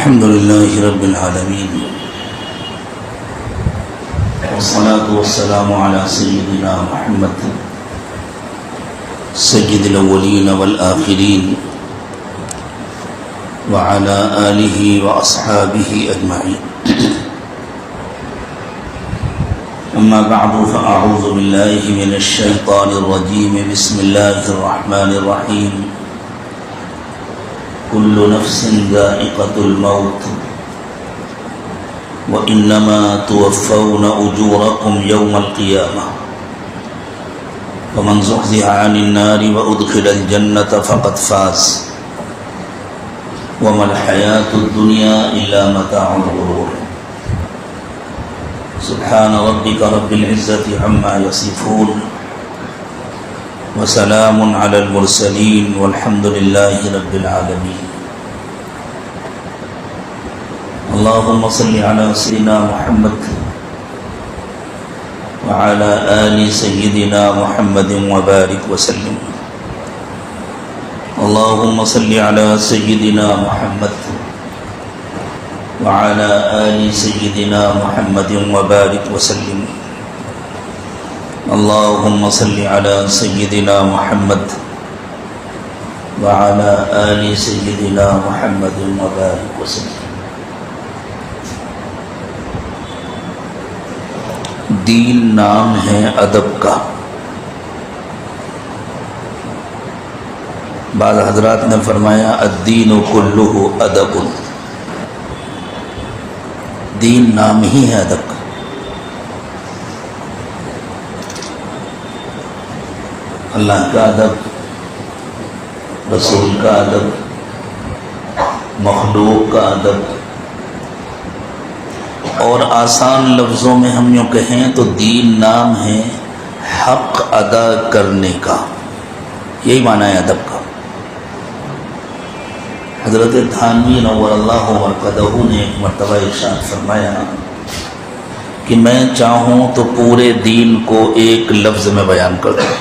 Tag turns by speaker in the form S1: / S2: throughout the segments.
S1: الحمد لله رب العالمين والصلاة والسلام على سيدنا محمد سيد الأولين والآخرين وعلى آله وأصحابه أجمعين أما بعد فأعوذ بالله من الشيطان الرجيم بسم الله الرحمن الرحيم كل نفس ذائقة الموت وإنما توفون أجوركم يوم القيامة ومن زحزح عن النار وأدخل الجنة فقد فاز وما الحياة الدنيا إلا متاع الغرور سبحان ربك رب العزة عما يصفون وسلام على المرسلين والحمد لله رب العالمين اللهم صل على سيدنا محمد وعلى آل سيدنا محمد وبارك وسلم اللهم صل على سيدنا محمد وعلى آل سيدنا محمد وبارك وسلم اللهم صل على سيدنا محمد وعلى آل سيدنا محمد وبارك وسلم دین نام ہے ادب کا. بعض حضرات نے فرمایا الدین کلہ ادب. دین نام ہی ہے ادب کا. اللہ کا ادب، رسول کا ادب، مخلوق کا ادب، اور آسان لفظوں میں ہم یوں کہیں تو دین نام ہے حق ادا کرنے کا. یہی معنی ہے ادب کا. حضرت تھانوی نور اللہ مرقدہ نے ایک مرتبہ ارشاد فرمایا کہ میں چاہوں تو پورے دین کو ایک لفظ میں بیان کر دوں.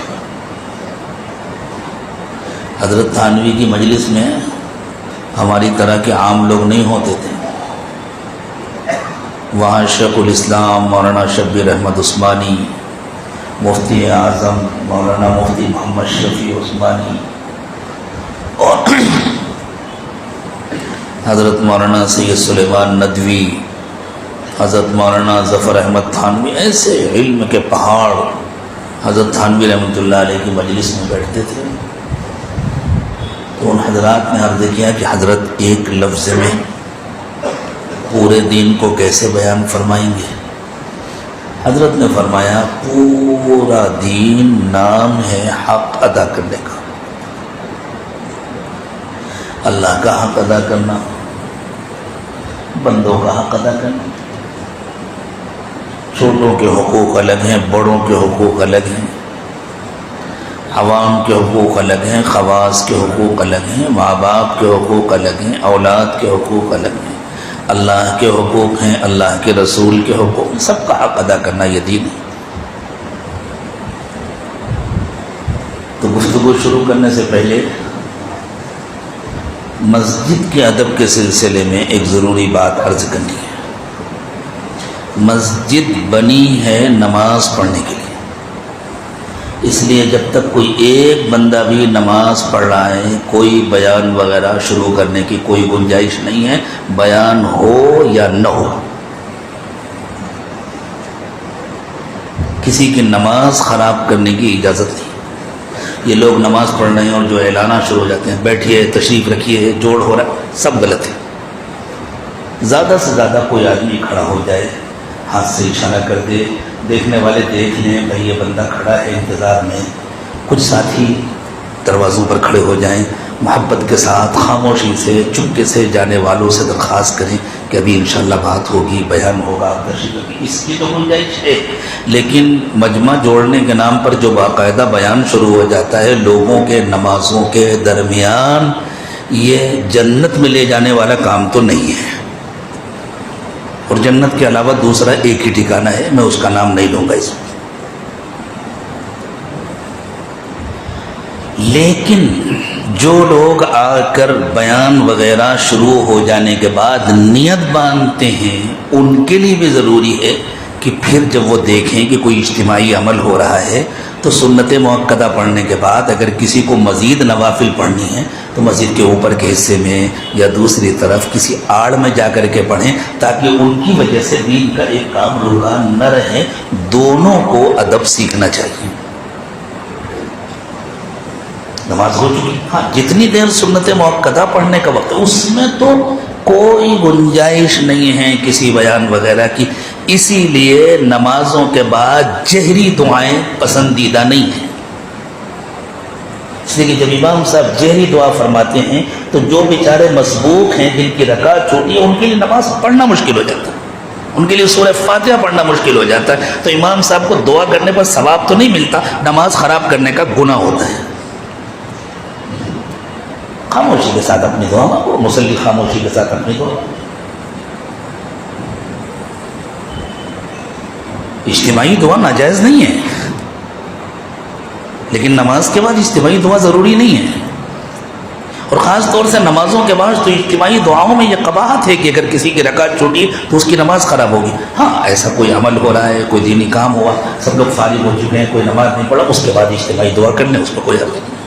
S1: حضرت تھانوی کی مجلس میں ہماری طرح کے عام لوگ نہیں ہوتے تھے. وہاں شیخ الاسلام مولانا شبیر احمد عثمانی، مفتی اعظم مولانا مفتی محمد شفیع عثمانی، اور حضرت مولانا سید سلیمان ندوی، حضرت مولانا ظفر احمد تھانوی، ایسے علم کے پہاڑ حضرت تھانوی رحمۃ اللہ علیہ کی مجلس میں بیٹھتے تھے. تو ان حضرات نے عرض کیا کہ حضرت ایک لفظ میں پورے دین کو کیسے بیان فرمائیں گے؟ حضرت نے فرمایا پورا دین نام ہے حق ادا کرنے کا. اللہ کا حق ادا کرنا، بندوں کا حق ادا کرنا. چھوٹوں کے حقوق الگ ہیں، بڑوں کے حقوق الگ ہیں، عوام کے حقوق الگ ہیں، خواص کے حقوق الگ ہیں، ماں باپ کے حقوق الگ ہیں، اولاد کے حقوق الگ ہیں، اللہ کے حقوق ہیں، اللہ کے رسول کے حقوق، سب کا حق ادا کرنا یہ دین ہے. تو گفتگو شروع کرنے سے پہلے مسجد کے ادب کے سلسلے میں ایک ضروری بات عرض کرنی ہے. مسجد بنی ہے نماز پڑھنے کے لیے. اس لیے جب تک کوئی ایک بندہ بھی نماز پڑھ رہا ہے کوئی بیان وغیرہ شروع کرنے کی کوئی گنجائش نہیں ہے، بیان ہو یا نہ ہو. کسی کی نماز خراب کرنے کی اجازت نہیں. یہ لوگ نماز پڑھ رہے ہیں اور جو اعلانات شروع ہو جاتے ہیں بیٹھیے تشریف رکھیے جوڑ ہو رہا ہے، سب غلط ہے. زیادہ سے زیادہ کوئی آدمی کھڑا ہو جائے، ہاتھ سے اشارہ کر دے، دیکھنے والے دیکھ لیں بھائی یہ بندہ کھڑا ہے انتظار میں. کچھ ساتھی دروازوں پر کھڑے ہو جائیں، محبت کے ساتھ خاموشی سے چپکے سے جانے والوں سے درخواست کریں کہ ابھی انشاءاللہ بات ہوگی، بیان ہوگا، تشریف ہوگی. اس کی تو گنجائش ہے، لیکن مجمع جوڑنے کے نام پر جو باقاعدہ بیان شروع ہو جاتا ہے لوگوں کے نمازوں کے درمیان، یہ جنت میں لے جانے والا کام تو نہیں ہے. اور جنت کے علاوہ دوسرا ایک ہی ٹھکانہ ہے، میں اس کا نام نہیں لوں گا. اس میں لیکن جو لوگ آ کر بیان وغیرہ شروع ہو جانے کے بعد نیت باندھتے ہیں ان کے لیے بھی ضروری ہے کہ پھر جب وہ دیکھیں کہ کوئی اجتماعی عمل ہو رہا ہے تو سنت مؤکدہ پڑھنے کے بعد اگر کسی کو مزید نوافل پڑھنی ہے تو مسجد کے اوپر کے حصے میں یا دوسری طرف کسی آڑ میں جا کر کے پڑھیں تاکہ ان کی وجہ سے دین کا ایک کام رکا نہ رہے۔ دونوں کو ادب سیکھنا چاہیے۔ نماز ہو چکی، ہاں جتنی دیر سنت مؤکدہ پڑھنے کا وقت اس میں تو کوئی گنجائش نہیں ہے کسی بیان وغیرہ کی، اسی لیے نمازوں کے بعد جہری دعائیں پسندیدہ نہیں ہیں۔ اس لیے کہ جب امام صاحب جہری دعا فرماتے ہیں تو جو بیچارے مسبوق ہیں جن کی رکعت چھوٹی ہے ان کے لیے نماز پڑھنا مشکل ہو جاتا ہے، ان کے لیے سورہ فاتحہ پڑھنا مشکل ہو جاتا ہے، تو امام صاحب کو دعا کرنے پر ثواب تو نہیں ملتا، نماز خراب کرنے کا گناہ ہوتا ہے۔ خاموشی کے ساتھ اپنی دعا مانگو، مصلی خاموشی کے ساتھ اپنی دعا۔ اجتماعی دعا ناجائز نہیں ہے، لیکن نماز کے بعد اجتماعی دعا ضروری نہیں ہے، اور خاص طور سے نمازوں کے بعد تو اجتماعی دعاؤں میں یہ قباحت ہے کہ اگر کسی کی رکعت چھوٹی تو اس کی نماز خراب ہوگی۔ ہاں ایسا کوئی عمل ہو رہا ہے، کوئی دینی کام ہوا، سب لوگ فارغ ہو چکے ہیں، کوئی نماز نہیں پڑھا، اس کے بعد اجتماعی دعا کر لیں، اس میں کوئی حرج نہیں۔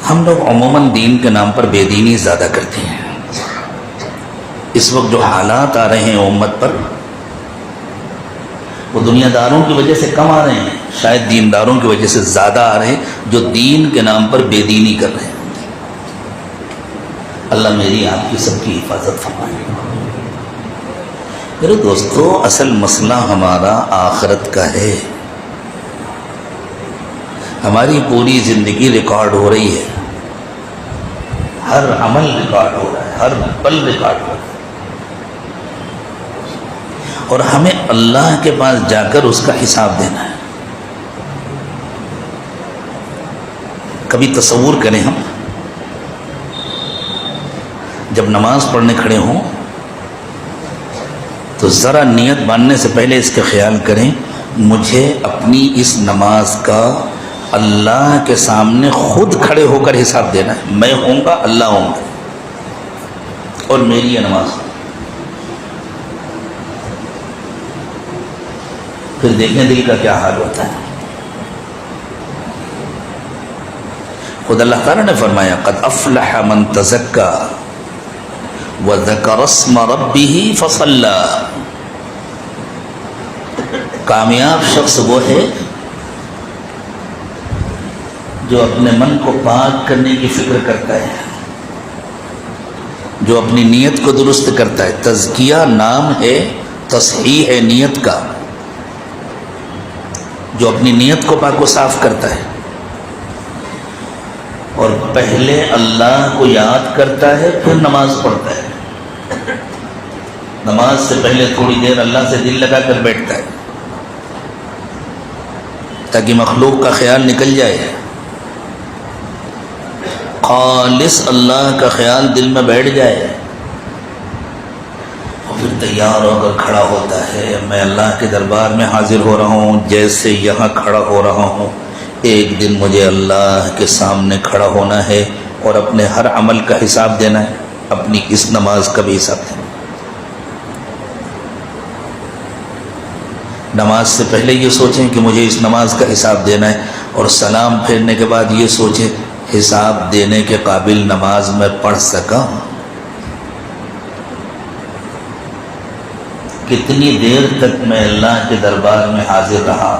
S1: ہم لوگ عموماً دین کے نام پر بے دینی زیادہ کرتے ہیں۔ اس وقت جو حالات آ رہے ہیں امت پر وہ دنیا داروں کی وجہ سے کم آ رہے ہیں، شاید دینداروں کی وجہ سے زیادہ آ رہے ہیں جو دین کے نام پر بے دینی کر رہے ہیں۔ اللہ میری آپ کی سب کی حفاظت فرمائے۔ میرے دوستو، اصل مسئلہ ہمارا آخرت کا ہے۔ ہماری پوری زندگی ریکارڈ ہو رہی ہے، ہر عمل ریکارڈ ہو رہا ہے، ہر پل ریکارڈ ہو رہا ہے، اور ہمیں اللہ کے پاس جا کر اس کا حساب دینا ہے۔ کبھی تصور کریں، ہم جب نماز پڑھنے کھڑے ہوں تو ذرا نیت باندھنے سے پہلے اس کا خیال کریں، مجھے اپنی اس نماز کا اللہ کے سامنے خود کھڑے ہو کر حساب دینا ہے۔ میں ہوں گا، اللہ ہوں گا، اور میری یہ نماز۔ پھر دیکھیں دل کا کیا حال ہوتا ہے۔ خود اللہ تعالیٰ نے فرمایا قد افلح من تزکا وذکر اسم ربہ فصلی۔ کامیاب شخص وہ ہے جو اپنے من کو پاک کرنے کی فکر کرتا ہے، جو اپنی نیت کو درست کرتا ہے۔ تزکیہ نام ہے، تصحیح ہے نیت کا، جو اپنی نیت کو پاک و صاف کرتا ہے اور پہلے اللہ کو یاد کرتا ہے، پھر نماز پڑھتا ہے۔ نماز سے پہلے تھوڑی دیر اللہ سے دل لگا کر بیٹھتا ہے تاکہ مخلوق کا خیال نکل جائے، خالص اللہ کا خیال دل میں بیٹھ جائے، اور پھر تیار ہو کر کھڑا ہوتا ہے۔ میں اللہ کے دربار میں حاضر ہو رہا ہوں، جیسے یہاں کھڑا ہو رہا ہوں، ایک دن مجھے اللہ کے سامنے کھڑا ہونا ہے اور اپنے ہر عمل کا حساب دینا ہے، اپنی اس نماز کا بھی حساب دینا ہے۔ نماز سے پہلے یہ سوچیں کہ مجھے اس نماز کا حساب دینا ہے، اور سلام پھیرنے کے بعد یہ سوچیں حساب دینے کے قابل نماز میں پڑھ سکا؟ کتنی دیر تک میں اللہ کے دربار میں حاضر رہا،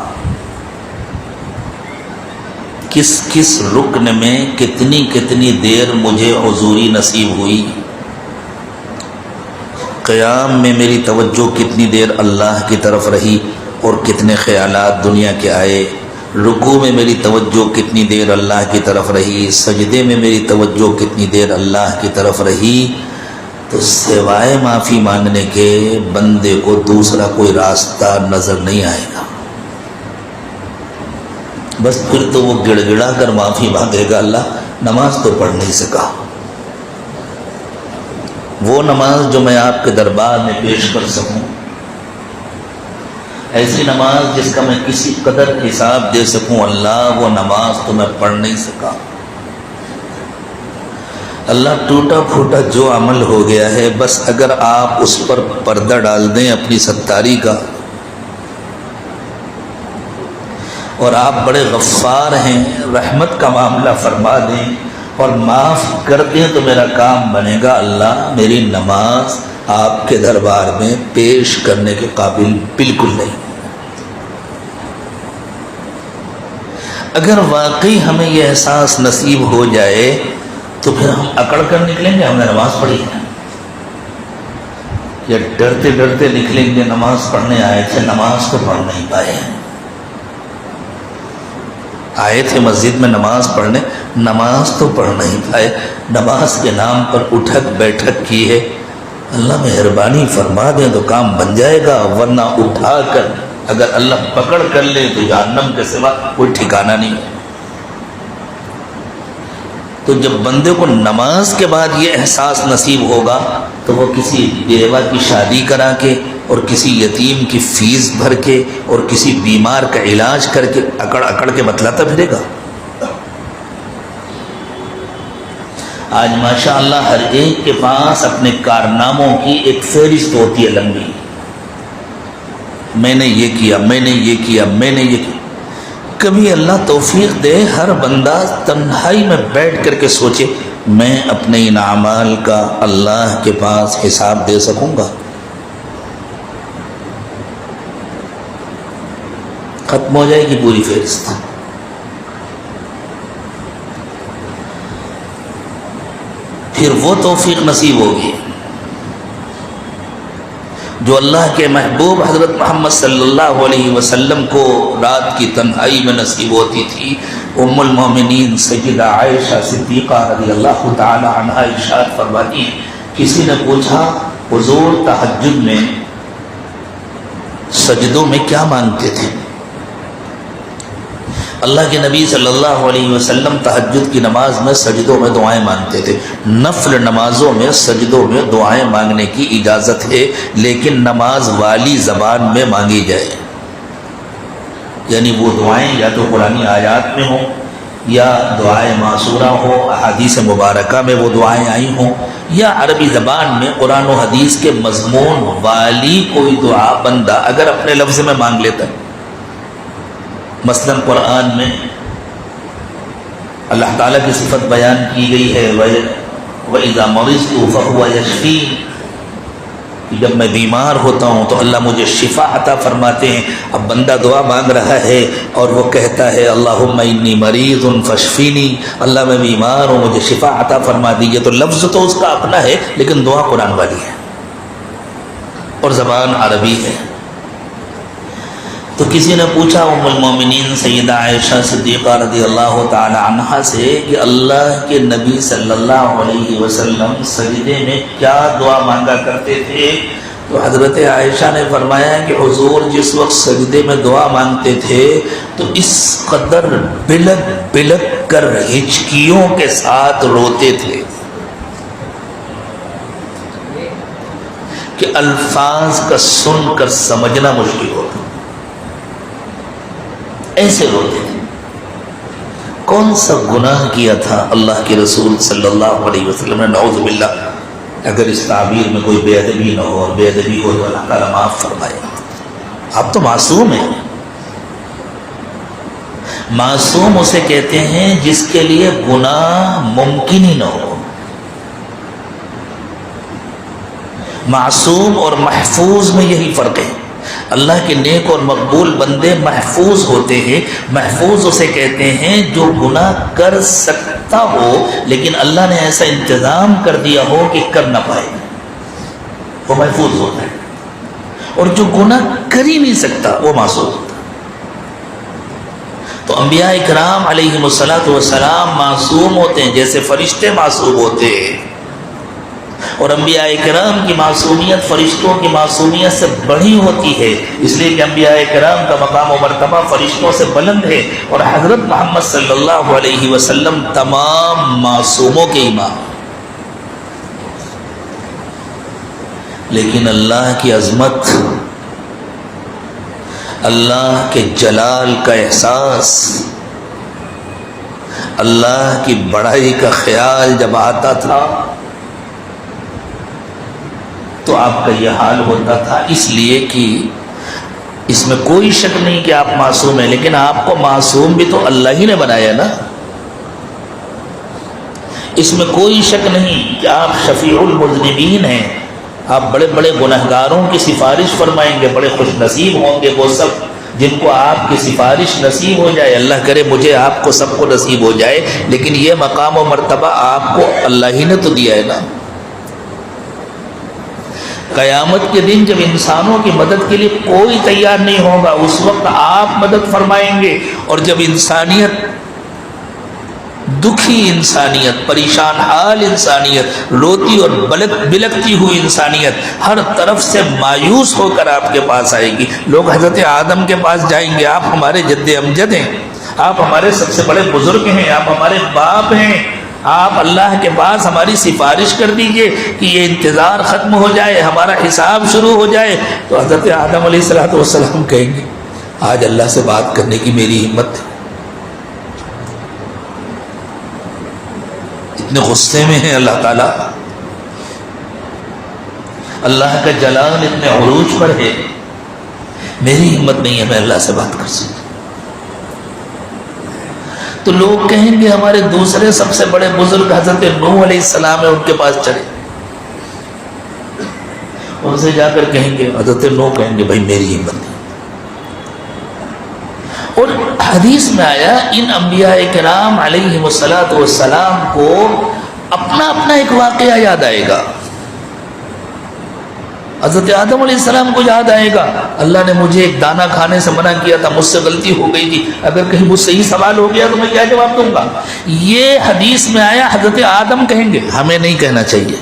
S1: کس کس رکن میں کتنی دیر مجھے حضوری نصیب ہوئی، قیام میں میری توجہ کتنی دیر اللہ کی طرف رہی اور کتنے خیالات دنیا کے آئے، رکوع میں میری توجہ کتنی دیر اللہ کی طرف رہی، سجدے میں میری توجہ کتنی دیر اللہ کی طرف رہی۔ تو سوائے معافی مانگنے کے بندے کو دوسرا کوئی راستہ نظر نہیں آئے گا۔ بس پھر تو وہ گڑ گڑا کر معافی مانگے گا، اللہ نماز تو پڑھ نہیں سکا، وہ نماز جو میں آپ کے دربار میں پیش کر سکوں ایسی نماز جس کا میں کسی قدر حساب دے سکوں اللہ وہ نماز تو میں پڑھ نہیں سکا۔ اللہ ٹوٹا پھوٹا جو عمل ہو گیا ہے بس اگر آپ اس پر پردہ ڈال دیں اپنی ستاری کا، اور آپ بڑے غفار ہیں، رحمت کا معاملہ فرما دیں اور معاف کر دیں تو میرا کام بنے گا۔ اللہ میری نماز آپ کے دربار میں پیش کرنے کے قابل بالکل نہیں۔ اگر واقعی ہمیں یہ احساس نصیب ہو جائے تو پھر ہم اکڑ کر نکلیں گے ہم نے نماز پڑھی ہے، یا ڈرتے ڈرتے نکلیں گے نماز پڑھنے آئے تھے نماز تو پڑھ نہیں پائے، آئے تھے مسجد میں نماز پڑھنے نماز تو پڑھ نہیں پائے، نماز کے نام پر اٹھک بیٹھک کی ہے۔ اللہ مہربانی فرما دیں تو کام بن جائے گا، ورنہ اٹھا کر اگر اللہ پکڑ کر لے تو جہنم کے سوا کوئی ٹھکانہ نہیں ہے۔ تو جب بندے کو نماز کے بعد یہ احساس نصیب ہوگا تو وہ کسی بیوہ کی شادی کرا کے اور کسی یتیم کی فیس بھر کے اور کسی بیمار کا علاج کر کے اکڑ اکڑ کے بتلاتا پھرے گا۔ آج ماشاءاللہ ہر ایک کے پاس اپنے کارناموں کی ایک فہرست ہوتی ہے لمبی، میں نے یہ کیا، میں نے یہ کیا، میں نے یہ کیا۔ کبھی اللہ توفیق دے ہر بندہ تنہائی میں بیٹھ کر کے سوچے میں اپنے ان اعمال کا اللہ کے پاس حساب دے سکوں گا؟ ختم ہو جائے گی پوری فہرست۔ پھر وہ توفیق نصیب ہوگی جو اللہ کے محبوب حضرت محمد صلی اللہ علیہ وسلم کو رات کی تنہائی میں نصیب ہوتی تھی۔ ام المومنین سیدہ عائشہ صدیقہ رضی اللہ تعالی عنہا ارشاد فرماتی ہیں، کسی نے پوچھا حضور تہجد میں سجدوں میں کیا مانگتے تھے؟ اللہ کے نبی صلی اللہ علیہ وسلم تہجد کی نماز میں سجدوں میں دعائیں مانگتے تھے۔ نفل نمازوں میں سجدوں میں دعائیں مانگنے کی اجازت ہے، لیکن نماز والی زبان میں مانگی جائے، یعنی وہ دعائیں یا تو قرآنی آیات میں ہوں یا دعائیں معصورہ ہو، احادیث مبارکہ میں وہ دعائیں آئی ہوں، یا عربی زبان میں قرآن و حدیث کے مضمون والی کوئی دعا بندہ اگر اپنے لفظ میں مانگ لیتا ہے۔ مثلا قرآن میں اللہ تعالیٰ کی صفت بیان کی گئی ہے وَإِذَا مَرِضْتُ فَهُوَ يَشْفِينِ، جب میں بیمار ہوتا ہوں تو اللہ مجھے شفا عطا فرماتے ہیں۔ اب بندہ دعا مانگ رہا ہے اور وہ کہتا ہے اللہم انی مریض فاشفینی، اللہ میں بیمار ہوں مجھے شفا عطا فرما دیجیے، تو لفظ تو اس کا اپنا ہے لیکن دعا قرآن والی ہے اور زبان عربی ہے۔ تو کسی نے پوچھا ام المومنین سیدہ عائشہ صدیقہ رضی اللہ تعالی عنہا سے کہ اللہ کے نبی صلی اللہ علیہ وسلم سجدے میں کیا دعا مانگا کرتے تھے؟ تو حضرت عائشہ نے فرمایا کہ حضور جس وقت سجدے میں دعا مانگتے تھے تو اس قدر بلک بلک کر ہچکیوں کے ساتھ روتے تھے کہ الفاظ کا سن کر سمجھنا مشکل ہوتا، ایسے روتے تھے۔ کون سا گناہ کیا تھا اللہ کے رسول صلی اللہ علیہ وسلم نے؟ نعوذ باللہ، اگر اس تعبیر میں کوئی بے ادبی نہ ہو، اور بے ادبی ہو تو اللہ تعالیٰ معاف فرمائے۔ آپ تو معصوم ہیں۔ معصوم اسے کہتے ہیں جس کے لیے گناہ ممکن ہی نہ ہو۔ معصوم اور محفوظ میں یہی فرق ہے۔ اللہ کے نیک اور مقبول بندے محفوظ ہوتے ہیں۔ محفوظ اسے کہتے ہیں جو گناہ کر سکتا ہو لیکن اللہ نے ایسا انتظام کر دیا ہو کہ کر نہ پائے، وہ محفوظ ہوتا ہے۔ اور جو گناہ کر ہی نہیں سکتا وہ معصوم ہوتا ہے۔ تو انبیاء اکرام علیہم الصلاۃ والسلام معصوم ہوتے ہیں جیسے فرشتے معصوم ہوتے ہیں، اور انبیاء کرام کی معصومیت فرشتوں کی معصومیت سے بڑی ہوتی ہے، اس لیے کہ انبیاء کرام کا مقام و مرتبہ فرشتوں سے بلند ہے، اور حضرت محمد صلی اللہ علیہ وسلم تمام معصوموں کے امام۔ لیکن اللہ کی عظمت اللہ کے جلال کا احساس، اللہ کی بڑائی کا خیال جب آتا تھا تو آپ کا یہ حال ہوتا تھا، اس لیے کہ اس میں کوئی شک نہیں کہ آپ معصوم ہیں، لیکن آپ کو معصوم بھی تو اللہ ہی نے بنایا نا۔ اس میں کوئی شک نہیں کہ آپ شفیع المذنبین ہیں، آپ بڑے بڑے گنہگاروں کی سفارش فرمائیں گے، بڑے خوش نصیب ہوں گے وہ سب جن کو آپ کی سفارش نصیب ہو جائے۔ اللہ کرے مجھے آپ کو سب کو نصیب ہو جائے، لیکن یہ مقام و مرتبہ آپ کو اللہ ہی نے تو دیا ہے نا۔ قیامت کے دن جب انسانوں کی مدد کے لیے کوئی تیار نہیں ہوگا، اس وقت آپ مدد فرمائیں گے، اور جب انسانیت، دکھی انسانیت، پریشان حال انسانیت، روتی اور بلکتی ہوئی انسانیت ہر طرف سے مایوس ہو کر آپ کے پاس آئے گی، لوگ حضرت آدم کے پاس جائیں گے، آپ ہمارے جد امجد ہیں، آپ ہمارے سب سے بڑے بزرگ ہیں، آپ ہمارے باپ ہیں، آپ اللہ کے پاس ہماری سفارش کر دیجئے کہ یہ انتظار ختم ہو جائے، ہمارا حساب شروع ہو جائے۔ تو حضرت آدم علیہ السلام کہیں گے آج اللہ سے بات کرنے کی میری ہمت، اتنے غصے میں ہیں اللہ تعالیٰ، اللہ کا جلال اتنے عروج پر ہے، میری ہمت نہیں ہے میں اللہ سے بات کر سکتا۔ تو لوگ کہیں گے ہمارے دوسرے سب سے بڑے بزرگ حضرت نوح علیہ السلام ہے، ان کے پاس چلے، ان سے جا کر کہیں گے، حضرت نوح کہیں گے بھائی میری ہمت نہیں۔ اور حدیث میں آیا ان انبیاء کرام علیہ السلام کو اپنا اپنا ایک واقعہ یاد آئے گا۔ حضرت آدم علیہ السلام کو یاد آئے گا اللہ نے مجھے ایک دانہ کھانے سے منع کیا تھا، مجھ سے غلطی ہو گئی تھی، اگر کہیں مجھ سے ہی سوال ہو گیا تو میں کیا جواب دوں گا۔ یہ حدیث میں آیا، حضرت آدم کہیں گے، ہمیں نہیں کہنا چاہیے،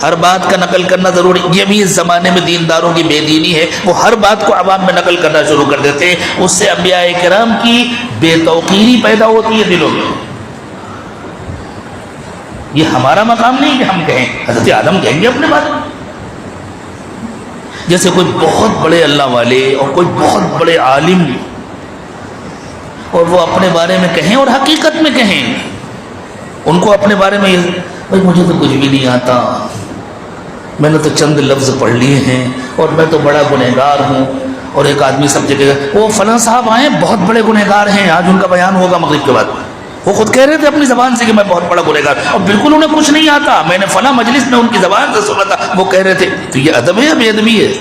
S1: ہر بات کا نقل کرنا ضروری، یہ بھی اس زمانے میں دینداروں کی بے دینی ہے، وہ ہر بات کو عوام میں نقل کرنا شروع کر دیتے ہیں، اس سے انبیاء کرام کی بے توقیری پیدا ہوتی ہے دلوں میں۔ یہ ہمارا مقام نہیں کہ ہم کہیں، حضرت آدم کہیں گے اپنے بارے میں، جیسے کوئی بہت بڑے اللہ والے اور کوئی بہت بڑے عالم، اور وہ اپنے بارے میں کہیں اور حقیقت میں کہیں، ان کو اپنے بارے میں بھائی مجھے تو کچھ بھی نہیں آتا، میں نے تو چند لفظ پڑھ لیے ہیں اور میں تو بڑا گنہگار ہوں، اور ایک آدمی سب جگہ وہ فلاں صاحب آئے بہت بڑے گنہگار ہیں، آج ان کا بیان ہوگا مغرب کے بعد، وہ خود کہہ رہے تھے اپنی زبان سے کہ میں بہت بڑا گنہگار، اور بالکل انہیں کچھ نہیں آتا، میں نے فلاں مجلس میں ان کی زبان سے سنا تھا وہ کہہ رہے تھے۔ تو یہ ادب ہے یا بے ادبی ہے؟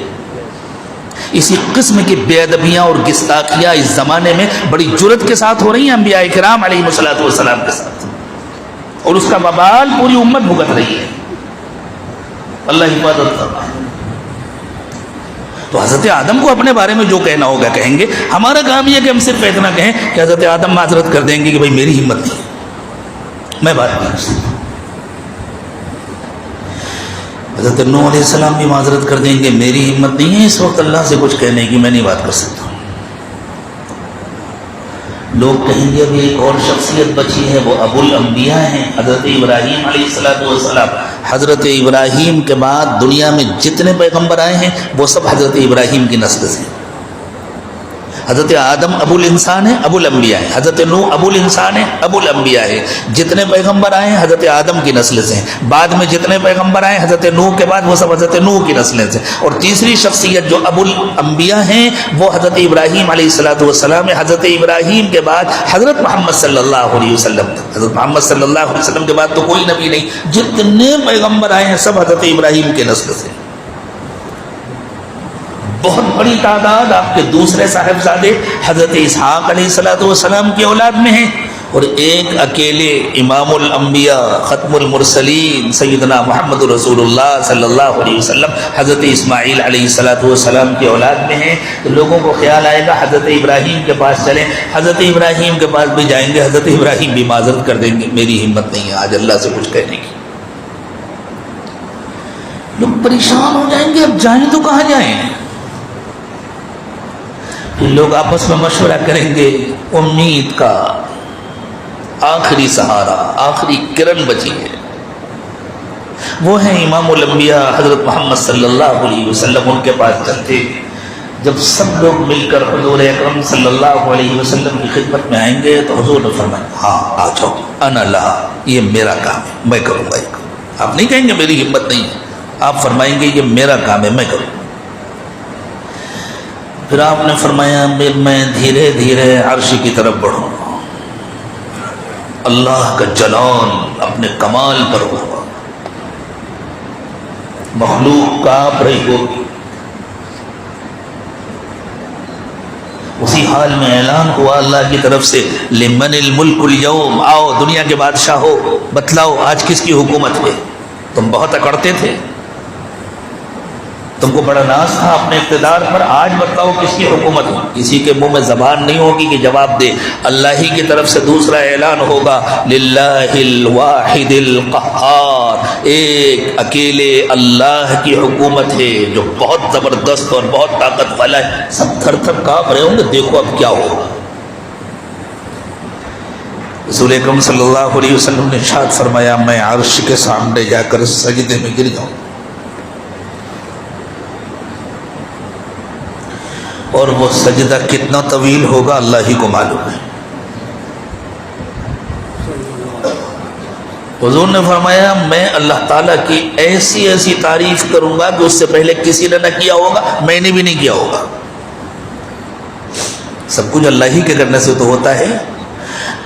S1: اسی قسم کی بے ادبیاں اور گستاخیاں اس زمانے میں بڑی جرت کے ساتھ ہو رہی ہیں انبیاء کرام علیہ السلام کے ساتھ، اور اس کا وبال پوری امت بھگت رہی ہے، اللہ حفاظت فرمائے۔ تو حضرت آدم کو اپنے بارے میں جو کہنا ہوگا کہیں گے، ہمارا کام یہ کہ ہم صرف اتنا کہیں کہ حضرت آدم معذرت کر دیں گے کہ بھائی میری ہمت نہیں، میں بات نہیں کر سکتا۔ حضرت نوح علیہ السلام بھی معذرت کر دیں گے، میری ہمت نہیں ہے اس وقت اللہ سے کچھ کہنے کی، میں نہیں بات کر سکتا۔ لوگ کہیں گے ابھی ایک اور شخصیت بچی ہے، وہ ابو الانبیاء ہیں، حضرت ابراہیم علیہ السلام۔ حضرت ابراہیم کے بعد دنیا میں جتنے پیغمبر آئے ہیں وہ سب حضرت ابراہیم کی نسل سے۔ حضرت آدم ابو الانسان ہے، ابو الانبیاء ہے، حضرت نوح ابو الانسان ہے، ابو الانبیاء ہے، جتنے پیغمبر آئے ہیں حضرت آدم کی نسل سے ہیں، بعد میں جتنے پیغمبر آئے حضرت نوح کے بعد وہ سب حضرت نوح کی نسلیں سے، اور تیسری شخصیت جو ابو الانبیاء ہیں وہ حضرت ابراہیم علیہ السلام ہے۔ حضرت ابراہیم کے بعد حضرت محمد صلی اللہ علیہ وسلم، حضرت محمد صلی اللہ علیہ وسلم کے بعد تو کوئی نبی نہیں، جتنے پیغمبر آئے ہیں سب حضرت ابراہیم کے نسل سے۔ بہت بڑی تعداد آپ کے دوسرے صاحبزادے حضرت اسحاق علیہ السلام کی اولاد میں ہیں، اور ایک اکیلے امام الانبیاء ختم المرسلین سیدنا محمد رسول اللہ صلی اللہ علیہ وسلم حضرت اسماعیل علیہ السلام کی اولاد میں ہیں۔ تو لوگوں کو خیال آئے گا حضرت ابراہیم کے پاس چلیں، حضرت ابراہیم کے پاس بھی جائیں گے، حضرت ابراہیم بھی معذرت کر دیں گے، میری ہمت نہیں ہے آج اللہ سے کچھ کہنے کی۔ لوگ پریشان ہو جائیں گے، اب جائیں تو کہاں جائیں؟ لوگ آپس میں مشورہ کریں گے، امید کا آخری سہارا، آخری کرن بچی ہے، وہ ہیں امام الانبیاء حضرت محمد صلی اللہ علیہ وسلم، ان کے پاس چلتے جب سب لوگ مل کر حضور اکرم صلی اللہ علیہ وسلم کی خدمت میں آئیں گے تو حضور نے فرمایا ہاں آ جاؤ، انا لہا، یہ میرا کام ہے، میں کروں گا۔ آپ نہیں کہیں گے میری ہمت نہیں ہے، آپ فرمائیں گے یہ میرا کام ہے، میں کروں۔ پھر آپ نے فرمایا میں دھیرے دھیرے عرش کی طرف بڑھوں گا، اللہ کا جلال اپنے کمال پر ہوگا، مخلوق کانپ رہی ہوگی۔ اسی حال میں اعلان ہوا اللہ کی طرف سے لمن الملک اليوم، آؤ دنیا کے بادشاہ ہو، بتلاؤ آج کس کی حکومت ہے؟ تم بہت اکڑتے تھے، تم کو بڑا ناز تھا اپنے اقتدار پر، آج بتلاؤ کس کی حکومت ہے؟ کسی کے منہ میں زبان نہیں ہوگی کہ جواب دے، اللہ ہی کی طرف سے دوسرا اعلان ہوگا للہ الواحد القہار، ایک اکیلے اللہ کی حکومت ہے جو بہت زبردست اور بہت طاقت والا ہے۔ سب تھر تھر کانپ رہے ہوں گے، دیکھو اب کیا ہوگا۔ رسول اکرم صلی اللہ علیہ وسلم نے ارشاد فرمایا میں عرش کے سامنے جا کر سجدے میں گر جاؤں، اور وہ سجدہ کتنا طویل ہوگا اللہ ہی کو معلوم ہے۔ حضور نے فرمایا میں اللہ تعالیٰ کی ایسی ایسی تعریف کروں گا کہ اس سے پہلے کسی نے نہ کیا ہوگا، میں نے بھی نہیں کیا ہوگا۔ سب کچھ اللہ ہی کے کرنے سے تو ہوتا ہے۔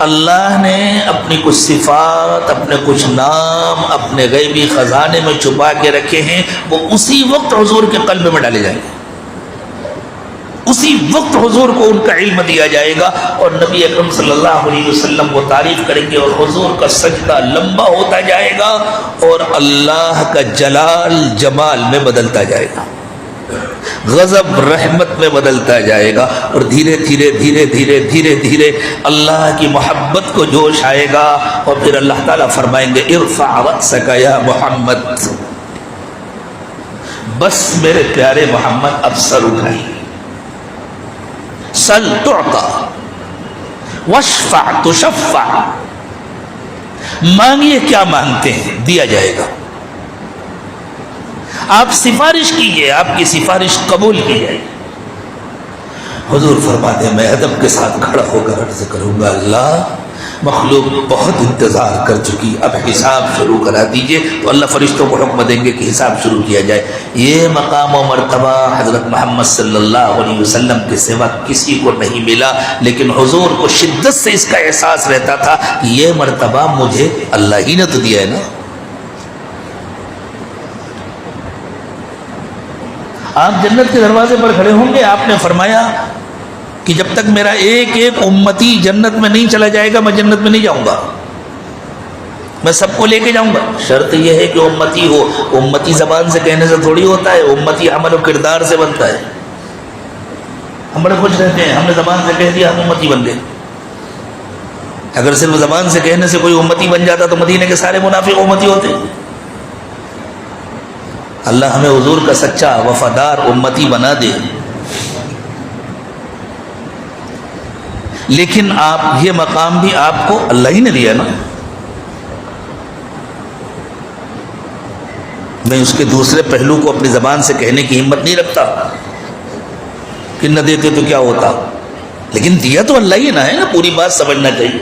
S1: اللہ نے اپنی کچھ صفات، اپنے کچھ نام اپنے غیبی خزانے میں چھپا کے رکھے ہیں، وہ اسی وقت حضور کے قلب میں ڈالے جائیں گے، اسی وقت حضور کو ان کا علم دیا جائے گا، اور نبی اکرم صلی اللہ علیہ وسلم وہ تعریف کریں گے، اور حضور کا سجدہ لمبا ہوتا جائے گا اور اللہ کا جلال جمال میں بدلتا جائے گا، غضب رحمت میں بدلتا جائے گا، اور دھیرے دھیرے دھیرے دھیرے دھیرے دھیرے اللہ کی محبت کو جوش آئے گا، اور پھر اللہ تعالیٰ فرمائیں گے ارفع رأسک یا محمد، بس میرے پیارے محمد اب سر اٹھائیے، سل تعطا واشفع تشفع، مانگیے کیا مانگتے ہیں دیا جائے گا، آپ سفارش کیجئے آپ کی سفارش قبول کی جائے گی۔ حضور فرماتے ہیں میں ادب کے ساتھ کھڑا ہو کر عرض کروں گا اللہ مخلوق بہت انتظار کر چکی، اب حساب شروع کرا دیجئے، تو اللہ فرشتوں کو حکم دیں گے کہ حساب شروع کیا جائے۔ یہ مقام و مرتبہ حضرت محمد صلی اللہ علیہ وسلم کے سوا کسی کو نہیں ملا، لیکن حضور کو شدت سے اس کا احساس رہتا تھا کہ یہ مرتبہ مجھے اللہ ہی نے تو دیا ہے نا۔ آپ جنت کے دروازے پر کھڑے ہوں گے، آپ نے فرمایا کہ جب تک میرا ایک ایک امتی جنت میں نہیں چلا جائے گا میں جنت میں نہیں جاؤں گا، میں سب کو لے کے جاؤں گا، شرط یہ ہے کہ امتی ہو۔ امتی زبان سے کہنے سے تھوڑی ہوتا ہے، امتی عمل و کردار سے بنتا ہے۔ ہم بڑے خوش رہتے ہیں، ہم نے زبان سے کہہ دیا ہم امتی بن گئے، اگر صرف زبان سے کہنے سے کوئی امتی بن جاتا تو مدینے کے سارے منافق امتی ہوتے۔ اللہ ہمیں حضور کا سچا وفادار امتی بنا دے، لیکن آپ یہ مقام بھی آپ کو اللہ ہی نے دیا نا، میں اس کے دوسرے پہلو کو اپنی زبان سے کہنے کی ہمت نہیں رکھتا کہ نہ دیتے تو کیا ہوتا، لیکن دیا تو اللہ ہی نہ ہے نا، پوری بات سمجھنا چاہیے۔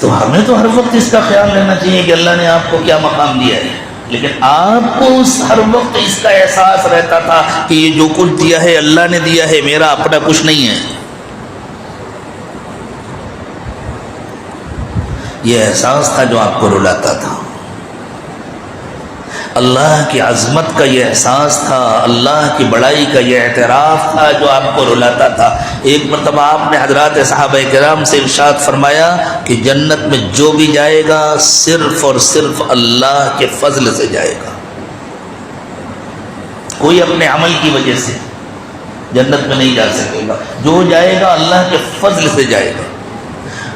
S1: تو ہمیں تو ہر وقت اس کا خیال رہنا چاہیے کہ اللہ نے آپ کو کیا مقام دیا ہے، لیکن آپ کو ہر وقت اس کا احساس رہتا تھا کہ یہ جو کچھ دیا ہے اللہ نے دیا ہے، میرا اپنا کچھ نہیں ہے۔ یہ احساس تھا جو آپ کو رلاتا تھا، اللہ کی عظمت کا یہ احساس تھا، اللہ کی بڑائی کا یہ اعتراف تھا جو آپ کو رلاتا تھا۔ ایک مرتبہ آپ نے حضرات صحابہ کرام سے ارشاد فرمایا کہ جنت میں جو بھی جائے گا صرف اور صرف اللہ کے فضل سے جائے گا، کوئی اپنے عمل کی وجہ سے جنت میں نہیں جا سکے گا، جو جائے گا اللہ کے فضل سے جائے گا۔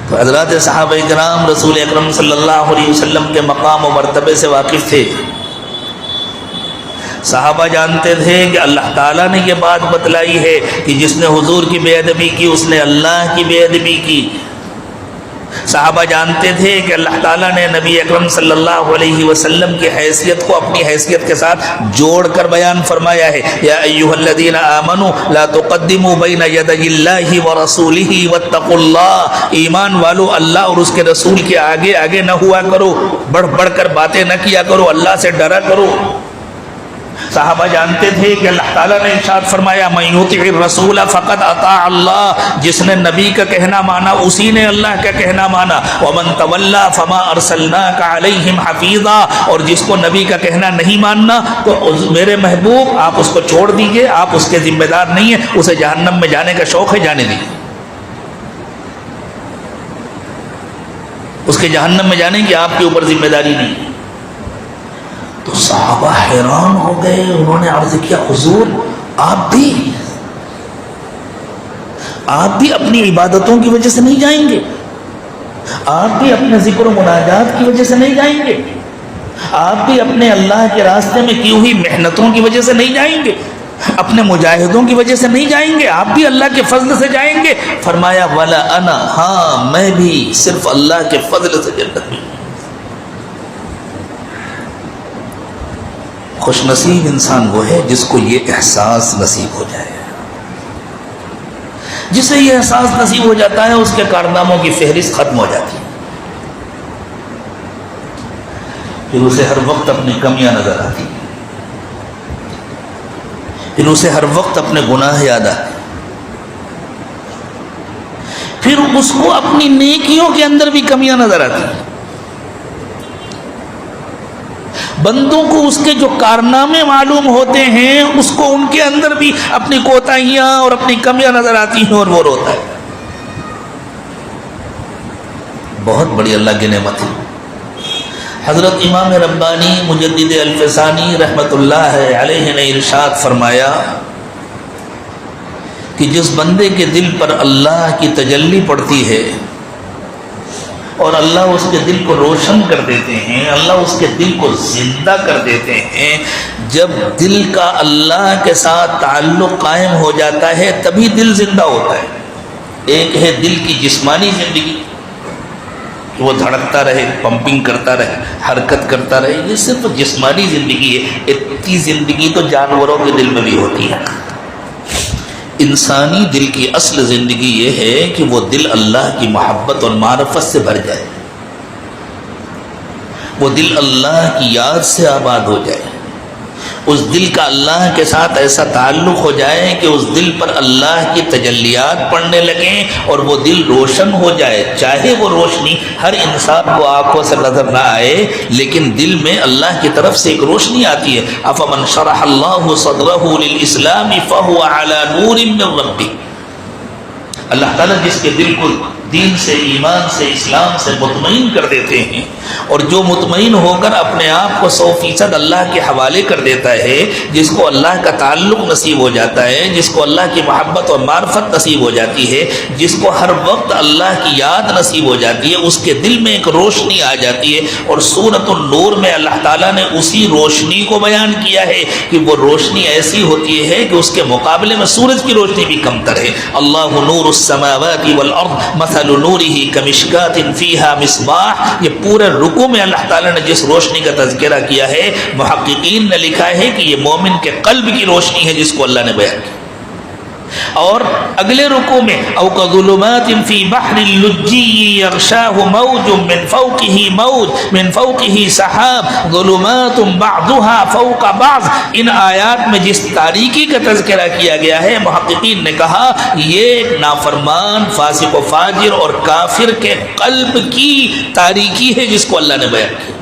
S1: تو حضرات صحابہ کرام رسول اکرم صلی اللہ علیہ وسلم کے مقام و مرتبے سے واقف تھے، صحابہ جانتے تھے کہ اللہ تعالیٰ نے یہ بات بتلائی ہے کہ جس نے حضور کی بے ادبی کی اس نے اللہ کی بے ادبی کی، صحابہ جانتے تھے کہ اللہ تعالیٰ نے نبی اکرم صلی اللہ علیہ وسلم کی حیثیت کو اپنی حیثیت کے ساتھ جوڑ کر بیان فرمایا ہے، یا ایھا الذین آمنوا لا تقدموا بین یدی اللہ ورسولہ واتقوا اللہ، ایمان والو اللہ اور اس کے رسول کے آگے آگے نہ ہوا کرو، بڑھ بڑھ کر باتیں نہ کیا کرو، اللہ سے ڈرا کرو۔ صحابہ جانتے تھے کہ اللہ تعالیٰ نے ارشاد فرمایا من یطع الرسول فقد اطاع اللہ، جس نے نبی کا کہنا مانا اسی نے اللہ کا کہنا مانا، ومن تولی فما ارسلناک علیہم حفیظا، اور جس کو نبی کا کہنا نہیں ماننا تو میرے محبوب آپ اس کو چھوڑ دیجئے، آپ اس کے ذمہ دار نہیں ہیں، اسے جہنم میں جانے کا شوق ہے، جانے دیجیے، اس کے جہنم میں جانے کی آپ کے اوپر ذمہ داری نہیں ہے۔ تو صحابہ حیران ہو گئے، انہوں نے عرض کیا حضور آپ بھی اپنی عبادتوں کی وجہ سے نہیں جائیں گے، آپ بھی اپنے ذکر و مناجات کی وجہ سے نہیں جائیں گے، آپ بھی اپنے اللہ کے راستے میں کی ہوئی محنتوں کی وجہ سے نہیں جائیں گے، اپنے مجاہدوں کی وجہ سے نہیں جائیں گے، آپ بھی اللہ کے فضل سے جائیں گے؟ فرمایا ولا انا، ہاں میں بھی صرف اللہ کے فضل سے جنت میں۔ خوش نصیب انسان وہ ہے جس کو یہ احساس نصیب ہو جائے، جسے یہ احساس نصیب ہو جاتا ہے اس کے کارناموں کی فہرست ختم ہو جاتی ہے، پھر اسے ہر وقت اپنی کمیاں نظر آتی ہیں، پھر اسے ہر وقت اپنے گناہ یاد آتے ہیں، پھر اس کو اپنی نیکیوں کے اندر بھی کمیاں نظر آتی ہیں، بندوں کو اس کے جو کارنامے معلوم ہوتے ہیں اس کو ان کے اندر بھی اپنی کوتاہیاں اور اپنی کمیاں نظر آتی ہیں اور وہ روتا ہے۔ بہت بڑی اللہ کی نعمت ہے۔ حضرت امام ربانی مجدد الفسانی رحمت اللہ علیہ نے ارشاد فرمایا کہ جس بندے کے دل پر اللہ کی تجلی پڑتی ہے اور اللہ اس کے دل کو روشن کر دیتے ہیں، اللہ اس کے دل کو زندہ کر دیتے ہیں، جب دل کا اللہ کے ساتھ تعلق قائم ہو جاتا ہے تبھی دل زندہ ہوتا ہے۔ ایک ہے دل کی جسمانی زندگی کہ وہ دھڑکتا رہے، پمپنگ کرتا رہے، حرکت کرتا رہے، یہ صرف جسمانی زندگی ہے۔ اتنی زندگی تو جانوروں کے دل میں بھی ہوتی ہے۔ انسانی دل کی اصل زندگی یہ ہے کہ وہ دل اللہ کی محبت اور معرفت سے بھر جائے، وہ دل اللہ کی یاد سے آباد ہو جائے، اس دل کا اللہ کے ساتھ ایسا تعلق ہو جائے کہ اس دل پر اللہ کی تجلیات پڑنے لگیں اور وہ دل روشن ہو جائے، چاہے وہ روشنی ہر انسان کو آنکھوں سے نظر نہ آئے لیکن دل میں اللہ کی طرف سے ایک روشنی آتی ہے۔ افمن شرح اللہ صدرہ للاسلام فہو علی نور من ربہ، اللہ تعالیٰ جس کے دل کو دین سے، ایمان سے، اسلام سے مطمئن کر دیتے ہیں، اور جو مطمئن ہو کر اپنے آپ کو 100% اللہ کے حوالے کر دیتا ہے، جس کو اللہ کا تعلق نصیب ہو جاتا ہے، جس کو اللہ کی محبت اور معرفت نصیب ہو جاتی ہے، جس کو ہر وقت اللہ کی یاد نصیب ہو جاتی ہے، اس کے دل میں ایک روشنی آ جاتی ہے۔ اور سورۃ النور میں اللہ تعالیٰ نے اسی روشنی کو بیان کیا ہے کہ وہ روشنی ایسی ہوتی ہے کہ اس کے مقابلے میں سورج کی روشنی بھی کم تر ہے۔ اللہ نور السماوات والارض مثل نورہ کمشکات فیہا مصباح، یہ پورے رکوع میں اللہ تعالیٰ نے جس روشنی کا تذکرہ کیا ہے، محققین نے لکھا ہے کہ یہ مومن کے قلب کی روشنی ہے جس کو اللہ نے بیان کیا۔ اور اگلے رکوع میں او کظلمات فی بحر اللجی یغشاہ موج من فوقہ سحاب ظلمات بعضها فوق بعض، ان آیات میں جس تاریکی کا تذکرہ کیا گیا ہے، محققین نے کہا یہ ایک نافرمان، فاسق و فاجر اور کافر کے قلب کی تاریکی ہے جس کو اللہ نے بیان کیا۔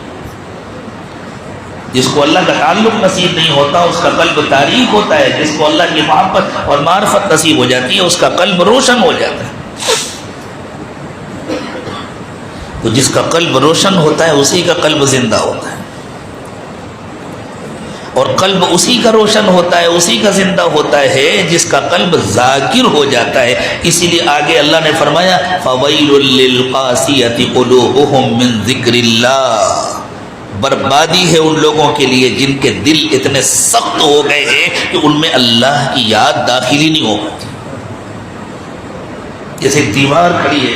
S1: جس کو اللہ کا تعلق نصیب نہیں ہوتا اس کا قلب تاریک ہوتا ہے، جس کو اللہ کی محبت اور معرفت نصیب ہو جاتی ہے اس کا قلب روشن ہو جاتا ہے۔ تو جس کا قلب روشن ہوتا ہے اسی کا قلب زندہ ہوتا ہے، اور قلب اسی کا روشن ہوتا ہے، اسی کا زندہ ہوتا ہے جس کا قلب ذاکر ہو جاتا ہے۔ اسی لیے آگے اللہ نے فرمایا فَوَيْلٌ لِّلْقَاسِيَةِ قُلُوبُهُم مِّن ذِكْرِ اللَّهِ، بربادی ہے ان لوگوں کے لیے جن کے دل اتنے سخت ہو گئے ہیں کہ ان میں اللہ کی یاد داخل ہی نہیں ہو پاتی۔ جیسے ایک دیوار کھڑی ہے،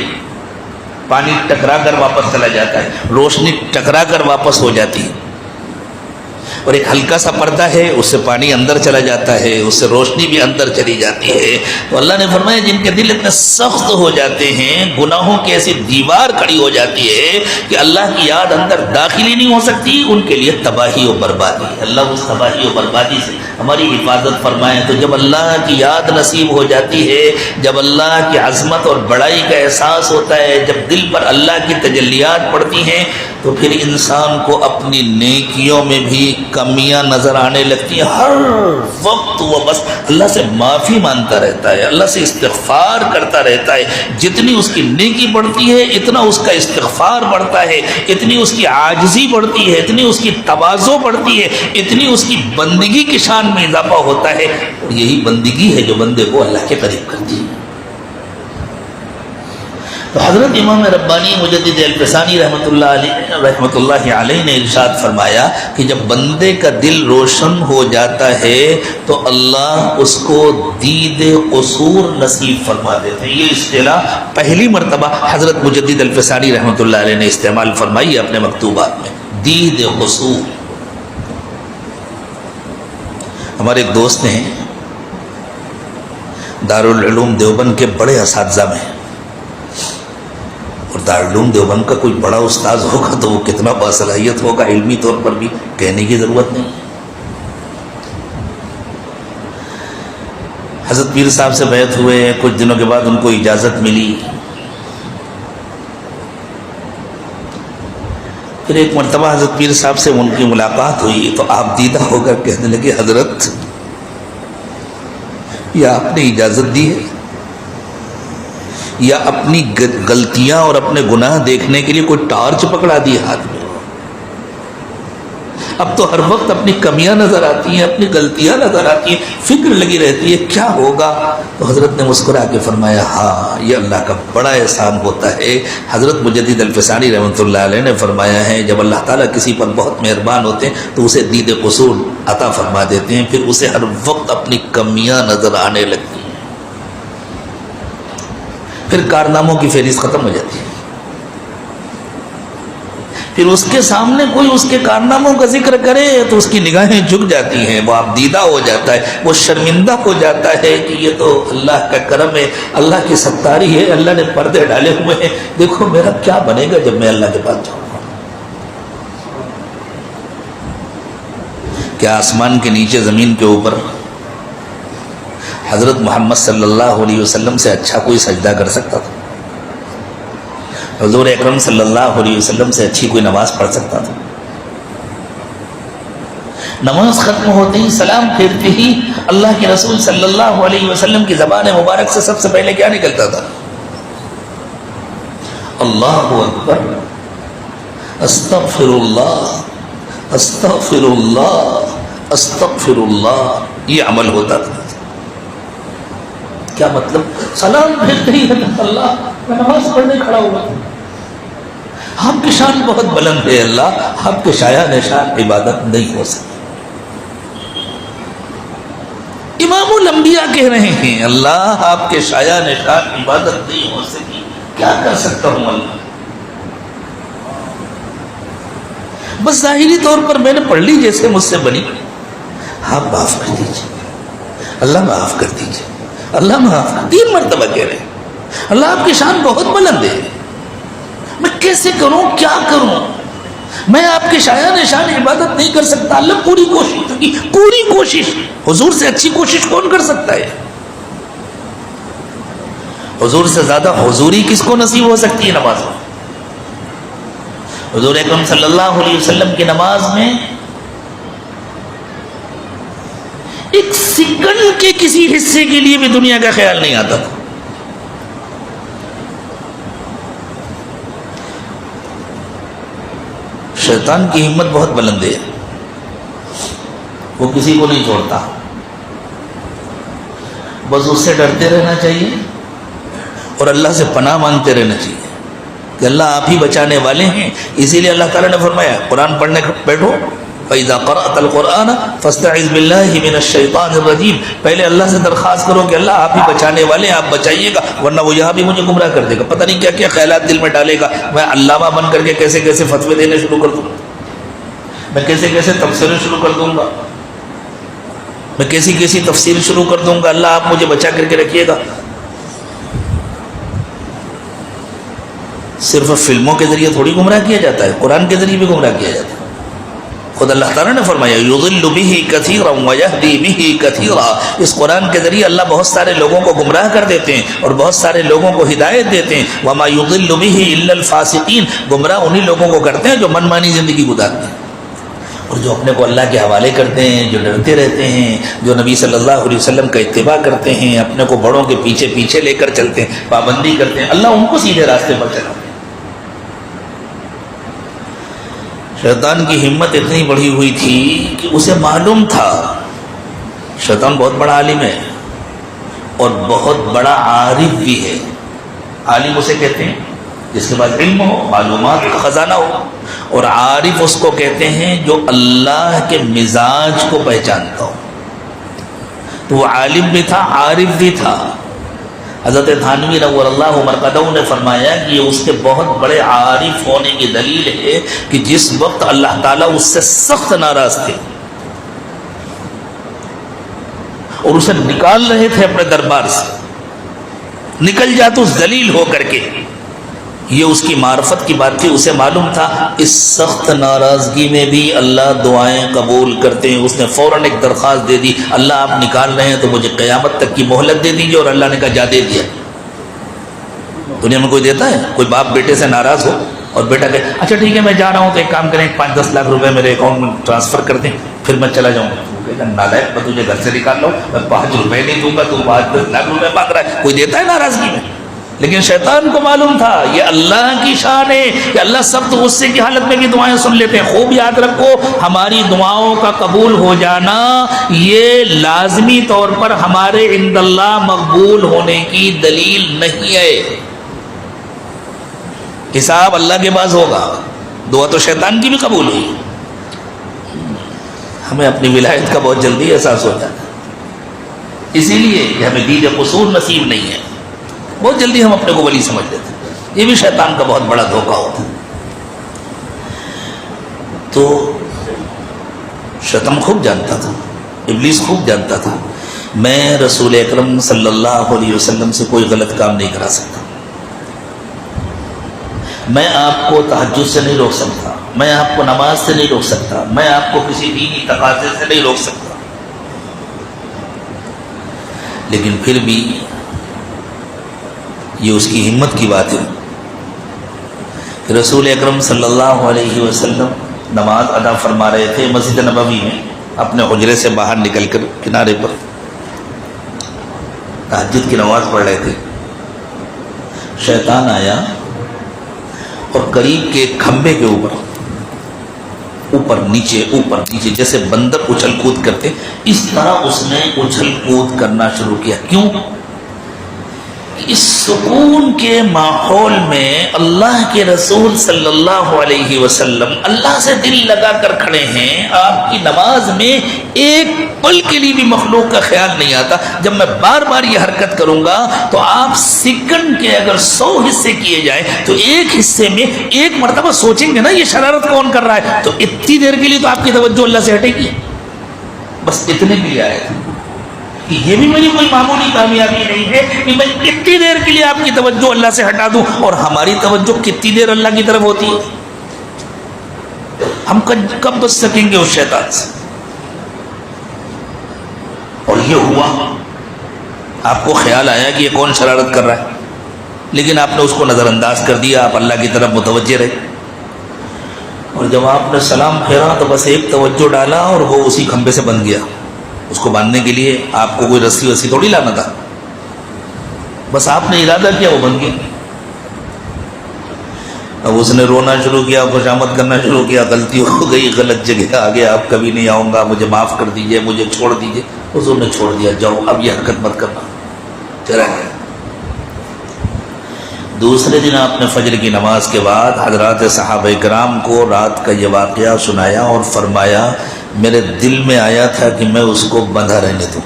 S1: پانی ٹکرا کر واپس چلا جاتا ہے، روشنی ٹکرا کر واپس ہو جاتی ہے، اور ایک ہلکا سا پردہ ہے، اس سے پانی اندر چلا جاتا ہے، اس سے روشنی بھی اندر چلی جاتی ہے۔ تو اللہ نے فرمایا جن کے دل اتنے سخت ہو جاتے ہیں، گناہوں کی ایسی دیوار کھڑی ہو جاتی ہے کہ اللہ کی یاد اندر داخل ہی نہیں ہو سکتی، ان کے لیے تباہی و بربادی۔ اللہ اس تباہی و بربادی سے ہماری حفاظت فرمائے۔ تو جب اللہ کی یاد نصیب ہو جاتی ہے، جب اللہ کی عظمت اور بڑائی کا احساس ہوتا ہے، جب دل پر اللہ کی تجلیات پڑتی ہیں، تو پھر انسان کو اپنی نیکیوں میں بھی کمیاں نظر آنے لگتی ہیں۔ ہر وقت وہ بس اللہ سے معافی مانگتا رہتا ہے، اللہ سے استغفار کرتا رہتا ہے۔ جتنی اس کی نیکی بڑھتی ہے اتنا اس کا استغفار بڑھتا ہے، اتنی اس کی عاجزی بڑھتی ہے، اتنی اس کی تواضع بڑھتی ہے، اتنی اس کی بندگی کی شان میں اضافہ ہوتا ہے، اور یہی بندگی ہے جو بندے کو اللہ کے قریب کرتی ہے۔ تو حضرت امام ربانی مجدد الفسانی رحمۃ اللہ علیہ نے ارشاد فرمایا کہ جب بندے کا دل روشن ہو جاتا ہے تو اللہ اس کو دید قصور نصیب فرما دیتے ہیں۔ یہ اصطلاح پہلی مرتبہ حضرت مجدد الفسانی رحمۃ اللہ علیہ نے استعمال فرمائی ہے اپنے مکتوبات میں، دید قصور۔ ہمارے ایک دوست ہیں، دارالعلوم دیوبند کے بڑے اساتذہ میں، اور دارالعلوم دیوبند کا کوئی بڑا استاذ ہوگا تو وہ کتنا باصلاحیت ہوگا، علمی طور پر بھی کہنے کی ضرورت نہیں۔ حضرت پیر صاحب سے بیعت ہوئے، کچھ دنوں کے بعد ان کو اجازت ملی، پھر ایک مرتبہ حضرت پیر صاحب سے ان کی ملاقات ہوئی تو آپ دیدہ ہو کر کہنے لگے، حضرت یا آپ نے اجازت دی ہے یا اپنی غلطیاں اور اپنے گناہ دیکھنے کے لیے کوئی ٹارچ پکڑا دی ہاتھ میں؟ اب تو ہر وقت اپنی کمیاں نظر آتی ہیں، اپنی غلطیاں نظر آتی ہیں، فکر لگی رہتی ہے کیا ہوگا۔ تو حضرت نے مسکرا کے فرمایا، ہاں یہ اللہ کا بڑا احسان ہوتا ہے۔ حضرت مجدد الفسانی رحمۃ اللہ علیہ نے فرمایا ہے جب اللہ تعالیٰ کسی پر بہت مہربان ہوتے ہیں تو اسے دید قصور عطا فرما دیتے ہیں، پھر اسے ہر وقت اپنی کمیاں نظر آنے لگتی ہیں، پھر کارناموں کی فہرست ختم ہو جاتی ہے، پھر اس کے سامنے کوئی اس کے کارناموں کا ذکر کرے تو اس کی نگاہیں جھک جاتی ہیں، وہ آپ دیدہ ہو جاتا ہے، وہ شرمندہ ہو جاتا ہے کہ یہ تو اللہ کا کرم ہے، اللہ کی ستاری ہے، اللہ نے پردے ڈالے ہوئے ہیں، دیکھو میرا کیا بنے گا جب میں اللہ کے پاس جاؤں گا۔ کیا آسمان کے نیچے زمین کے اوپر حضرت محمد صلی اللہ علیہ وسلم سے اچھا کوئی سجدہ کر سکتا تھا؟ حضور اکرم صلی اللہ علیہ وسلم سے اچھی کوئی نماز پڑھ سکتا تھا؟ نماز ختم ہوتے ہی، سلام پھیرتے ہی اللہ کے رسول صلی اللہ علیہ وسلم کی زبان مبارک سے سب سے پہلے کیا نکلتا تھا؟ اللہ اکبر، استغفر اللہ، استغفر اللہ، استغفر اللہ، یہ عمل ہوتا تھا۔ کیا مطلب؟ سلام پھیرتے ہی اللہ میں نماز پڑھنے کھڑا ہوا، آپ کی شان بہت بلند ہے اللہ، آپ کے شایع نشان عبادت نہیں ہو سکتی۔ امام الانبیاء کہہ رہے ہیں اللہ آپ کے شایع نشان عبادت نہیں ہو سکی، کیا کر سکتا ہوں اللہ؟ بس ظاہری طور پر میں نے پڑھ لی جیسے مجھ سے بنی، آپ معاف کر دیجیے، اللہ معاف کر دیجیے، اللہ معاف کر۔ 3 مرتبہ کہہ رہے ہیں اللہ آپ کی شان بہت بلند ہے، میں کیسے کروں، کیا کروں، میں آپ کے شایع نشان عبادت نہیں کر سکتا۔ اللہ پوری کوشش کی، پوری کوشش، حضور سے اچھی کوشش کون کر سکتا ہے؟ حضور سے زیادہ حضوری کس کو نصیب ہو سکتی ہے نماز میں؟ حضور اکرم صلی اللہ علیہ وسلم کی نماز میں ایک سیکنڈ کے کسی حصے کے لیے بھی دنیا کا خیال نہیں آتا تھا۔ شیطان کی ہمت بہت بلند ہے، وہ کسی کو نہیں چھوڑتا، بس اس سے ڈرتے رہنا چاہیے اور اللہ سے پناہ مانگتے رہنا چاہیے کہ اللہ آپ ہی بچانے والے ہیں۔ اسی لیے اللہ تعالیٰ نے فرمایا قرآن پڑھنے بیٹھو فَإِذَا قَرَأْتَ الْقُرْآنَ فَاسْتَعِذْ بِاللَّهِ مِنَ الشَّيْطَانِ الرَّجِيمِ، پہلے اللہ سے درخواست کرو کہ اللہ آپ ہی بچانے والے ہیں، آپ بچائیے گا، ورنہ وہ یہاں بھی مجھے گمراہ کر دے گا، پتہ نہیں کیا کیا خیالات دل میں ڈالے گا، میں علامہ بن کر کے کیسے کیسے فتوے دینے شروع کر دوں گا، میں کیسے کیسے تفسیریں شروع کر دوں گا، میں کیسی کیسی تفسیر شروع کر دوں گا، اللہ آپ مجھے بچا کر کے رکھیے گا۔ صرف فلموں کے ذریعے تھوڑی گمراہ کیا جاتا ہے، قرآن کے ذریعے بھی گمراہ کیا جاتا ہے۔ خود اللہ تعالیٰ نے فرمایا یضل بہ کثیرا ویہدی بہ کثیرا، اس قرآن کے ذریعے اللہ بہت سارے لوگوں کو گمراہ کر دیتے ہیں اور بہت سارے لوگوں کو ہدایت دیتے ہیں۔ وما یضل بہ الا الفاسقین، گمراہ انہی لوگوں کو کرتے ہیں جو من مانی زندگی گزارتے ہیں اور جو اپنے کو اللہ کے حوالے کرتے ہیں، جو ڈرتے رہتے ہیں، جو نبی صلی اللہ علیہ وسلم کا اتباع کرتے ہیں، اپنے کو بڑوں کے پیچھے پیچھے لے کر چلتے ہیں، پابندی کرتے ہیں، اللہ ان کو سیدھے راستے پر چلاتے ہیں۔ شیطان کی ہمت اتنی بڑھی ہوئی تھی کہ اسے معلوم تھا شیطان بہت بڑا عالم ہے اور بہت بڑا عارف بھی ہے۔ عالم اسے کہتے ہیں جس کے پاس علم ہو، معلومات کا خزانہ ہو، اور عارف اس کو کہتے ہیں جو اللہ کے مزاج کو پہچانتا ہو۔ تو وہ عالم بھی تھا، عارف بھی تھا۔ حضرت تھانوی نور اللہ مرقدہ نے فرمایا کہ یہ اس کے بہت بڑے عارف ہونے کی دلیل ہے کہ جس وقت اللہ تعالیٰ اس سے سخت ناراض تھے اور اسے نکال رہے تھے اپنے دربار سے، نکل جا تو ذلیل ہو کر کے، یہ اس کی معرفت کی بات تھی۔ اسے معلوم تھا اس سخت ناراضگی میں بھی اللہ دعائیں قبول کرتے ہیں۔ اس نے فوراً ایک درخواست دے دی، اللہ آپ نکال رہے ہیں تو مجھے قیامت تک کی مہلت دے دیجیے، اور اللہ نے کہا جا دے دیا۔ دنیا میں کوئی دیتا ہے؟ کوئی باپ بیٹے سے ناراض ہو اور بیٹا کہے اچھا ٹھیک ہے میں جا رہا ہوں تو ایک کام کریں 5-10 لاکھ روپے میرے اکاؤنٹ میں ٹرانسفر کر دیں پھر میں چلا جاؤں گا۔ نالائق، میں تجھے گھر سے نکال لوں، میں 5 روپے نہیں دوں گا، تو 5-10 لاکھ روپے مانگ رہا ہے۔ کوئی دیتا ہے ناراضگی میں؟ لیکن شیطان کو معلوم تھا یہ اللہ کی شان ہے کہ اللہ سخت غصے کی حالت میں بھی دعائیں سن لیتے ہیں۔ خوب یاد رکھو، ہماری دعاؤں کا قبول ہو جانا یہ لازمی طور پر ہمارے عند اللہ مقبول ہونے کی دلیل نہیں ہے۔ حساب اللہ کے پاس ہوگا۔ دعا تو شیطان کی بھی قبول ہوئی، ہمیں اپنی ولایت کا بہت جلدی احساس ہو جاتا ہے، اسی لیے کہ ہمیں دید قصور نصیب نہیں ہے، بہت جلدی ہم اپنے کو ولی سمجھ لیتے ہیں۔ یہ بھی شیطان کا بہت بڑا دھوکہ ہوتا ہے۔ تو شیطان خوب جانتا تھا، ابلیس خوب جانتا تھا میں رسول اکرم صلی اللہ علیہ وسلم سے کوئی غلط کام نہیں کرا سکتا، میں آپ کو تہجد سے نہیں روک سکتا، میں آپ کو نماز سے نہیں روک سکتا، میں آپ کو کسی دینی تقاضے سے نہیں روک سکتا۔ لیکن پھر بھی یہ اس کی ہمت کی بات ہے کہ رسول اکرم صلی اللہ علیہ وسلم نماز ادا فرما رہے تھے مسجد نبوی میں، اپنے حجرے سے باہر نکل کر کنارے پر تہجد کی نماز پڑھ رہے تھے۔ شیطان آیا اور قریب کے کھمبے کے اوپر نیچے جیسے بندر اچھل کود کرتے اس طرح اس نے اچھل کود کرنا شروع کیا۔ کیوں؟ اس سکون کے ماحول میں اللہ کے رسول صلی اللہ علیہ وسلم اللہ سے دل لگا کر کھڑے ہیں، آپ کی نماز میں ایک پل کے لیے بھی مخلوق کا خیال نہیں آتا۔ جب میں بار بار یہ حرکت کروں گا تو آپ سیکنڈ کے اگر 100 حصے کیے جائیں تو ایک حصے میں ایک مرتبہ سوچیں گے نا یہ شرارت کون کر رہا ہے، تو اتنی دیر کے لیے تو آپ کی توجہ اللہ سے ہٹے گی۔ بس اتنے کے لیے آئے تھے کہ یہ بھی میری کوئی معمولی کامیابی نہیں ہے کہ میں کتنی دیر کے لیے آپ کی توجہ اللہ سے ہٹا دوں، اور ہماری توجہ کتنی دیر اللہ کی طرف ہوتی ہے؟ ہم کب بچ سکیں گے اس شیطان سے؟ اور یہ ہوا، آپ کو خیال آیا کہ یہ کون شرارت کر رہا ہے، لیکن آپ نے اس کو نظر انداز کر دیا، آپ اللہ کی طرف متوجہ رہے، اور جب آپ نے سلام پھیرا تو بس ایک توجہ ڈالا اور وہ اسی کھمبے سے بن گیا۔ اس کو باندھنے کے لیے آپ کو کوئی رسی وسی تھوڑی لانا تھا، بس آپ نے ارادہ کیا وہ بن گیا۔ اب اس نے رونا شروع کیا، خوشامد کرنا شروع کیا، غلطی ہو گئی، غلط جگہ آ گیا، اب کبھی نہیں آؤں گا، مجھے معاف کر دیجئے، مجھے چھوڑ دیجئے۔ حضور نے چھوڑ دیا، جاؤ اب یہ حرکت مت کرنا، چلا گیا۔ دوسرے دن آپ نے فجر کی نماز کے بعد حضرات صحابہ کرام کو رات کا یہ واقعہ سنایا اور فرمایا میرے دل میں آیا تھا کہ میں اس کو بندھا رہنے دوں،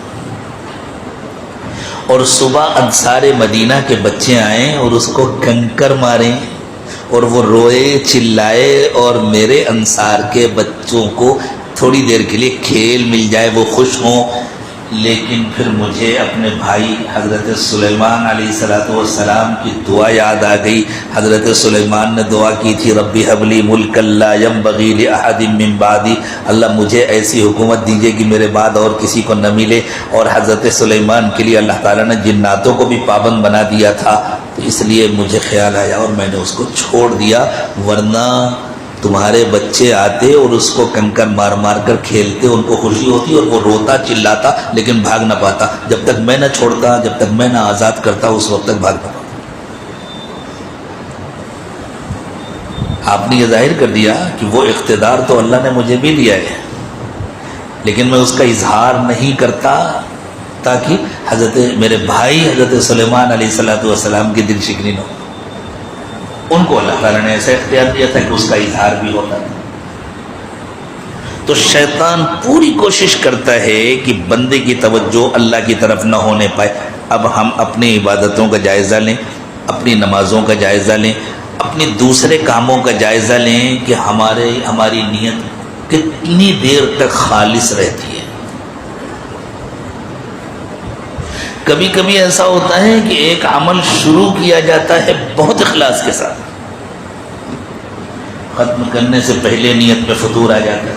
S1: اور صبح انصار مدینہ کے بچے آئیں اور اس کو کنکر ماریں اور وہ روئے چلائے اور میرے انصار کے بچوں کو تھوڑی دیر کے لیے کھیل مل جائے، وہ خوش ہوں۔ لیکن پھر مجھے اپنے بھائی حضرت سلیمان علیہ السلام کی دعا یاد آ گئی۔ حضرت سلیمان نے دعا کی تھی ربی حب لی ملکا لا ینبغی لأحد من بعدی، اللہ مجھے ایسی حکومت دیجیے کہ میرے بعد اور کسی کو نہ ملے۔ اور حضرت سلیمان کے لیے اللہ تعالیٰ نے جناتوں کو بھی پابند بنا دیا تھا، تو اس لیے مجھے خیال آیا اور میں نے اس کو چھوڑ دیا، ورنہ تمہارے بچے آتے اور اس کو کنکر مار مار کر کھیلتے، ان کو خوشی ہوتی اور وہ روتا چلاتا لیکن بھاگ نہ پاتا۔ جب تک میں نہ چھوڑتا، جب تک میں نہ آزاد کرتا، اس وقت تک بھاگ نہ پاتا۔ آپ نے یہ ظاہر کر دیا کہ وہ اقتدار تو اللہ نے مجھے بھی دیا ہے، لیکن میں اس کا اظہار نہیں کرتا تاکہ حضرت میرے بھائی حضرت سلیمان علیہ السلام کی دل شکنی نہ ہو۔ ان کو اللہ تعالیٰ نے ایسا اختیار دیا تھا کہ اس کا اظہار بھی ہوتا تھا۔ تو شیطان پوری کوشش کرتا ہے کہ بندے کی توجہ اللہ کی طرف نہ ہونے پائے۔ اب ہم اپنی عبادتوں کا جائزہ لیں، اپنی نمازوں کا جائزہ لیں، اپنی دوسرے کاموں کا جائزہ لیں کہ ہماری نیت کتنی دیر تک خالص رہتی ہے۔ کبھی کبھی ایسا ہوتا ہے کہ ایک عمل شروع کیا جاتا ہے بہت اخلاص کے ساتھ، ختم کرنے سے پہلے نیت میں فتور آ جاتا ہے،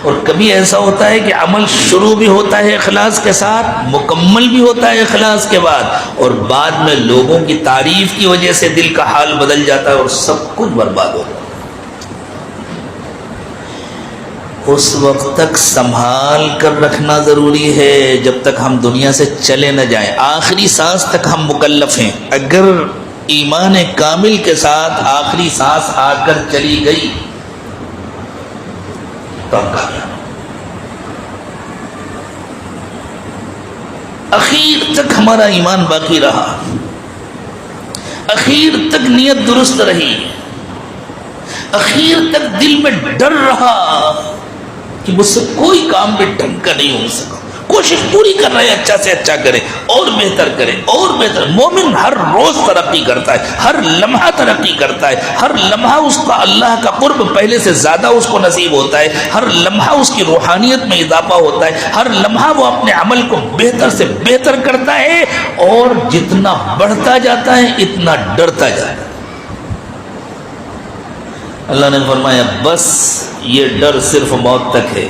S1: اور کبھی ایسا ہوتا ہے کہ عمل شروع بھی ہوتا ہے اخلاص کے ساتھ، مکمل بھی ہوتا ہے اخلاص کے بعد، اور بعد میں لوگوں کی تعریف کی وجہ سے دل کا حال بدل جاتا ہے اور سب کچھ برباد ہو جاتا ہے۔ اس وقت تک سنبھال کر رکھنا ضروری ہے جب تک ہم دنیا سے چلے نہ جائیں، آخری سانس تک ہم مکلف ہیں۔ اگر ایمان کامل کے ساتھ آخری سانس آ کر چلی گئی تو ہم کامیاب۔ اخیر تک ہمارا ایمان باقی رہا، اخیر تک نیت درست رہی، اخیر تک دل میں ڈر رہا کہ مجھ سے کوئی کام بھی ڈھنگ کا نہیں ہو سکا، کوشش پوری کر رہے ہیں اچھا سے اچھا کرے اور بہتر کرے اور بہتر۔ مومن ہر روز ترقی کرتا ہے، ہر لمحہ ترقی کرتا ہے، ہر لمحہ اس کا اللہ کا قرب پہلے سے زیادہ اس کو نصیب ہوتا ہے، ہر لمحہ اس کی روحانیت میں اضافہ ہوتا ہے، ہر لمحہ وہ اپنے عمل کو بہتر سے بہتر کرتا ہے، اور جتنا بڑھتا جاتا ہے اتنا ڈرتا جاتا ہے۔ اللہ نے فرمایا بس یہ ڈر صرف موت تک ہے۔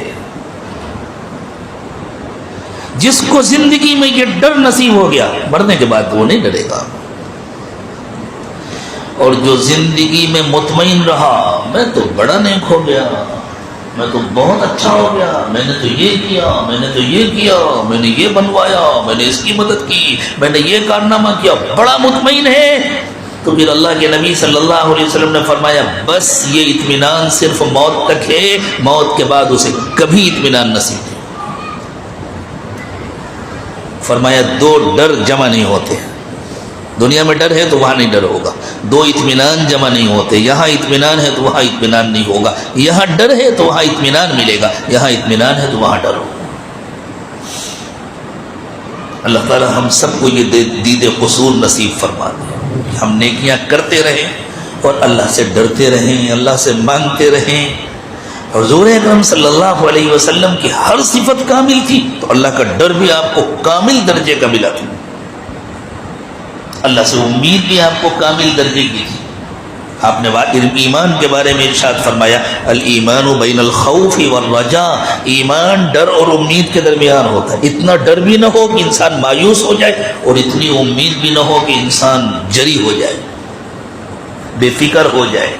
S1: جس کو زندگی میں یہ ڈر نصیب ہو گیا، مرنے کے بعد وہ نہیں ڈرے گا۔ اور جو زندگی میں مطمئن رہا میں تو بڑا نیک ہو گیا، میں تو بہت اچھا ہو گیا، میں نے تو یہ کیا، میں نے تو یہ کیا، میں نے یہ بنوایا، میں نے اس کی مدد کی، میں نے یہ کارنامہ کیا، بڑا مطمئن ہے، تو پھر اللہ کے نبی صلی اللہ علیہ وسلم نے فرمایا بس یہ اطمینان صرف موت تک ہے، موت کے بعد اسے کبھی اطمینان نصیب نہیں۔ فرمایا دو ڈر جمع نہیں ہوتے، دنیا میں ڈر ہے تو وہاں نہیں ڈر ہوگا، دو اطمینان جمع نہیں ہوتے، یہاں اطمینان ہے تو وہاں اطمینان نہیں ہوگا، یہاں ڈر ہے تو وہاں اطمینان ملے گا، یہاں اطمینان ہے تو وہاں ڈر ہوگا۔ اللہ تعالی ہم سب کو یہ دید قصور نصیب فرما دے، ہم نیکیاں کرتے رہیں اور اللہ سے ڈرتے رہیں، اللہ سے مانگتے رہیں۔ حضور اکرم صلی اللہ علیہ وسلم کی ہر صفت کامل تھی تو اللہ کا ڈر بھی آپ کو کامل درجے کا ملا تھا، اللہ سے امید بھی آپ کو کامل درجے کی تھی۔ آپ نے ایمان کے بارے میں ارشاد فرمایا الایمان بین الخوف والرجاء، ایمان ڈر اور امید کے درمیان ہوتا ہے۔ اتنا ڈر بھی نہ ہو کہ انسان مایوس ہو جائے اور اتنی امید بھی نہ ہو کہ انسان جری ہو جائے، بے فکر ہو جائے۔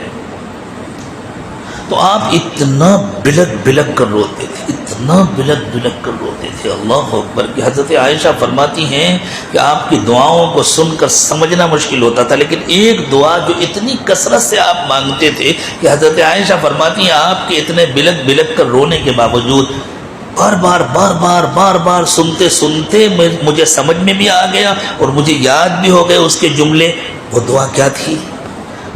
S1: تو آپ اتنا بلک بلک کر روتے تھے، اتنا بلک بلک کر روتے تھے، اللہ اکبر، کہ حضرت عائشہ فرماتی ہیں کہ آپ کی دعاؤں کو سن کر سمجھنا مشکل ہوتا تھا، لیکن ایک دعا جو اتنی کثرت سے آپ مانگتے تھے کہ حضرت عائشہ فرماتی ہیں آپ کے اتنے بلک بلک کر رونے کے باوجود بار بار سنتے سنتے مجھے سمجھ میں بھی آ گیا اور مجھے یاد بھی ہو گئے اس کے جملے. وہ دعا کیا تھی؟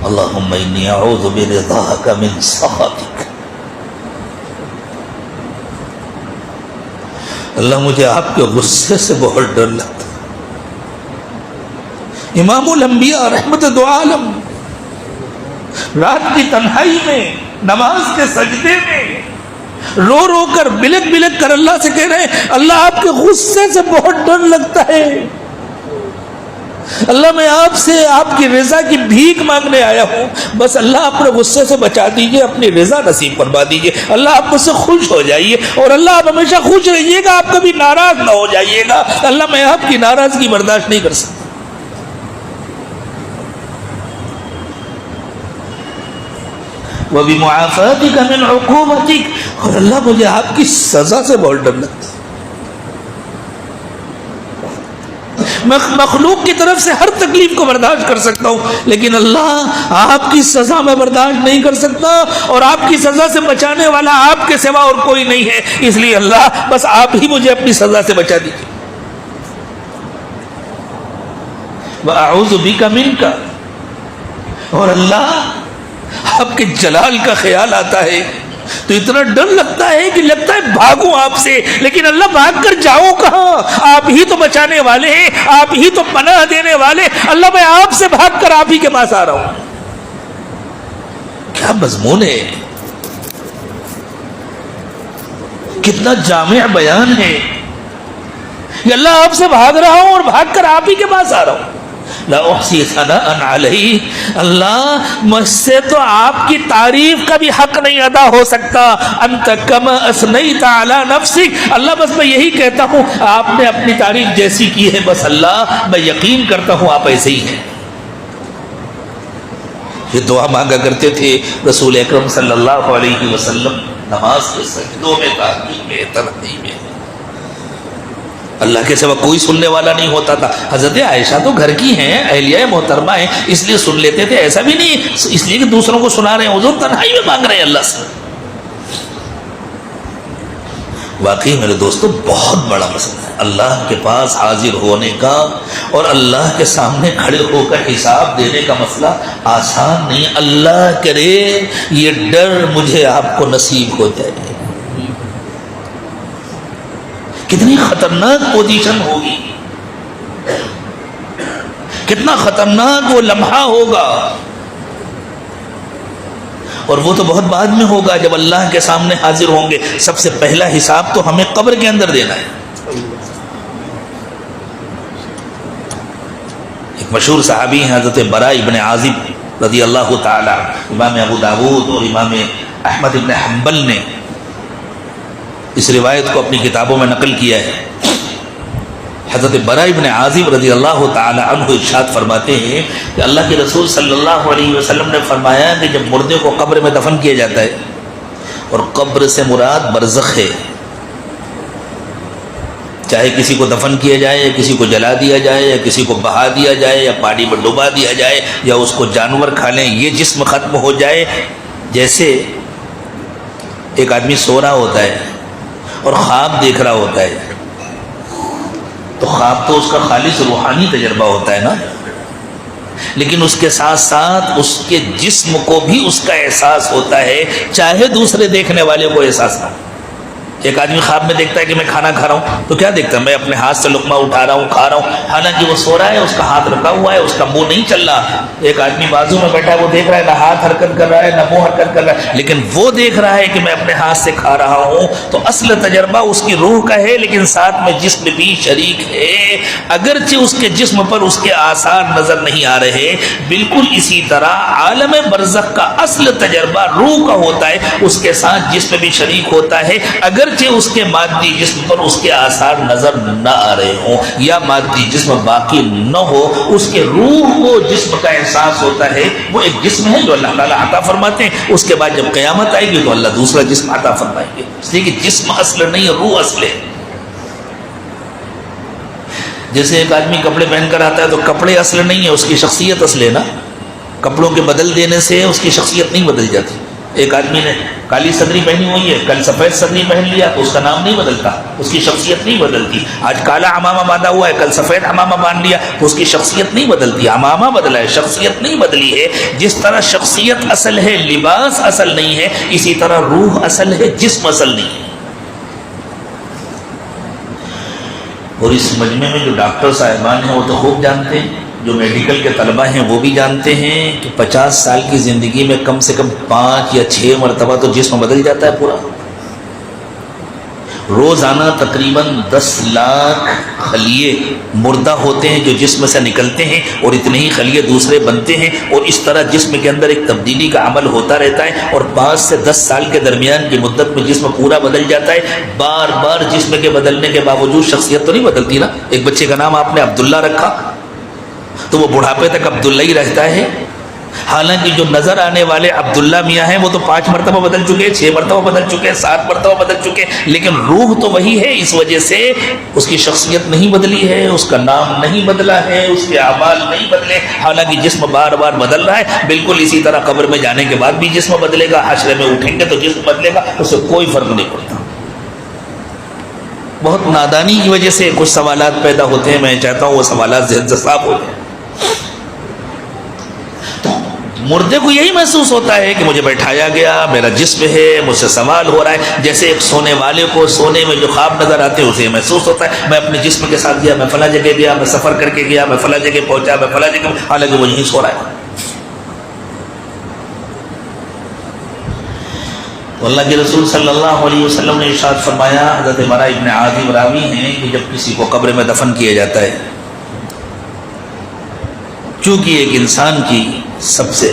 S1: اللہم انی اعوذ برضاک من سخطک. اللہ مجھے آپ کے غصے سے بہت ڈر لگتا. امام الانبیاء رحمت دو عالم رات کی تنہائی میں نماز کے سجدے میں رو رو کر بلک بلک کر اللہ سے کہہ رہے ہیں اللہ آپ کے غصے سے بہت ڈر لگتا ہے. اللہ میں آپ سے آپ کی رضا کی بھیک مانگنے آیا ہوں. بس اللہ اپنے غصے سے بچا دیجئے, اپنی رضا نصیب فرما دیجئے. اللہ آپ مجھ سے خوش ہو جائیے اور اللہ آپ ہمیشہ خوش رہیے گا, آپ کبھی ناراض نہ ہو جائیے گا. اللہ میں آپ کی ناراضگی برداشت نہیں کر سکتا. وَبِمُعَافَاتِكَ مِنْ عُقُوبَتِكَ, اور اللہ مجھے آپ کی سزا سے بہت ڈر لگتا ہے. میں مخلوق کی طرف سے ہر تکلیف کو برداشت کر سکتا ہوں, لیکن اللہ آپ کی سزا میں برداشت نہیں کر سکتا, اور آپ کی سزا سے بچانے والا آپ کے سوا اور کوئی نہیں ہے. اس لیے اللہ بس آپ ہی مجھے اپنی سزا سے بچا دیجیے. وَأَعُوذُ بِكَ مِنْكَ, اور اللہ آپ کے جلال کا خیال آتا ہے تو اتنا ڈر لگتا ہے کہ لگتا ہے بھاگوں آپ سے, لیکن اللہ بھاگ کر جاؤ کہاں؟ آپ ہی تو بچانے والے ہیں, آپ ہی تو پناہ دینے والے. اللہ میں آپ سے بھاگ کر آپ ہی کے پاس آ رہا ہوں. کیا مضمون ہے, کتنا جامع بیان ہے کہ اللہ آپ سے بھاگ رہا ہوں اور بھاگ کر آپ ہی کے پاس آ رہا ہوں. لا احصی ثناء علیہ, اللہ مجھ سے تو آپ کی تعریف کا بھی حق نہیں ادا ہو سکتا. انت کما اثنیت علی نفسک, اللہ بس میں یہی کہتا ہوں آپ نے اپنی تعریف جیسی کی ہے بس اللہ میں یقین کرتا ہوں آپ ایسے ہی ہیں. یہ دعا مانگا کرتے تھے رسول اکرم صلی اللہ علیہ وسلم نماز کے سجدوں میں, تہجد میں, تراویح میں. اللہ کے سوا کوئی سننے والا نہیں ہوتا تھا. حضرت عائشہ تو گھر کی ہیں, اہلیہ محترمہ ہیں, اس لیے سن لیتے تھے. ایسا بھی نہیں اس لیے کہ دوسروں کو سنا رہے ہیں, حضور تنہائی میں مانگ رہے ہیں اللہ سے. واقعی میرے دوستو بہت بڑا مسئلہ ہے اللہ کے پاس حاضر ہونے کا اور اللہ کے سامنے کھڑے ہو کر حساب دینے کا مسئلہ آسان نہیں. اللہ کرے یہ ڈر مجھے آپ کو نصیب ہو جائے. کتنی خطرناک پوزیشن ہوگی, کتنا خطرناک وہ لمحہ ہوگا, اور وہ تو بہت بعد میں ہوگا جب اللہ کے سامنے حاضر ہوں گے. سب سے پہلا حساب تو ہمیں قبر کے اندر دینا ہے. ایک مشہور صحابی ہیں حضرت براء ابن عازب رضی اللہ تعالی, امام ابو داود اور امام احمد ابن حنبل نے اس روایت کو اپنی کتابوں میں نقل کیا ہے. حضرت براء ابن عازب رضی اللہ تعالی عنہ ارشاد فرماتے ہیں کہ اللہ کے رسول صلی اللہ علیہ وسلم نے فرمایا کہ جب مردے کو قبر میں دفن کیا جاتا ہے, اور قبر سے مراد برزخ ہے, چاہے کسی کو دفن کیا جائے یا کسی کو جلا دیا جائے یا کسی کو بہا دیا جائے یا پانی میں ڈبا دیا جائے یا اس کو جانور کھا لیں, یہ جسم ختم ہو جائے. جیسے ایک آدمی سو رہا ہوتا ہے اور خواب دیکھ رہا ہوتا ہے, تو خواب تو اس کا خالص روحانی تجربہ ہوتا ہے نا, لیکن اس کے ساتھ ساتھ اس کے جسم کو بھی اس کا احساس ہوتا ہے, چاہے دوسرے دیکھنے والے کو احساس نہ. ایک آدمی خواب میں دیکھتا ہے کہ میں کھانا کھا رہا ہوں, تو کیا دیکھتا ہے, میں اپنے ہاتھ سے لقمہ اٹھا رہا ہوں, کھا رہا ہوں, حالانکہ وہ سو رہا ہے, اس کا ہاتھ رکھا ہوا ہے, اس کا منہ نہیں چل رہا. ایک آدمی بازو میں بیٹھا ہے, وہ دیکھ رہا ہے, نہ ہاتھ حرکت کر رہا ہے نہ منہ حرکت کر رہا ہے, لیکن وہ دیکھ رہا ہے کہ میں اپنے ہاتھ سے کھا رہا ہوں. تو اصل تجربہ اس کی روح کا ہے, لیکن ساتھ میں جسم بھی شریک ہے, اگرچہ اس کے جسم پر اس کے آثار نظر نہیں آ رہے. بالکل اسی طرح عالم برزخ کا اصل تجربہ روح کا ہوتا ہے, اس کے ساتھ جسم بھی شریک ہوتا ہے, اگرچہ اس کے مادی جسم پر اس کے آثار نظر نہ آ رہے ہوں یا مادی جسم باقی نہ ہو, اس کے روح کو جسم کا احساس ہوتا ہے. وہ ایک جسم ہے جو اللہ تعالیٰ عطا فرماتے ہیں, اس کے بعد جب قیامت آئے گی تو اللہ دوسرا جسم عطا فرمائیں گے. اس لیے کہ جسم اصل نہیں ہے, روح اصل ہے. جیسے ایک آدمی کپڑے پہن کر آتا ہے تو کپڑے اصل نہیں ہے, اس کی شخصیت اصل ہے نا. کپڑوں کے بدل دینے سے اس کی شخصیت نہیں بدل جاتی. ایک آدمی نے کالی صدری پہنی ہوئی ہے، کل سفید صدری پہن لیا تو اس کا نام نہیں بدلتا، اس کی شخصیت نہیں بدلتی. آج کالا عمامہ باندھا ہوا ہے، کل سفید عمامہ باندھ لیا تو اس کی شخصیت نہیں بدلتی. عمامہ بدلا ہے، شخصیت نہیں بدلی ہے. جس طرح شخصیت اصل ہے، لباس اصل نہیں ہے، اسی طرح روح اصل ہے، جسم اصل نہیں ہے. اور اس مجمع میں جو ڈاکٹر صاحبان ہیں وہ تو خوب جانتے ہیں، جو میڈیکل کے طلبہ ہیں وہ بھی جانتے ہیں کہ 50 سال کی زندگی میں کم سے کم 5 یا 6 مرتبہ تو جسم بدل جاتا ہے پورا. روزانہ تقریباً 10 لاکھ خلیے مردہ ہوتے ہیں جو جسم سے نکلتے ہیں، اور اتنے ہی خلیے دوسرے بنتے ہیں، اور اس طرح جسم کے اندر ایک تبدیلی کا عمل ہوتا رہتا ہے. اور 5 سے 10 سال کے درمیان کی مدت میں جسم پورا بدل جاتا ہے. بار بار جسم کے بدلنے کے باوجود شخصیت تو نہیں بدلتی نا. ایک بچے کا نام آپ نے عبداللہ رکھا تو وہ بڑھاپے تک عبداللہ ہی رہتا ہے، حالانکہ جو نظر آنے والے عبداللہ میاں ہیں وہ تو 5 مرتبہ بدل چکے، 6 مرتبہ بدل چکے، 7 مرتبہ بدل چکے، لیکن روح تو وہی ہے. اس وجہ سے اس کی شخصیت نہیں بدلی ہے، اس کا نام نہیں بدلا ہے، اس کے اعمال نہیں بدلے، حالانکہ جسم بار بار بدل رہا ہے. بالکل اسی طرح قبر میں جانے کے بعد بھی جسم بدلے گا، حشر میں اٹھیں گے تو جسم بدلے گا، اس سے کوئی فرق نہیں پڑتا. بہت نادانی کی وجہ سے کچھ سوالات پیدا ہوتے ہیں، میں چاہتا ہوں وہ سوالات ذہن سے صاف ہو جائیں. مردے کو یہی محسوس ہوتا ہے کہ مجھے بیٹھایا گیا، میرا جسم ہے، مجھ سے سوال ہو رہا ہے. جیسے ایک سونے والے کو سونے میں جو خواب نظر آتے ہیں اسے محسوس ہوتا ہے میں اپنے جسم کے ساتھ گیا، میں فلاں جگہ گیا، میں سفر کر کے گیا، میں فلاں جگہ پہنچا، میں فلاں جگہ، حالانکہ وہ یہیں سو رہا ہے. تو اللہ کے رسول صلی اللہ علیہ وسلم نے ارشاد فرمایا، حضرت برا ابن عازب راوی ہیں، کہ جب کسی کو قبر میں دفن کیا جاتا ہے، چونکہ ایک انسان کی سب سے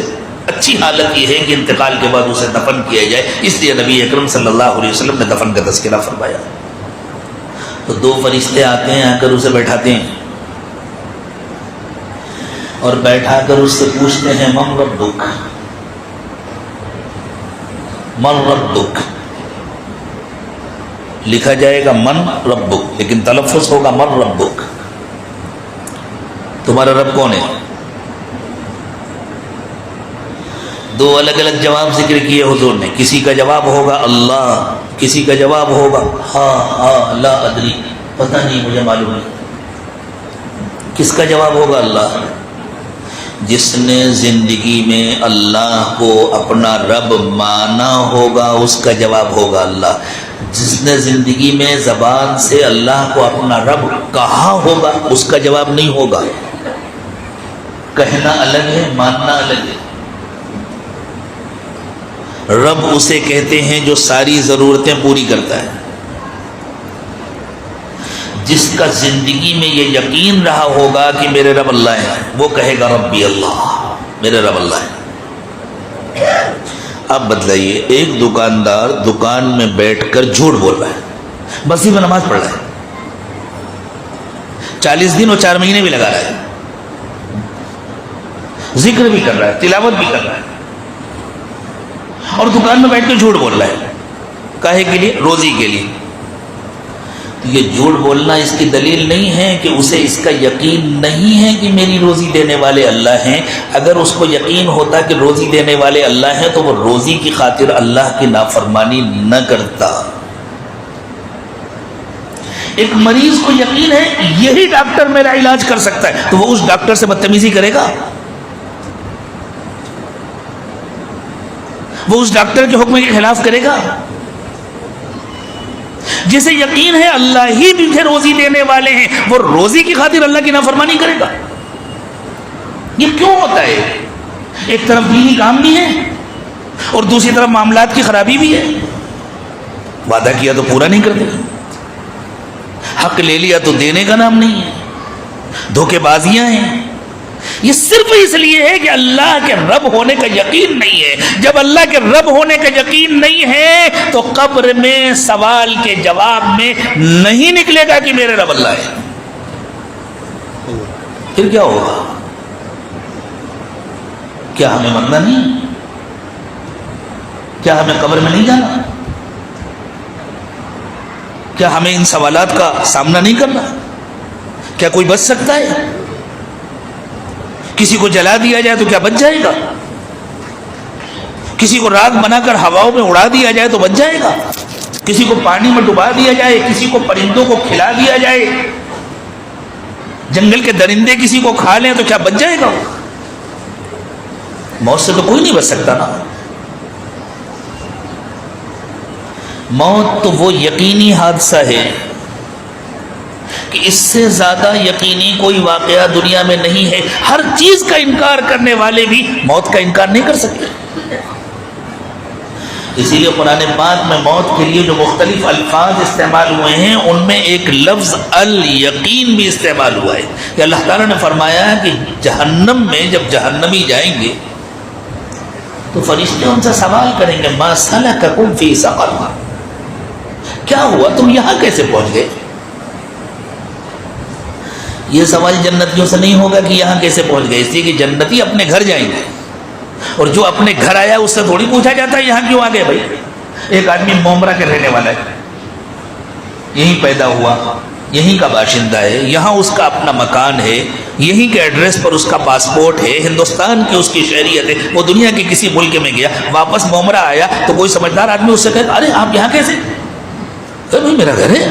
S1: اچھی حالت یہ ہے کہ انتقال کے بعد اسے دفن کیا جائے، اس لیے نبی اکرم صلی اللہ علیہ وسلم نے دفن کا تذکرہ فرمایا. تو 2 فرشتے آتے ہیں، آ کر اسے بیٹھاتے ہیں اور بیٹھا کر اس سے پوچھتے ہیں من ربک، من ربک. لکھا جائے گا من ربک لیکن تلفظ ہوگا من ربک. تمہارا رب کون ہے؟ 2 الگ الگ جواب ذکر کیے حضور نے. کسی کا جواب ہوگا اللہ، کسی کا جواب ہوگا ہاں لا ادری، پتہ نہیں مجھے معلوم نہیں. کس کا جواب ہوگا؟ اللہ. جس نے زندگی میں اللہ کو اپنا رب مانا ہوگا اس کا جواب ہوگا اللہ. جس نے زندگی میں زبان سے اللہ کو اپنا رب کہا ہوگا اس کا جواب نہیں ہوگا. کہنا الگ ہے، ماننا الگ ہے. رب اسے کہتے ہیں جو ساری ضرورتیں پوری کرتا ہے. جس کا زندگی میں یہ یقین رہا ہوگا کہ میرے رب اللہ ہے وہ کہے گا ربی اللہ، میرے رب اللہ ہے. اب بدلائیے، ایک دکاندار دکان میں بیٹھ کر جھوٹ بول رہا ہے، مسجد میں نماز پڑھ رہا ہے، 40 دن اور 4 مہینے بھی لگا رہا ہے، ذکر بھی کر رہا ہے، تلاوت بھی کر رہا ہے، اور دکان میں بیٹھ کے جھوٹ بول رہا ہے. کاہے کے لیے؟ روزی کے لیے. یہ جھوٹ بولنا اس کی دلیل نہیں ہے کہ اسے اس کا یقین نہیں ہے کہ میری روزی دینے والے اللہ ہیں. اگر اس کو یقین ہوتا کہ روزی دینے والے اللہ ہیں تو وہ روزی کی خاطر اللہ کی نافرمانی نہ کرتا. ایک مریض کو یقین ہے یہی ڈاکٹر میرا علاج کر سکتا ہے تو وہ اس ڈاکٹر سے بدتمیزی کرے گا؟ وہ اس ڈاکٹر کے حکم کے خلاف کرے گا؟ جسے یقین ہے اللہ ہی مجھے روزی دینے والے ہیں وہ روزی کی خاطر اللہ کی نافرمانی کرے گا؟ یہ کیوں ہوتا ہے؟ ایک طرف دینی کام بھی ہے اور دوسری طرف معاملات کی خرابی بھی ہے. وعدہ کیا تو پورا نہیں کرتے، حق لے لیا تو دینے کا نام نہیں ہے، دھوکے بازیاں ہیں. یہ صرف اس لیے ہے کہ اللہ کے رب ہونے کا یقین نہیں ہے. جب اللہ کے رب ہونے کا یقین نہیں ہے تو قبر میں سوال کے جواب میں نہیں نکلے گا کہ میرے رب اللہ ہے. پھر کیا ہوگا؟ کیا ہمیں مرنا نہیں؟ کیا ہمیں قبر میں نہیں جانا؟ کیا ہمیں ان سوالات کا سامنا نہیں کرنا؟ کیا کوئی بچ سکتا ہے؟ کسی کو جلا دیا جائے تو کیا بچ جائے گا؟ کسی کو راگ بنا کر ہواؤں میں اڑا دیا جائے تو بچ جائے گا، کسی کو پانی میں ڈبا دیا جائے، کسی کو پرندوں کو کھلا دیا جائے، جنگل کے درندے کسی کو کھا لیں تو کیا بچ جائے گا وہ؟ موت سے تو کوئی نہیں بچ سکتا نا۔ موت تو وہ یقینی حادثہ ہے کہ اس سے زیادہ یقینی کوئی واقعہ دنیا میں نہیں ہے۔ ہر چیز کا انکار کرنے والے بھی موت کا انکار نہیں کر سکتے۔ اسی لیے قرآن پاک میں موت کے لیے جو مختلف الفاظ استعمال ہوئے ہیں ان میں ایک لفظ الیقین بھی استعمال ہوا ہے کہ اللہ تعالیٰ نے فرمایا کہ جہنم میں جب جہنمی جائیں گے تو فرشتے ان سے سوال کریں گے ما سلککم فی سقر، کیا ہوا تم یہاں کیسے پہنچ گئے؟ یہ سوال جنتیوں سے نہیں ہوگا کہ یہاں کیسے پہنچ گئے، اس لیے کہ جنتی اپنے گھر جائیں گے، اور جو اپنے گھر آیا اس سے تھوڑی پوچھا جاتا ہے یہاں کیوں آ گئے۔ بھائی ایک آدمی مومرا کے رہنے والا ہے، یہیں پیدا ہوا، یہیں کا باشندہ ہے، یہاں اس کا اپنا مکان ہے، یہیں کے ایڈریس پر اس کا پاسپورٹ ہے، ہندوستان کی اس کی شہریت ہے، وہ دنیا کے کسی ملک میں گیا، واپس مومرا آیا تو کوئی سمجھدار آدمی اس سے کہے ارے آپ یہاں کیسے؟ بھائی میرا گھر ہے،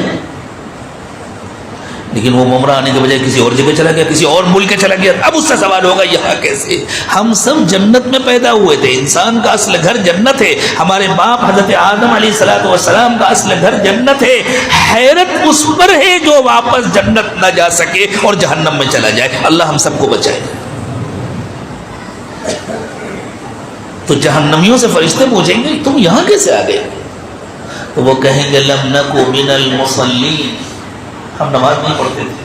S1: لیکن وہ مومرا آنے کے بجائے کسی اور جگہ چلا گیا، کسی اور ملک چلا گیا، اب اس سے سوال ہوگا یہاں کیسے؟ ہم سب جنت میں پیدا ہوئے تھے، انسان کا اصل گھر جنت ہے، ہمارے باپ حضرت آدم علیہ الصلوۃ والسلام کا اصل گھر جنت ہے۔ حیرت اس پر ہے جو واپس جنت نہ جا سکے اور جہنم میں چلا جائے، اللہ ہم سب کو بچائے۔ تو جہنمیوں سے فرشتے پوچھیں گے تم یہاں کیسے آ گئے؟ تو وہ کہیں گے لم نک من المصلین، ہم نماز نہیں پڑھتے تھے،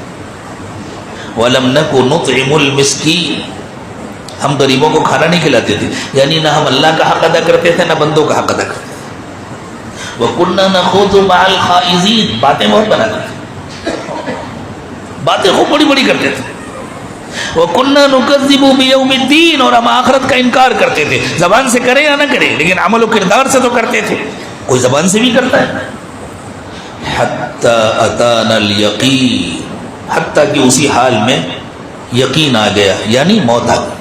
S1: وَلَمْ نَكُ نُطْعِمُ الْمِسْكِينَ، ہم غریبوں کو کھانا نہیں کھلاتے تھے، یعنی نہ ہم اللہ کا حق ادا کرتے تھے نہ بندوں کا حق ادا کرتے تھے۔ وَكُنَّا نَخُوضُ مَعَ الْخَائِضِينَ، باتیں بہت بناتے تھے، باتیں خوب بڑی بڑی کرتے تھے۔ وَكُنَّا نُكَذِّبُ بِيَوْمِ الدِّينِ، اور ہم آخرت کا انکار کرتے تھے، زبان سے کریں یا نہ کریں لیکن عمل و کردار سے تو کرتے تھے، کوئی زبان سے بھی کرتا ہے۔ حتی اتانا الیقین، حتیٰ کہ اسی حال میں یقین آ گیا، یعنی موت آ گئی۔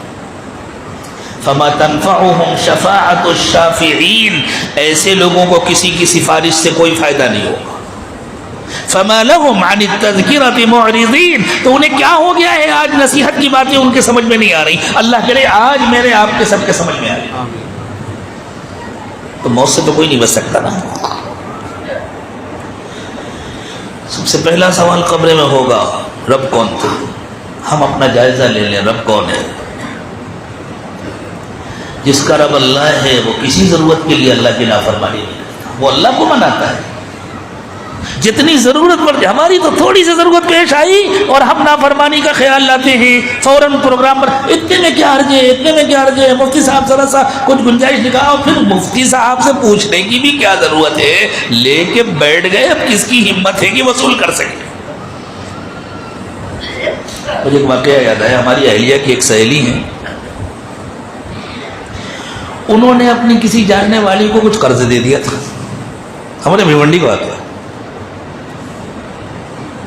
S1: فما تنفعهم شفاعت الشافعین، ایسے لوگوں کو کسی کی سفارش سے کوئی فائدہ نہیں ہوگا۔ فما لهم عن التذکرۃ معرضین، تو انہیں کیا ہو گیا ہے آج نصیحت کی باتیں ان کے سمجھ میں نہیں آ رہی، اللہ کرے آج میرے آپ کے سب کے سمجھ میں آ رہی۔ تو موت سے تو کوئی نہیں بچ سکتا نا۔ سب سے پہلا سوال قبر میں ہوگا رب کون تھا؟ ہم اپنا جائزہ لے لیں، رب کون ہے؟ جس کا رب اللہ ہے وہ کسی ضرورت کے لیے اللہ کی نافرمانی نہیں کرتا، وہ اللہ کو مناتا ہے۔ جتنی ضرورت پڑتی، ہماری تو تھوڑی سی ضرورت پیش آئی اور ہم نافرمانی کا خیال لاتے ہیں، فوراً پروگرام پر اتنے میں کیا حرج ہے، اتنے میں کیا حرج ہے، مفتی صاحب ذرا سا کچھ گنجائش نکاؤ، پھر مفتی صاحب سے پوچھنے کی بھی کیا ضرورت ہے، لے کے بیٹھ گئے، اب کس کی ہمت ہے کہ وصول کر سکے۔ مجھے ایک واقعہ یاد آیا، ہماری اہلیہ کی ایک سہیلی ہیں، انہوں نے اپنی کسی جاننے والی کو کچھ قرض دے دیا تھا، ہمارے بھیونڈی کا واقعہ،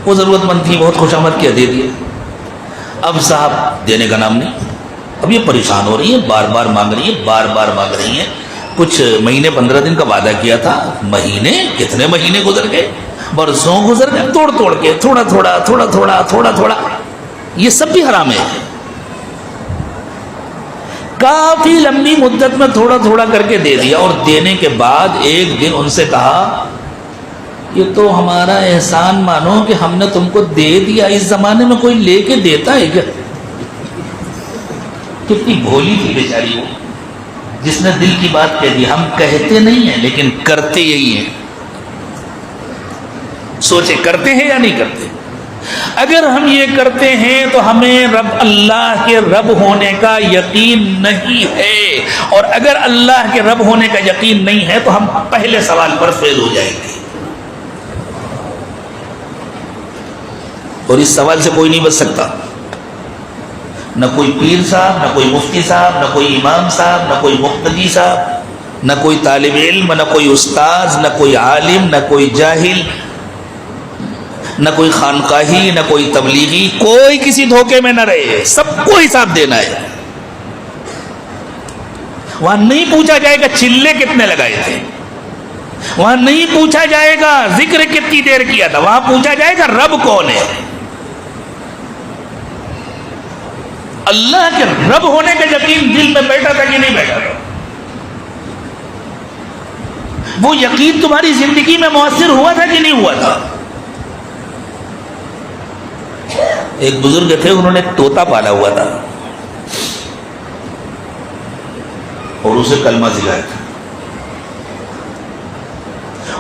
S1: وہ ضرورت مند تھی، بہت خوش آمد کیا، دے دیا۔ اب صاحب دینے کا نام نہیں، اب یہ پریشان ہو رہی ہے، بار بار مانگ رہی ہے، بار بار مانگ رہی ہیں، کچھ مہینے 15 دن کا وعدہ کیا تھا، مہینے کتنے مہینے گزر گئے، برسوں گزر گئے، توڑ توڑ کے تھوڑا تھوڑا تھوڑا تھوڑا تھوڑا تھوڑا، یہ سب بھی حرام ہے۔ کافی لمبی مدت میں تھوڑا تھوڑا کر کے دے دیا، اور دینے کے بعد ایک دن ان سے کہا یہ تو ہمارا احسان مانو کہ ہم نے تم کو دے دیا، اس زمانے میں کوئی لے کے دیتا ہے کیا؟ کتنی بھولی تھی بیچاری وہ، جس نے دل کی بات کہہ دی۔ ہم کہتے نہیں ہیں لیکن کرتے یہی ہیں، سوچے کرتے ہیں یا نہیں کرتے۔ اگر ہم یہ کرتے ہیں تو ہمیں رب اللہ کے رب ہونے کا یقین نہیں ہے، اور اگر اللہ کے رب ہونے کا یقین نہیں ہے تو ہم پہلے سوال پر فیل ہو جائیں گے، اور اس سوال سے کوئی نہیں بچ سکتا، نہ کوئی پیر صاحب، نہ کوئی مفتی صاحب، نہ کوئی امام صاحب، نہ کوئی مقتدی صاحب، نہ کوئی طالب علم، نہ کوئی استاذ، نہ کوئی عالم، نہ کوئی جاہل، نہ کوئی خانقاہی، نہ کوئی تبلیغی، کوئی کسی دھوکے میں نہ رہے، سب کو حساب دینا ہے۔ وہاں نہیں پوچھا جائے گا چلے کتنے لگائے تھے، وہاں نہیں پوچھا جائے گا ذکر کتنی دیر کیا تھا، وہاں پوچھا جائے گا رب کون ہے۔ اللہ کے رب ہونے کا یقین دل میں بیٹھا تھا کہ نہیں بیٹھا تھا؟ وہ یقین تمہاری زندگی میں مؤثر ہوا تھا کہ نہیں ہوا تھا؟ ایک بزرگ تھے، انہوں نے طوطا پالا ہوا تھا اور اسے کلمہ سکھایا تھا۔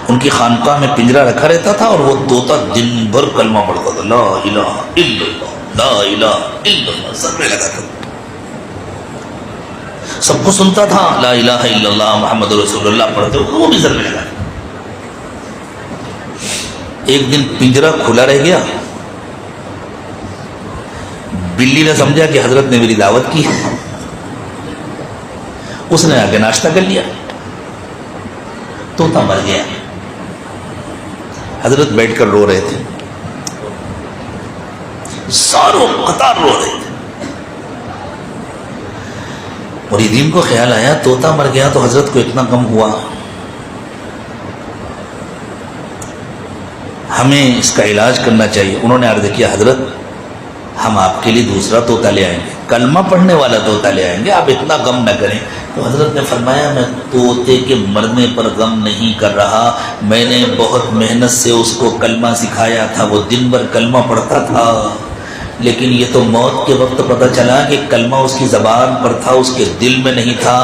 S1: ان کی خانقاہ میں پنجرا رکھا رہتا تھا اور وہ طوطا دن بھر کلمہ پڑھتا تھا، لا الہ الا اللہ لا الہ الا اللہ، سب میں لگا تھا، سب کو سنتا تھا، لا الہ الا اللہ محمد رسول اللہ پڑھتے وہ بھی سر میں لگا تھا۔ ایک دن پنجرا کھلا رہ گیا، بلی نے سمجھا کہ حضرت نے میری دعوت کی، اس نے آگے ناشتہ کر لیا، طوطا مر گیا۔ حضرت بیٹھ کر رو رہے تھے، ساروں قطار رو رہے تھے۔ مریدین کو خیال آیا طوطا مر گیا تو حضرت کو اتنا غم ہوا، ہمیں اس کا علاج کرنا چاہیے۔ انہوں نے عرض کیا حضرت ہم آپ کے لیے دوسرا طوطا لے آئیں گے، کلمہ پڑھنے والا طوطا لے آئیں گے، آپ اتنا غم نہ کریں۔ تو حضرت نے فرمایا میں طوطے کے مرنے پر غم نہیں کر رہا، میں نے بہت محنت سے اس کو کلمہ سکھایا تھا، وہ دن بھر کلمہ پڑھتا تھا، لیکن یہ تو موت کے وقت پتہ چلا کہ کلمہ اس کی زبان پر تھا، اس کے دل میں نہیں تھا۔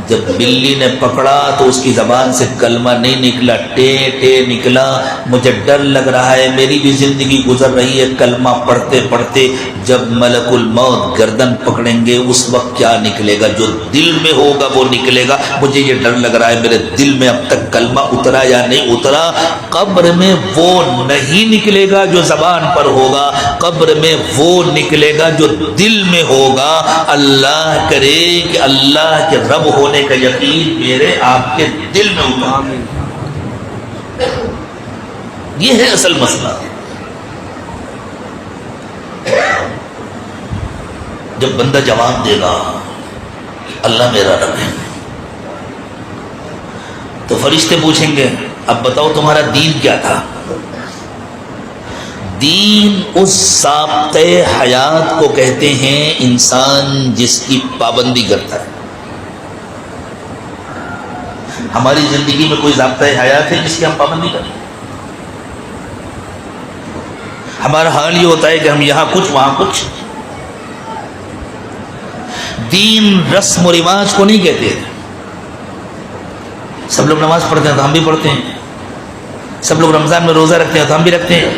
S1: جب بلی نے پکڑا تو اس کی زبان سے کلمہ نہیں نکلا، ٹے ٹے نکلا۔ مجھے ڈر لگ رہا ہے، میری بھی زندگی گزر رہی ہے کلمہ پڑھتے پڑھتے، جب ملک الموت گردن پکڑیں گے اس وقت کیا نکلے گا؟ جو دل میں ہوگا وہ نکلے گا۔ مجھے یہ ڈر لگ رہا ہے میرے دل میں اب تک کلمہ اترا یا نہیں اترا۔ قبر میں وہ نہیں نکلے گا جو زبان پر ہوگا، قبر میں وہ نکلے گا جو دل میں ہوگا۔ اللہ کرے کہ اللہ کے رب ہونے کا یقین میرے آپ کے دل میں اترے۔ یہ ہے اصل مسئلہ۔ جب بندہ جواب دے گا اللہ میرا رب ہے، تو فرشتے پوچھیں گے اب بتاؤ تمہارا دین کیا تھا؟ دین اس ضابطۂ حیات کو کہتے ہیں انسان جس کی پابندی کرتا ہے۔ ہماری زندگی میں کوئی ضابطۂ حیات ہے جس کی ہم پابندی کریں؟ ہمارا حال یہ ہوتا ہے کہ ہم یہاں کچھ وہاں کچھ۔ دین رسم و رواج کو نہیں کہتے۔ سب لوگ نماز پڑھتے ہیں تو ہم بھی پڑھتے ہیں، سب لوگ رمضان میں روزہ رکھتے ہیں تو ہم بھی رکھتے ہیں،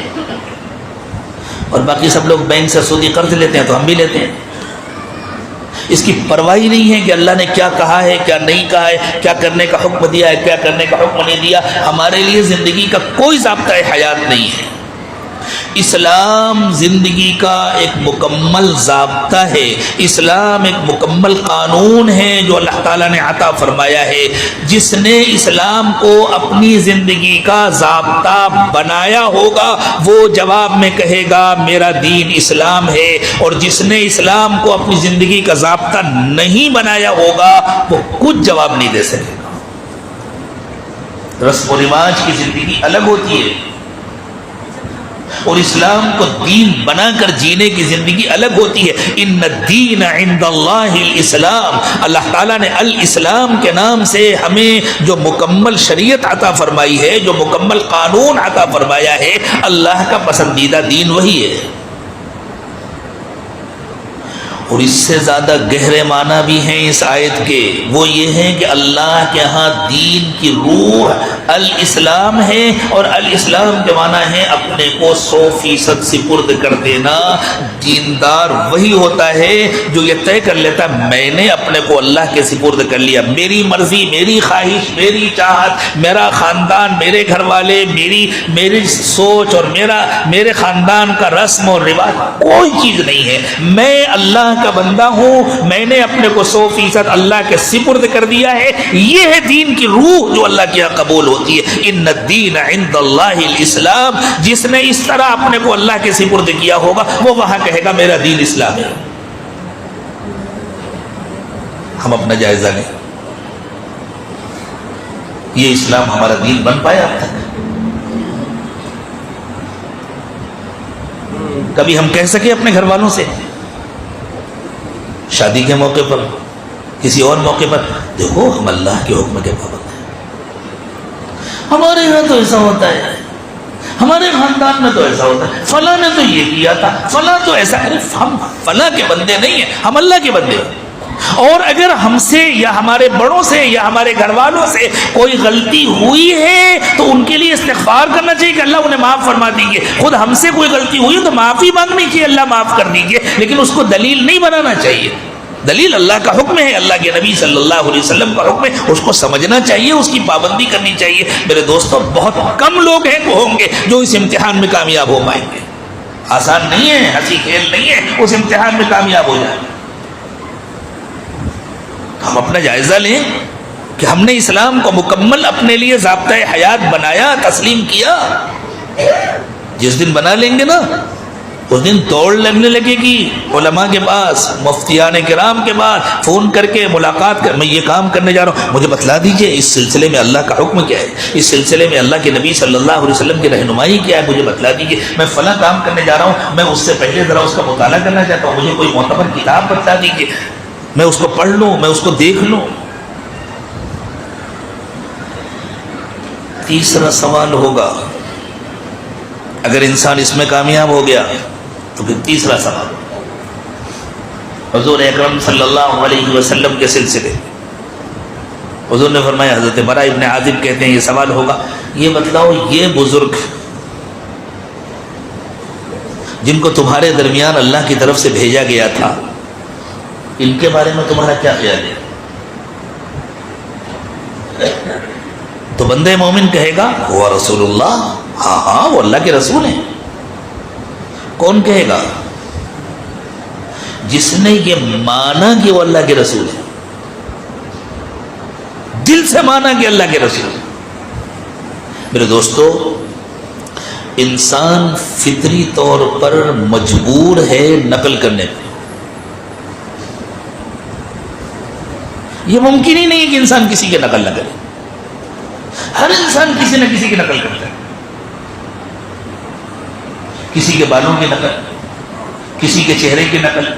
S1: اور باقی سب لوگ بینک سے سودی قرض لیتے ہیں تو ہم بھی لیتے ہیں۔ اس کی پرواہ نہیں ہے کہ اللہ نے کیا کہا ہے کیا نہیں کہا ہے، کیا کرنے کا حکم دیا ہے کیا کرنے کا حکم نہیں دیا۔ ہمارے لیے زندگی کا کوئی ضابطۂ حیات نہیں ہے۔ اسلام زندگی کا ایک مکمل ضابطہ ہے، اسلام ایک مکمل قانون ہے جو اللہ تعالیٰ نے عطا فرمایا ہے۔ جس نے اسلام کو اپنی زندگی کا ضابطہ بنایا ہوگا وہ جواب میں کہے گا میرا دین اسلام ہے، اور جس نے اسلام کو اپنی زندگی کا ضابطہ نہیں بنایا ہوگا وہ کچھ جواب نہیں دے سکے گا۔ رسم و رواج کی زندگی الگ ہوتی ہے اور اسلام کو دین بنا کر جینے کی زندگی الگ ہوتی ہے۔ ان الدین عند اللہ الاسلام، اللہ تعالیٰ نے الاسلام کے نام سے ہمیں جو مکمل شریعت عطا فرمائی ہے، جو مکمل قانون عطا فرمایا ہے، اللہ کا پسندیدہ دین وہی ہے۔ اور اس سے زیادہ گہرے معنی بھی ہیں اس آیت کے، وہ یہ ہیں کہ اللہ کے ہاں دین کی روح الاسلام ہے، اور الاسلام کے معنی ہے اپنے کو 100% سپرد کر دینا۔ دیندار وہی ہوتا ہے جو یہ طے کر لیتا ہے میں نے اپنے کو اللہ کے سپرد کر لیا، میری مرضی، میری خواہش، میری چاہت، میرا خاندان، میرے گھر والے، میری سوچ اور میرے خاندان کا رسم اور رواج کوئی چیز نہیں ہے، میں اللہ کا بندہ ہوں، میں نے اپنے کو 100% اللہ کے سپرد کر دیا ہے۔ یہ ہے دین کی روح جو اللہ کے یہاں قبول ہوتی ہے۔ ان الدین عند اللہ الاسلام، جس نے اس طرح اپنے کو اللہ کے سپرد کیا ہوگا وہ وہاں کہے گا میرا دین اسلام ہے۔ ہم اپنا جائزہ لیں، یہ اسلام ہمارا دین بن پایا اب تک؟ کبھی ہم کہہ سکے اپنے گھر والوں سے شادی کے موقع پر، کسی اور موقع پر، دیکھو ہم اللہ کے حکم کے پابند ہیں، ہمارے یہاں تو ایسا ہوتا ہے، ہمارے خاندان میں تو ایسا ہوتا ہے، فلاں نے تو یہ کیا تھا، فلاں تو ایسا؟ ارے ہم فلاں کے بندے نہیں ہیں، ہم اللہ کے بندے ہیں۔ اور اگر ہم سے یا ہمارے بڑوں سے یا ہمارے گھر والوں سے کوئی غلطی ہوئی ہے تو ان کے لیے استغفار کرنا چاہیے کہ اللہ انہیں معاف فرما دیجیے۔ خود ہم سے کوئی غلطی ہوئی ہے تو معافی مانگنی چاہیے، اللہ معاف کر دیجیے، لیکن اس کو دلیل نہیں بنانا چاہیے۔ دلیل اللہ کا حکم ہے، اللہ کے نبی صلی اللہ علیہ وسلم کا حکم ہے، اس کو سمجھنا چاہیے، اس کی پابندی کرنی چاہیے۔ میرے دوستو، بہت کم لوگ ہیں وہ ہوں گے جو اس امتحان میں کامیاب ہو پائیں گے۔ آسان نہیں ہے، ہنسی کھیل نہیں ہے اس امتحان میں کامیاب ہو جائیں۔ ہم اپنا جائزہ لیں کہ ہم نے اسلام کو مکمل اپنے لیے ضابطۂ حیات بنایا، تسلیم کیا۔ جس دن بنا لیں گے نا، اس دن دوڑ لگنے لگے گی علماء کے پاس، مفتیان کرام کے پاس، فون کر کے ملاقات کر، میں یہ کام کرنے جا رہا ہوں، مجھے بتلا دیجئے اس سلسلے میں اللہ کا حکم کیا ہے، اس سلسلے میں اللہ کے نبی صلی اللہ علیہ وسلم کی رہنمائی کیا ہے، مجھے بتلا دیجئے۔ میں فلاں کام کرنے جا رہا ہوں، میں اس سے پہلے ذرا اس کا مطالعہ کرنا چاہتا ہوں، مجھے کوئی معتبر کتاب بتلا دیجئے، میں اس کو پڑھ لوں، میں اس کو دیکھ لوں۔ تیسرا سوال ہوگا، اگر انسان اس میں کامیاب ہو گیا تو پھر تیسرا سوال حضور اکرم صلی اللہ علیہ وسلم کے سلسلے۔ حضور نے فرمایا، حضرت براء ابن عازب کہتے ہیں یہ سوال ہوگا، یہ بتلاؤ یہ بزرگ جن کو تمہارے درمیان اللہ کی طرف سے بھیجا گیا تھا، ان کے بارے میں تمہارا کیا خیال ہے؟ تو بندے مومن کہے گا وہ رسول اللہ، ہاں ہاں وہ اللہ کے رسول ہیں۔ کون کہے گا؟ جس نے یہ مانا کہ وہ اللہ کے رسول ہے، دل سے مانا کہ اللہ کے رسول ہے۔ میرے دوستو، انسان فطری طور پر مجبور ہے نقل کرنے پہ۔ یہ ممکن ہی نہیں ہے کہ انسان کسی کی نقل نہ کرے، ہر انسان کسی نہ کسی کی نقل کرتا ہے، کسی کے بالوں کی نقل، کسی کے چہرے کی نقل،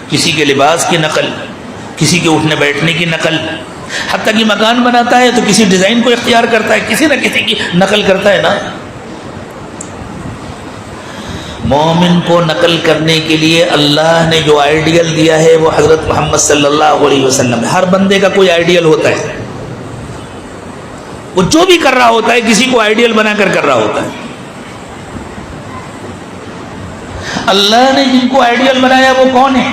S1: کسی کے لباس کی نقل، کسی کے اٹھنے بیٹھنے کی نقل، حتیٰ کہ مکان بناتا ہے تو کسی ڈیزائن کو اختیار کرتا ہے، کسی نہ کسی کی نقل کرتا ہے نا۔ مومن کو نقل کرنے کے لیے اللہ نے جو آئیڈیل دیا ہے وہ حضرت محمد صلی اللہ علیہ وسلم ہے۔ ہر بندے کا کوئی آئیڈیل ہوتا ہے، وہ جو بھی کر رہا ہوتا ہے کسی کو آئیڈیل بنا کر رہا ہوتا ہے۔ اللہ نے جن کو آئیڈیل بنایا وہ کون ہے؟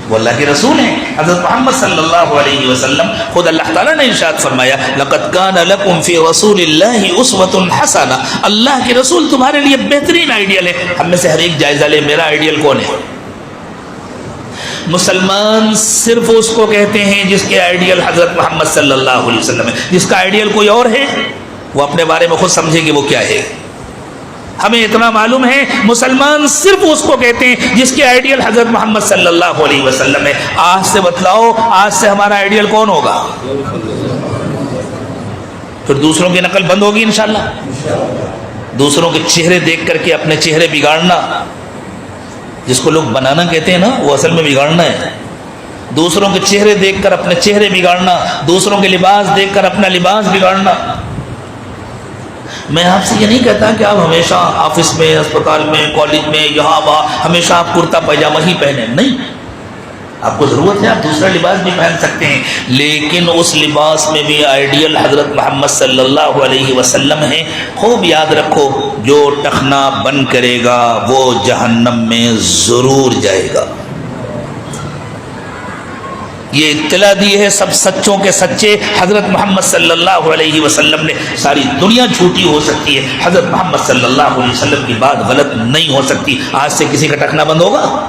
S1: وہ اللہ کے رسول ہیں، حضرت محمد صلی اللہ علیہ وسلم۔ خود اللہ تعالیٰ نے ارشاد فرمایا، لَقَدْ كَانَ لَكُمْ فِي رَسُولِ اللَّهِ أُسْوَةٌ حَسَنَةٌ، اللہ کے رسول تمہارے لیے بہترین آئیڈیل ہے۔ ہم میں سے ہر ایک جائزہ لے، میرا آئیڈیل کون ہے؟ مسلمان صرف اس کو کہتے ہیں جس کے آئیڈیل حضرت محمد صلی اللہ علیہ وسلم ہے، جس کا آئیڈیل کوئی اور ہے وہ اپنے بارے میں خود سمجھے کہ وہ کیا ہے۔ ہمیں اتنا معلوم ہے، مسلمان صرف اس کو کہتے ہیں جس کے آئیڈیل حضرت محمد صلی اللہ علیہ وسلم ہے۔ آج سے بتلاؤ، آج سے ہمارا آئیڈیل کون ہوگا؟ پھر دوسروں کی نقل بند ہوگی انشاءاللہ۔ دوسروں کے چہرے دیکھ کر کے اپنے چہرے بگاڑنا، جس کو لوگ بنانا کہتے ہیں نا، وہ اصل میں بگاڑنا ہے۔ دوسروں کے چہرے دیکھ کر اپنے چہرے بگاڑنا، دوسروں کے لباس دیکھ کر اپنا لباس بگاڑنا۔ میں آپ سے یہ نہیں کہتا کہ آپ ہمیشہ آفس میں، اسپتال میں، کالج میں، یہاں وہاں ہمیشہ آپ کرتا پائجامہ ہی پہنے، نہیں، آپ کو ضرورت ہے آپ دوسرا لباس بھی پہن سکتے ہیں، لیکن اس لباس میں بھی آئیڈیل حضرت محمد صلی اللہ علیہ وسلم ہے۔ خوب یاد رکھو، جو ٹخنا بن کرے گا وہ جہنم میں ضرور جائے گا۔ یہ اطلاع دی ہے سب سچوں کے سچے حضرت محمد صلی اللہ علیہ وسلم نے۔ ساری دنیا جھوٹی ہو سکتی ہے، حضرت محمد صلی اللہ علیہ وسلم کی بات غلط نہیں ہو سکتی۔ آج سے کسی کا ٹخنا بند ہوگا؟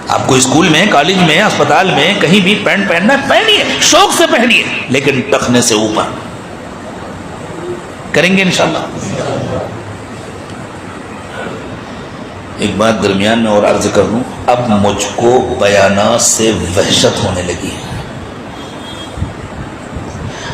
S1: آپ کو اسکول میں، کالج میں، اسپتال میں کہیں بھی پینٹ پہننا ہے، پہنیے، شوق سے پہنیے، لیکن ٹخنے سے اوپر کریں گے انشاءاللہ۔ ایک بات درمیان میں اور عرض کر لوں، اب مجھ کو بیانات سے وحشت ہونے لگی ہے۔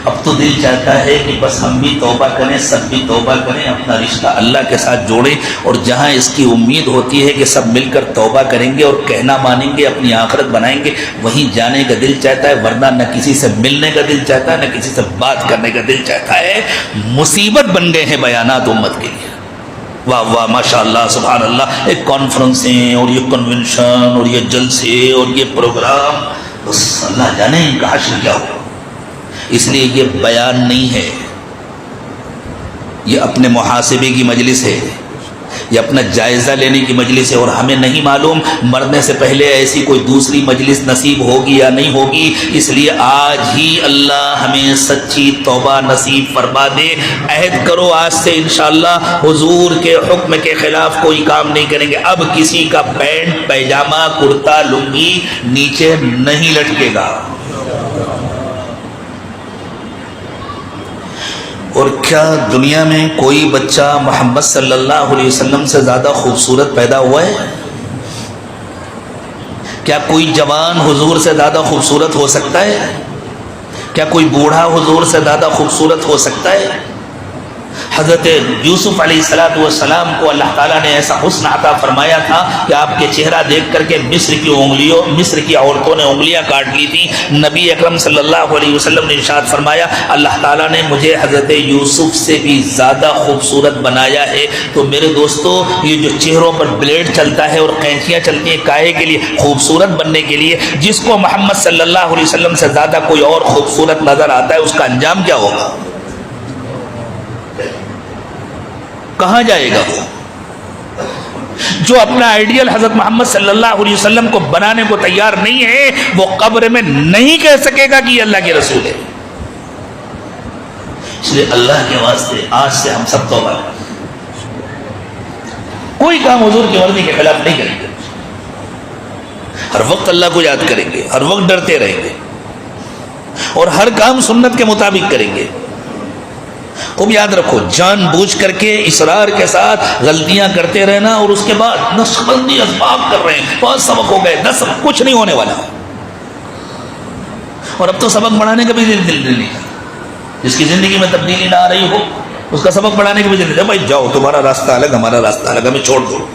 S1: اب تو دل چاہتا ہے کہ بس ہم بھی توبہ کریں، سب بھی توبہ کریں، اپنا رشتہ اللہ کے ساتھ جوڑیں، اور جہاں اس کی امید ہوتی ہے کہ سب مل کر توبہ کریں گے اور کہنا مانیں گے، اپنی آخرت بنائیں گے، وہیں جانے کا دل چاہتا ہے، ورنہ نہ کسی سے ملنے کا دل چاہتا ہے، نہ کسی سے بات کرنے کا دل چاہتا ہے۔ مصیبت بن گئے ہیں بیانات امت کے لیے۔ واہ واہ، ماشاء اللہ، سبحان اللہ، ایک کانفرنسیں اور یہ کنونشن اور یہ جلسے اور یہ پروگرام، بس اللہ جانے ان کا حشر کیا ہو۔ اس لیے یہ بیان نہیں ہے، یہ اپنے محاسبے کی مجلس ہے، یہ اپنا جائزہ لینے کی مجلس ہے، اور ہمیں نہیں معلوم مرنے سے پہلے ایسی کوئی دوسری مجلس نصیب ہوگی یا نہیں ہوگی۔ اس لیے آج ہی اللہ ہمیں سچی توبہ نصیب فرما دے۔ عہد کرو آج سے انشاءاللہ حضور کے حکم کے خلاف کوئی کام نہیں کریں گے۔ اب کسی کا پینٹ پیجامہ کرتا لنگی نیچے نہیں لٹکے گا۔ اور کیا دنیا میں کوئی بچہ محمد صلی اللہ علیہ وسلم سے زیادہ خوبصورت پیدا ہوا ہے؟ کیا کوئی جوان حضور سے زیادہ خوبصورت ہو سکتا ہے؟ کیا کوئی بوڑھا حضور سے زیادہ خوبصورت ہو سکتا ہے؟ حضرت یوسف علیہ السلام کو اللہ تعالیٰ نے ایسا حسن عطا فرمایا تھا کہ آپ کے چہرہ دیکھ کر کے مصر کی عورتوں نے انگلیاں کاٹ لی تھیں۔ نبی اکرم صلی اللہ علیہ وسلم نے ارشاد فرمایا، اللہ تعالیٰ نے مجھے حضرت یوسف سے بھی زیادہ خوبصورت بنایا ہے۔ تو میرے دوستو، یہ جو چہروں پر بلیڈ چلتا ہے اور قینچیاں چلتی ہیں، کاہے کے لیے؟ خوبصورت بننے کے لیے۔ جس کو محمد صلی اللہ علیہ وسلم سے زیادہ کوئی اور خوبصورت نظر آتا ہے، اس کا انجام کیا ہوگا؟ کہاں جائے گا وہ؟ جو اپنا آئیڈیل حضرت محمد صلی اللہ علیہ وسلم کو بنانے کو تیار نہیں ہے، وہ قبر میں نہیں کہہ سکے گا کہ یہ اللہ کے رسول ہے۔ اس لیے اللہ کے واسطے آج سے ہم سب توبہ کریں، کوئی کام حضور کی مرضی کے خلاف نہیں کریں گے، ہر وقت اللہ کو یاد کریں گے، ہر وقت ڈرتے رہیں گے، اور ہر کام سنت کے مطابق کریں گے۔ خوب یاد رکھو، جان بوجھ کر کے اصرار کے ساتھ غلطیاں کرتے رہنا، اور اس کے بعد نقشبندی اسباب کر رہے ہیں، 5 سبق ہو گئے، 10 سبق، کچھ نہیں ہونے والا۔ اور اب تو سبق بڑھانے کا بھی دل نہیں، جس کی زندگی میں تبدیلی نہ آ رہی ہو اس کا سبق بڑھانے کا بھی دل نہیں۔ بھائی جاؤ، تمہارا راستہ الگ، ہمارا راستہ الگ، ہمیں چھوڑ دو،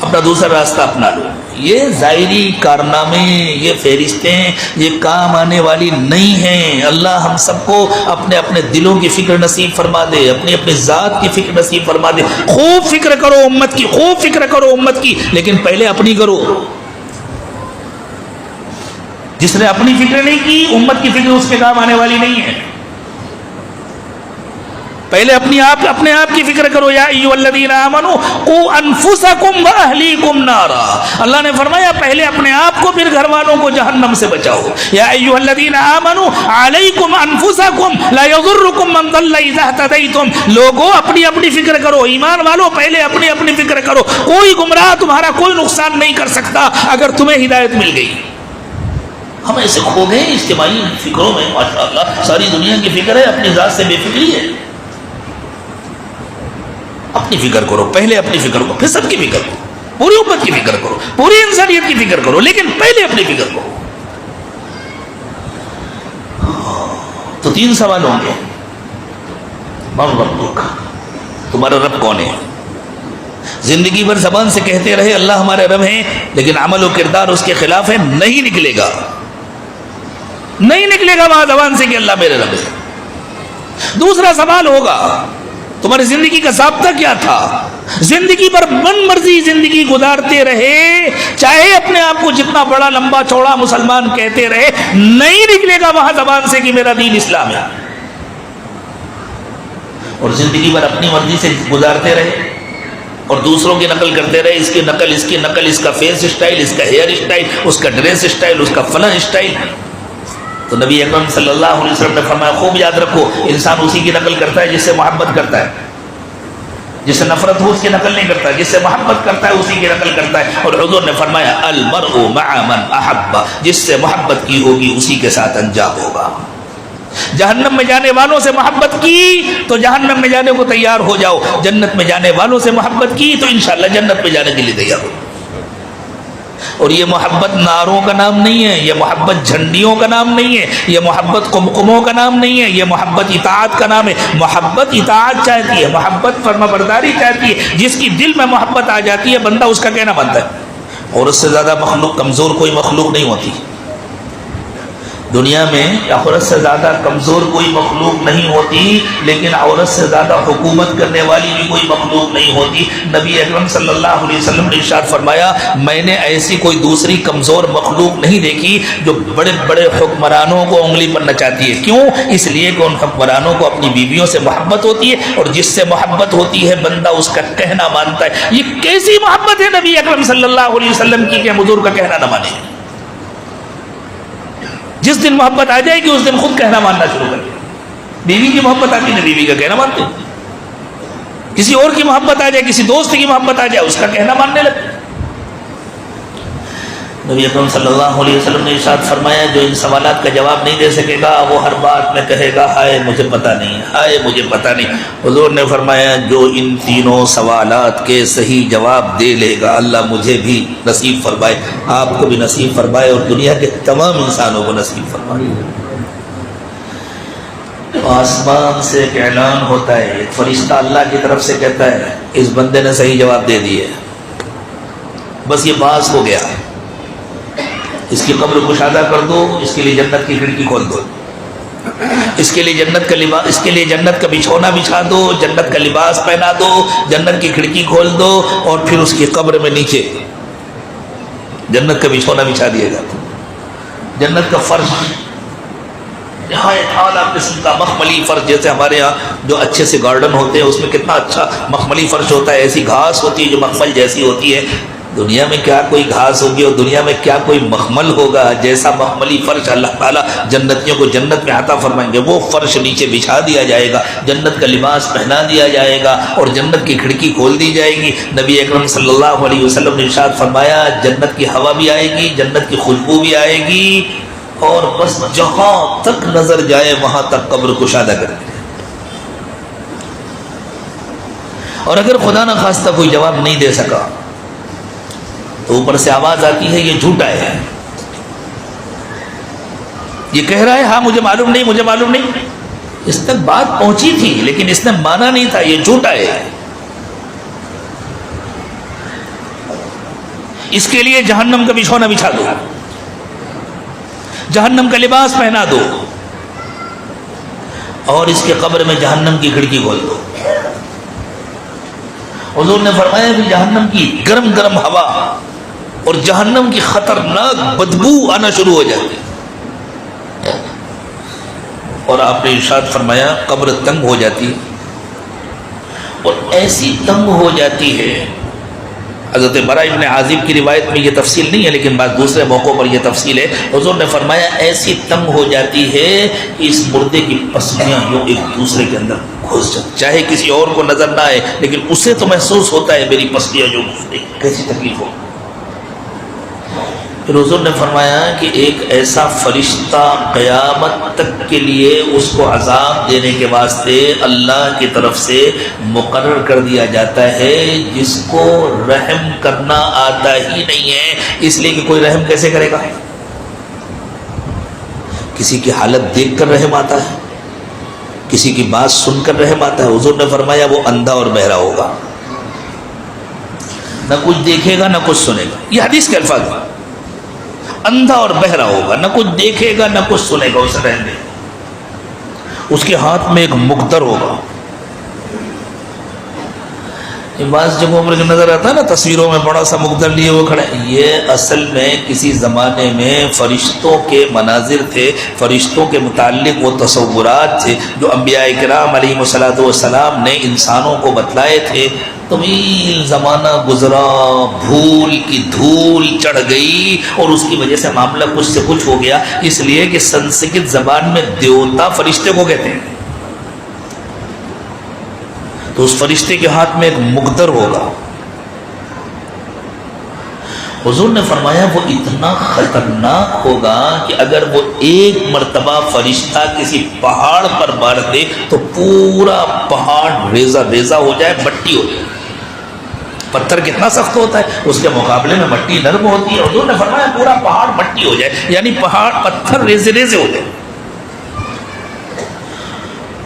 S1: اپنا دوسرا راستہ اپنا لو۔ یہ ظاہری کارنامے، یہ فہرستیں، یہ کام آنے والی نہیں ہیں۔ اللہ ہم سب کو اپنے اپنے دلوں کی فکر نصیب فرما دے، اپنی اپنی ذات کی فکر نصیب فرما دے۔ خوب فکر کرو امت کی، خوب فکر کرو امت کی، لیکن پہلے اپنی کرو۔ جس نے اپنی فکر نہیں کی، امت کی فکر اس کے کام آنے والی نہیں ہے۔ پہلے اپنے آپ کی فکر کرو۔ یا ایھا الذین آمنوا قوا انفسکم واہلیکم نارا، اللہ نے فرمایا پہلے اپنے آپ کو پھر گھر والوں کو جہنم سے بچاؤ۔ یا ایھا الذین آمنوا علیکم انفسکم لا یضرکم من ضل اذا اهتدیتم، لوگوں اپنی اپنی فکر کرو، ایمان والو پہلے اپنی اپنی فکر کرو۔ کوئی گمراہ تمہارا کوئی نقصان نہیں کر سکتا اگر تمہیں ہدایت مل گئی۔ ہم ایسے کھو گئے اجتماعی فکروں میں، ماشاءاللہ ساری دنیا کی فکر ہے، اپنی ذات سے بے فکری ہے۔ اپنی فکر کرو، پہلے اپنی فکر کرو، پھر سب کی فکر کرو، پوری امت کی فکر کرو، پوری انسانیت کی فکر کرو، لیکن پہلے اپنی فکر کرو۔ تو 3 سوال ہوں گے۔ من ربک، تمہارا رب کون ہے؟ زندگی بھر زبان سے کہتے رہے اللہ ہمارے رب ہیں، لیکن عمل و کردار اس کے خلاف ہے، نہیں نکلے گا، نہیں نکلے گا وہاں زبان سے کہ اللہ میرے رب ہے۔ دوسرا سوال ہوگا، تمہاری زندگی کا ضابطہ کیا تھا؟ زندگی پر من مرضی زندگی گزارتے رہے، چاہے اپنے آپ کو جتنا بڑا لمبا چوڑا مسلمان کہتے رہے، نہیں نکلے گا وہاں زبان سے کہ میرا دین اسلام ہے۔ اور زندگی بھر اپنی مرضی سے گزارتے رہے اور دوسروں کی نقل کرتے رہے، اس کی نقل، اس کی نقل، اس کا فیس اسٹائل، اس کا ہیئر اسٹائل، اس کا ڈریس اسٹائل، اس کا فلاں اسٹائل۔ تو نبی اکرم صلی اللہ علیہ وسلم نے فرمایا خوب یاد رکھو، انسان اسی کی نقل کرتا ہے جس سے محبت کرتا ہے، جس سے نفرت ہو اس کی نقل نہیں کرتا، جس سے محبت کرتا ہے اسی کی نقل کرتا ہے۔ اور حضور نے فرمایا المرء مع من احب، جس سے محبت کی ہوگی اسی کے ساتھ انجام ہوگا۔ جہنم میں جانے والوں سے محبت کی تو جہنم میں جانے کو تیار ہو جاؤ، جنت میں جانے والوں سے محبت کی تو انشاءاللہ جنت میں جانے کے لیے تیار ہو۔ اور یہ محبت ناروں کا نام نہیں ہے، یہ محبت جھنڈیوں کا نام نہیں ہے، یہ محبت قمقموں کا نام نہیں ہے، یہ محبت اطاعت کا نام ہے۔ محبت اطاعت چاہتی ہے، محبت فرما برداری چاہتی ہے۔ جس کی دل میں محبت آ جاتی ہے بندہ اس کا کہنا مانتا ہے۔ اور اس سے زیادہ مخلوق کمزور کوئی مخلوق نہیں ہوتی دنیا میں، عورت سے زیادہ کمزور کوئی مخلوق نہیں ہوتی، لیکن عورت سے زیادہ حکومت کرنے والی بھی کوئی مخلوق نہیں ہوتی۔ نبی اکرم صلی اللہ علیہ وسلم نے ارشاد فرمایا، میں نے ایسی کوئی دوسری کمزور مخلوق نہیں دیکھی جو بڑے بڑے حکمرانوں کو انگلی پر نچاتی ہے۔ کیوں؟ اس لیے کہ ان حکمرانوں کو اپنی بیویوں سے محبت ہوتی ہے، اور جس سے محبت ہوتی ہے بندہ اس کا کہنا مانتا ہے۔ یہ کیسی محبت ہے نبی اکرم صلی اللہ علیہ وسلم کی کہ ہم حضور کا کہنا نہ مانیں؟ جس دن محبت آ جائے گی اس دن خود کہنا ماننا شروع کر دیں۔ بیوی کی محبت آتی ہے بیوی کا کہنا مانتے، کسی اور کی محبت آ جائے، کسی دوست کی محبت آ جائے، اس کا کہنا ماننے لگتے۔ نبی اکرم صلی اللہ علیہ وسلم نے ارشاد فرمایا، جو ان سوالات کا جواب نہیں دے سکے گا وہ ہر بات میں کہے گا ہائے مجھے پتہ نہیں، ہائے مجھے پتہ نہیں۔ حضور نے فرمایا، جو ان تینوں سوالات کے صحیح جواب دے لے گا اللہ مجھے بھی نصیب فرمائے، آپ کو بھی نصیب فرمائے، اور دنیا کے تمام انسانوں کو نصیب فرمائے۔ آسمان سے ایک اعلان ہوتا ہے، ایک فرشتہ اللہ کی طرف سے کہتا ہے اس بندے نے صحیح جواب دے دیے، بس یہ باز ہو گیا، اس کی قبر کشادہ کر دو، اس کے لیے جنت کی کھڑکی کھول دو، اس کے لیے جنت کا لباس، اس کے لیے جنت کا بچھونا بچھا دو، جنت کا لباس پہنا دو، جنت کی کھڑکی کھول دو، اور پھر اس کی قبر میں نیچے جنت کا بچھونا بچھا دیا جاتا، جنت کا فرش، نہایت اعلیٰ قسم کا مخملی فرش، جیسے ہمارے ہاں جو اچھے سے گارڈن ہوتے ہیں اس میں کتنا اچھا مخملی فرش ہوتا ہے، ایسی گھاس ہوتی ہے جو مخمل جیسی ہوتی ہے۔ دنیا میں کیا کوئی گھاس ہوگی اور دنیا میں کیا کوئی مخمل ہوگا جیسا مخملی فرش اللہ تعالیٰ جنتیوں کو جنت میں عطا فرمائیں گے۔ وہ فرش نیچے بچھا دیا جائے گا، جنت کا لباس پہنا دیا جائے گا، اور جنت کی کھڑکی کھول دی جائے گی۔ نبی اکرم صلی اللہ علیہ وسلم نے ارشاد فرمایا، جنت کی ہوا بھی آئے گی، جنت کی خوشبو بھی آئے گی، اور بس جہاں تک نظر جائے وہاں تک قبر کشادہ کر دی۔ اور اگر خدا نہ خواستہ کوئی جواب نہیں دے سکا تو اوپر سے آواز آتی ہے یہ جھوٹا ہے، یہ کہہ رہا ہے ہاں مجھے معلوم نہیں، مجھے معلوم نہیں، اس تک بات پہنچی تھی لیکن اس نے مانا نہیں تھا، یہ جھوٹا ہے، اس کے لیے جہنم کا بچھونا بچھا دو، جہنم کا لباس پہنا دو، اور اس کے قبر میں جہنم کی کھڑکی کھول دو۔ حضور نے فرمایا کہ جہنم کی گرم گرم ہوا اور جہنم کی خطرناک بدبو آنا شروع ہو جاتی، اور آپ نے ارشاد فرمایا قبر تنگ ہو جاتی، اور ایسی تنگ ہو جاتی ہے، حضرت برا ابن عازب کی روایت میں یہ تفصیل نہیں ہے لیکن بعض دوسرے موقعوں پر یہ تفصیل ہے، حضور نے فرمایا ایسی تنگ ہو جاتی ہے کہ اس مردے کی پسلیاں یوں ایک دوسرے کے اندر گھس جاتی، چاہے کسی اور کو نظر نہ آئے لیکن اسے تو محسوس ہوتا ہے میری پسلیاں جو گھس گئی، کیسی تکلیف ہو۔ پھر حضور نے فرمایا کہ ایک ایسا فرشتہ قیامت تک کے لیے اس کو عذاب دینے کے واسطے اللہ کی طرف سے مقرر کر دیا جاتا ہے جس کو رحم کرنا آتا ہی نہیں ہے، اس لیے کہ کوئی رحم کیسے کرے گا؟ کسی کی حالت دیکھ کر رحم آتا ہے، کسی کی بات سن کر رحم آتا ہے۔ حضور نے فرمایا وہ اندھا اور بہرا ہوگا، نہ کچھ دیکھے گا نہ کچھ سنے گا، یہ حدیث کے الفاظ ہیں، اندھا اور بہرا ہوگا، نہ کچھ دیکھے گا نہ کچھ سنے گا، اسے رہنے اس کے ہاتھ میں ایک مقدر ہوگا، بعض جگہوں پر نظر آتا ہے نا تصویروں میں بڑا سا مقدر لیے وہ کھڑے، یہ اصل میں کسی زمانے میں فرشتوں کے مناظر تھے، فرشتوں کے متعلق وہ تصورات تھے جو انبیاء کرام علیہ الصلوۃ والسلام نے انسانوں کو بتلائے تھے۔ طویل زمانہ گزرا، بھول کی دھول چڑھ گئی اور اس کی وجہ سے معاملہ کچھ سے کچھ ہو گیا، اس لیے کہ سنسکرت زبان میں دیوتا فرشتے کو کہتے ہیں، تو اس فرشتے کے ہاتھ میں ایک مقدر ہوگا۔ حضور نے فرمایا وہ اتنا خطرناک ہوگا کہ اگر وہ ایک مرتبہ فرشتہ کسی پہاڑ پر مار دے تو پورا پہاڑ ریزہ ریزہ ہو جائے، مٹی ہو جائے، پتھر کتنا سخت ہوتا ہے، اس کے مقابلے میں مٹی نرم ہوتی ہے. حضور نے فرمایا پورا پہاڑ مٹی ہو جائے، یعنی پہاڑ پتھر ریزے ریزے ہو جائے،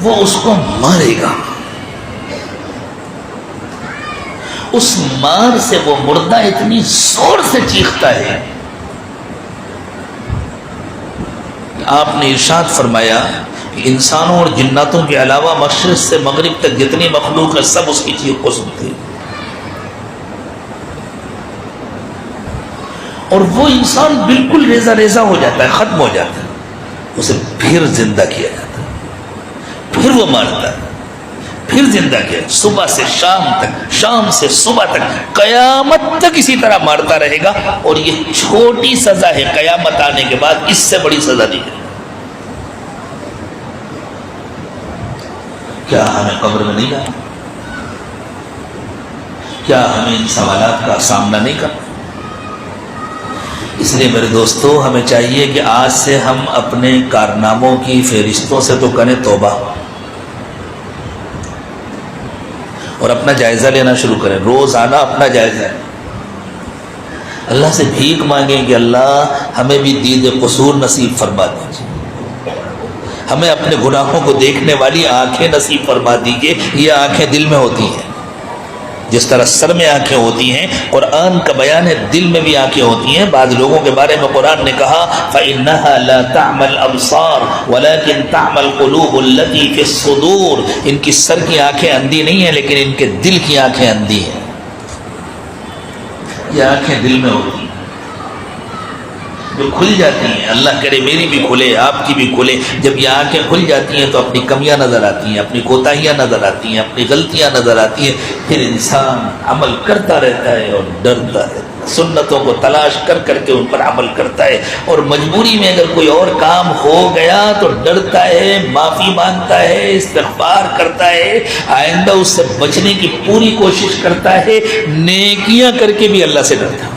S1: وہ اس کو مارے گا. اس مار سے وہ مردہ اتنی زور سے چیختا ہے. آپ نے ارشاد فرمایا کہ انسانوں اور جناتوں کے علاوہ مشرق سے مغرب تک جتنی مخلوق ہے سب اس کی چیخ کو سنتے ہیں. اور وہ انسان بالکل ریزہ ریزہ ہو جاتا ہے، ختم ہو جاتا ہے. اسے پھر زندہ کیا جاتا ہے، پھر وہ مارتا ہے، پھر زندہ کیا، صبح سے شام تک، شام سے صبح تک، قیامت تک اسی طرح مارتا رہے گا. اور یہ چھوٹی سزا ہے، قیامت آنے کے بعد اس سے بڑی سزا نہیں ہے. کیا ہمیں قبر میں نہیں جانا؟ کیا ہمیں ان سوالات کا سامنا نہیں کرنا؟ اس لیے میرے دوستو ہمیں چاہیے کہ آج سے ہم اپنے کارناموں کی فہرستوں سے تو کریں توبہ، اور اپنا جائزہ لینا شروع کریں. روزانہ اپنا جائزہ، اللہ سے بھیک مانگیں کہ اللہ ہمیں بھی دید قصور نصیب فرما دیجیے، ہمیں اپنے گناہوں کو دیکھنے والی آنکھیں نصیب فرما دیجیے. یہ آنکھیں دل میں ہوتی ہیں، جس طرح سر میں آنکھیں ہوتی ہیں، قرآن کا بیان ہے دل میں بھی آنکھیں ہوتی ہیں. بعض لوگوں کے بارے میں قرآن نے کہا فَإِنَّهَا لَا تَعْمَى الْأَبْصَارُ وَلَكِنْ تَعْمَى الْقُلُوبُ الَّتِي فِي الصُّدُورِ. ان کی سر کی آنکھیں اندھی نہیں ہیں، لیکن ان کے دل کی آنکھیں اندھی ہیں. یہ آنکھیں دل میں ہوتی ہیں جو کھل جاتی ہیں. اللہ کرے میری بھی کھلے، آپ کی بھی کھلے. جب یہ آنکھیں کھل جاتی ہیں تو اپنی کمیاں نظر آتی ہیں، اپنی کوتاہیاں نظر آتی ہیں، اپنی غلطیاں نظر آتی ہیں. پھر انسان عمل کرتا رہتا ہے اور ڈرتا رہتا ہے، سنتوں کو تلاش کر کر کے ان پر عمل کرتا ہے. اور مجبوری میں اگر کوئی اور کام ہو گیا تو ڈرتا ہے، معافی مانگتا ہے، استغفار کرتا ہے، آئندہ اس سے بچنے کی پوری کوشش کرتا ہے، نیکیاں کر کے بھی اللہ سے ڈرتا ہے.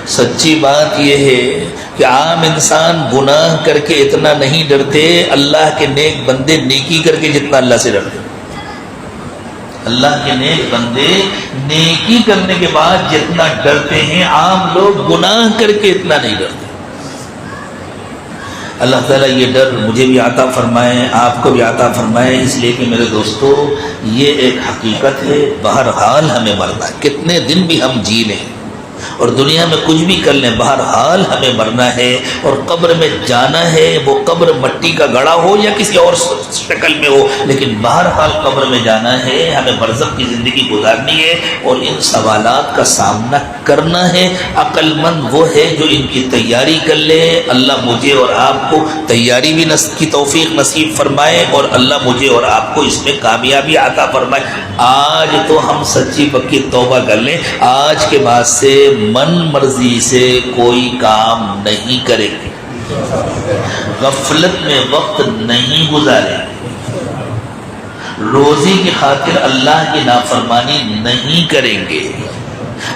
S1: سچی بات یہ ہے کہ عام انسان گناہ کر کے اتنا نہیں ڈرتے، اللہ کے نیک بندے نیکی کر کے جتنا اللہ سے ڈرتے. اللہ کے نیک بندے نیکی کرنے کے بعد جتنا ڈرتے ہیں، عام لوگ گناہ کر کے اتنا نہیں ڈرتے. اللہ تعالیٰ یہ ڈر مجھے بھی عطا فرمائے، آپ کو بھی عطا فرمائے. اس لیے کہ میرے دوستو یہ ایک حقیقت ہے، بہرحال ہمیں مرنا ہے. کتنے دن بھی ہم جی لیں اور دنیا میں کچھ بھی کر لیں، بہرحال ہمیں مرنا ہے. اور قبر میں جانا ہے، وہ قبر مٹی کا گڑھا ہو یا کسی اور شکل میں ہو، لیکن بہرحال قبر میں جانا ہے. ہمیں برزخ کی زندگی گزارنی ہے اور ان سوالات کا سامنا کرنا ہے. عقل مند وہ ہے جو ان کی تیاری کر لے. اللہ مجھے اور آپ کو تیاری بھی کی توفیق نصیب فرمائے، اور اللہ مجھے اور آپ کو اس میں کامیابی عطا فرمائے. آج تو ہم سچی پکی توبہ کر لیں، آج کے بعد سے من مرضی سے کوئی کام نہیں کریں گے، غفلت میں وقت نہیں گزاریں گے، روزی کی خاطر اللہ کی نافرمانی نہیں کریں گے،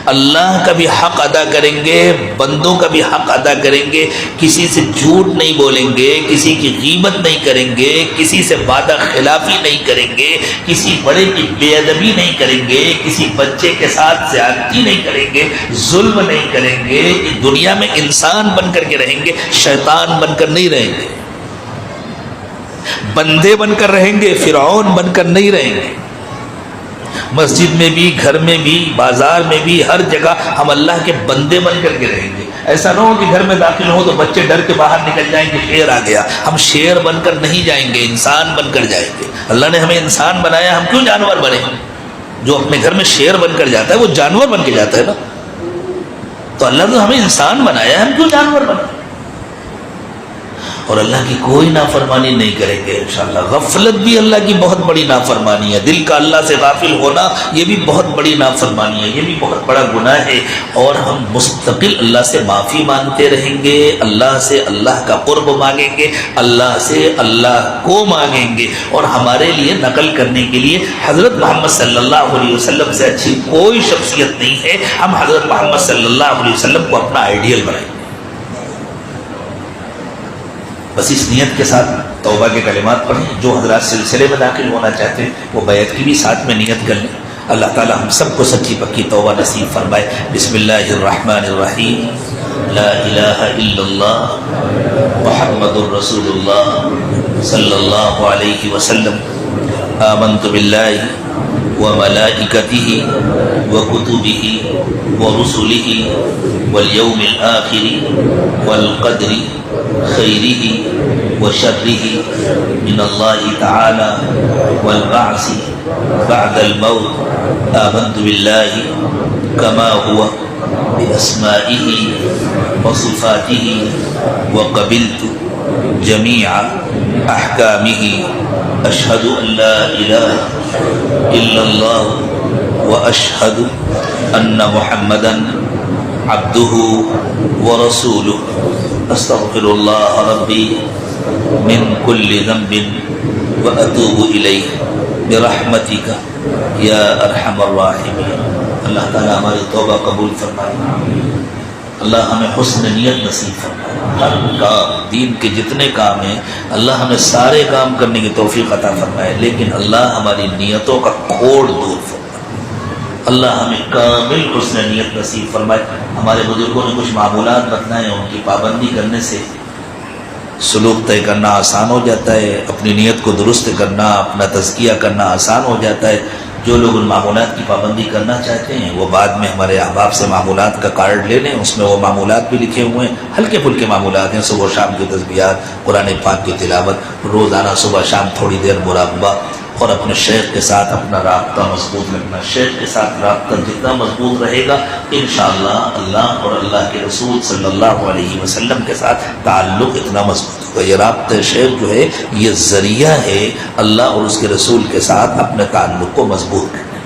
S1: اللہ کا بھی حق ادا کریں گے، بندوں کا بھی حق ادا کریں گے. کسی سے جھوٹ نہیں بولیں گے، کسی کی غیبت نہیں کریں گے، کسی سے وعدہ خلافی نہیں کریں گے، کسی بڑے کی بے ادبی نہیں کریں گے، کسی بچے کے ساتھ زیادتی نہیں کریں گے، ظلم نہیں کریں گے. دنیا میں انسان بن کر کے رہیں گے، شیطان بن کر نہیں رہیں گے. بندے بن کر رہیں گے، فرعون بن کر نہیں رہیں گے. مسجد میں بھی، گھر میں بھی، بازار میں بھی، ہر جگہ ہم اللہ کے بندے بن کر کے رہیں گے. ایسا نہ ہو کہ گھر میں داخل ہو تو بچے ڈر کے باہر نکل جائیں کہ شیر آ گیا. ہم شیر بن کر نہیں جائیں گے، انسان بن کر جائیں گے. اللہ نے ہمیں انسان بنایا، ہم کیوں جانور بنے؟ جو اپنے گھر میں شیر بن کر جاتا ہے وہ جانور بن کے جاتا ہے نا. تو اللہ تو ہمیں انسان بنایا ہے، ہم کیوں جانور بنے؟ اور اللہ کی کوئی نافرمانی نہیں کریں گے انشاءاللہ. غفلت بھی اللہ کی بہت بڑی نافرمانی ہے. دل کا اللہ سے غافل ہونا یہ بھی بہت بڑی نافرمانی ہے، یہ بھی بہت بڑا گناہ ہے. اور ہم مستقل اللہ سے معافی مانگتے رہیں گے، اللہ سے اللہ کا قرب مانگیں گے، اللہ سے اللہ کو مانگیں گے. اور ہمارے لیے نقل کرنے کے لیے حضرت محمد صلی اللہ علیہ وسلم سے اچھی کوئی شخصیت نہیں ہے. ہم حضرت محمد صلی اللہ علیہ وسلم کو اپنا آئیڈیل بنائیں گے. بس اس نیت کے ساتھ توبہ کے کلمات پڑھیں. جو حضرات سلسلے میں داخل ہونا چاہتے ہیں وہ بیعت کی بھی ساتھ میں نیت کر لیں. اللہ تعالی ہم سب کو سچی پکی توبہ نصیب فرمائے. بسم اللہ الرحمن الرحیم. لا الہ الا اللہ محمد الرسول اللہ صلی اللہ علیہ وسلم. آمنت باللہ وملائکتہ وکتبہ ورسلہ والیوم الآخر والقدر خیرہ وشرہ من اللہ تعالی والبعث بعد الموت. آمنت باللہ کما هو بأسمائه وصفاته وقبلت جميع أحكامه. أشهد أن لا إله إلا الله وأشهد أن محمدا عبده ورسوله. أستغفر الله ربي من كل ذنب وأتوب إليه برحمتك يا أرحم الراحمين. اللہ تعالیٰ ہماری توبہ قبول فرمائے. اللہ ہمیں حسن نیت نصیب فرمائے. ہر کام دین کے جتنے کام ہیں اللہ ہمیں سارے کام کرنے کی توفیق عطا فرمائے، لیکن اللہ ہماری نیتوں کا کھوڑ دور فرمائے. اللہ ہمیں کامل حسن نیت نصیب فرمائے. ہمارے بزرگوں نے کچھ معمولات بتائے ہیں، ان کی پابندی کرنے سے سلوک طے کرنا آسان ہو جاتا ہے، اپنی نیت کو درست کرنا، اپنا تزکیہ کرنا آسان ہو جاتا ہے. جو لوگ ان معمولات کی پابندی کرنا چاہتے ہیں وہ بعد میں ہمارے احباب سے معمولات کا کارڈ لے لیں. اس میں وہ معمولات بھی لکھے ہوئے ہیں، ہلکے پھلکے معمولات ہیں. صبح شام کی تسبیحات، قرآن پاک کی تلاوت، روزانہ صبح شام تھوڑی دیر مراقبہ، اور اپنے شیخ کے ساتھ اپنا رابطہ مضبوط رکھنا. شیخ کے ساتھ رابطہ جتنا مضبوط رہے گا انشاءاللہ اللہ اور اللہ کے رسول صلی اللہ علیہ وسلم کے ساتھ تعلق اتنا مضبوط ہوگا. یہ رابطہ شیخ جو ہے یہ ذریعہ ہے اللہ اور اس کے رسول کے ساتھ اپنے تعلق کو مضبوط کرنے.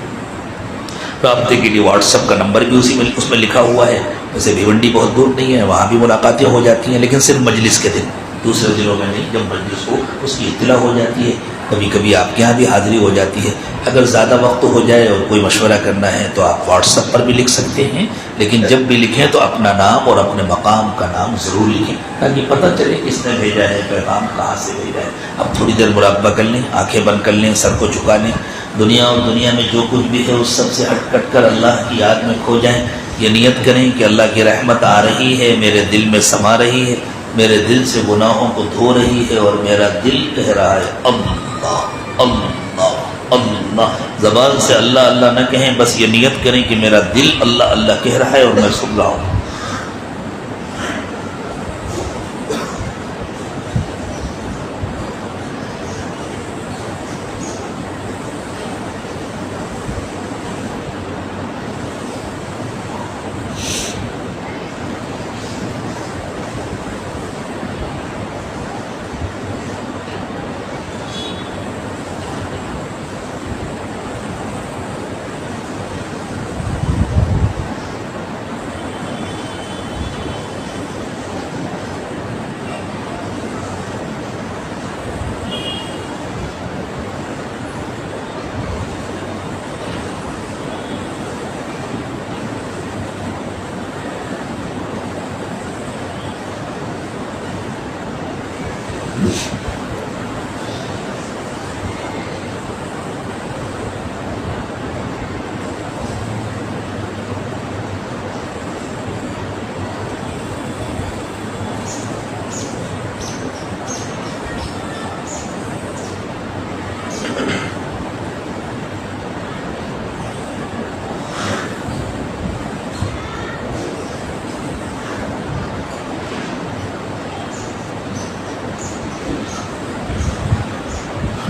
S1: رابطے کے لیے واٹس ایپ کا نمبر بھی اس میں لکھا ہوا ہے. ویسے بھیونڈی بہت دور نہیں ہے، وہاں بھی ملاقاتیں ہو جاتی ہیں، لیکن صرف مجلس کے دن، دوسرے دنوں میں نہیں. جب مجلس ہو اس کی اطلاع ہو جاتی ہے. کبھی کبھی آپ کے یہاں بھی حاضری ہو جاتی ہے. اگر زیادہ وقت ہو جائے اور کوئی مشورہ کرنا ہے تو آپ واٹس ایپ پر بھی لکھ سکتے ہیں، لیکن جب بھی لکھیں تو اپنا نام اور اپنے مقام کا نام ضرور لکھیں تاکہ پتہ چلے کس نے بھیجا ہے، پیغام کہاں سے بھیجا ہے. اب تھوڑی دیر مراقبہ کر لیں، آنکھیں بند کر لیں، سر کو جھکا لیں. دنیا اور دنیا میں جو کچھ بھی ہے اس سب سے ہٹ کٹ کر اللہ کی یاد میں کھو جائیں. یہ نیت کریں کہ اللہ کی رحمت آ رہی ہے، میرے دل میں سما رہی ہے، میرے دل سے گناہوں کو دھو رہی ہے، اور میرا دل کہہ رہا ہے اللہ اللہ اللہ. زبان سے اللہ اللہ نہ کہیں، بس یہ نیت کریں کہ میرا دل اللہ اللہ کہہ رہا ہے اور میں سن رہا ہوں.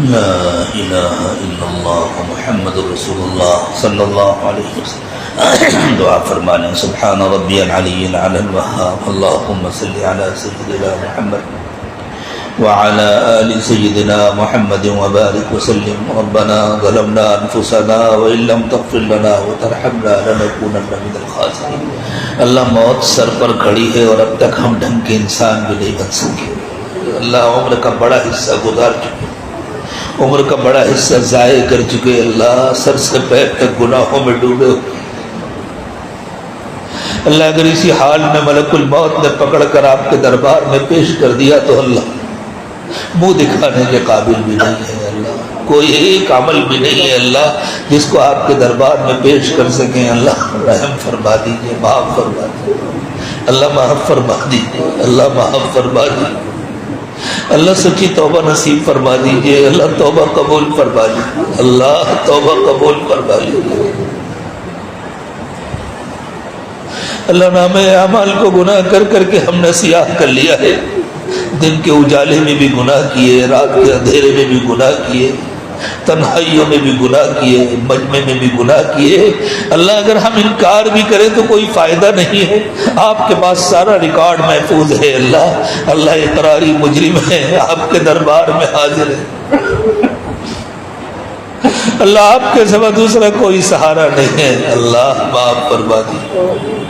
S1: لا الہ الا اللہ محمد رسول اللہ صلی اللہ علیہ وسلم. دعا فرما لیں. سبحان ربی العلی العلی الوہاب. اللہم صلی علی سیدنا محمد وعلى آل سيدنا محمد وبارك وسلم. ربنا ظلمنا أنفسنا وإن لم تغفر لنا وترحمنا لنكونن من الخاسرين. اللہ موت سر پر کھڑی ہے اور اب تک ہم ڈھنگ کے انسان بھی نہیں بن سکے. اللہ عمر کا بڑا حصہ گزار چکے، عمر کا بڑا حصہ ضائع کر چکے. اللہ سر سے پیر تک گناہوں میں ڈوبے ہو. اللہ اگر اسی حال میں ملک الموت نے پکڑ کر آپ کے دربار میں پیش کر دیا تو اللہ منہ دکھانے کے قابل بھی نہیں ہے اللہ، کوئی ایک عمل بھی نہیں ہے اللہ جس کو آپ کے دربار میں پیش کر سکیں۔ اللہ رحم فرما دیجیے، معاف فرما دیجیے، اللہ معاف فرما دیجیے، اللہ معاف فرما دیجیے، اللہ سچی توبہ نصیب فرما دیجیے، اللہ توبہ قبول فرما دیجیے، اللہ توبہ قبول فرما لیجیے۔ اللہ نام اعمال کو گناہ کر کر کے ہم نے سیاہ کر لیا ہے، دن کے اجالے میں بھی گناہ کیے، رات کے اندھیرے میں بھی گناہ کیے، تنہائیوں میں بھی گناہ کیے، مجمع میں بھی گناہ کیے۔ اللہ اگر ہم انکار بھی کریں تو کوئی فائدہ نہیں ہے، آپ کے پاس سارا ریکارڈ محفوظ ہے اللہ۔ اللہ اقراری مجرم ہے، آپ کے دربار میں حاضر ہے اللہ، آپ کے سوا دوسرا کوئی سہارا نہیں ہے۔ اللہ معاف فرما دیجیے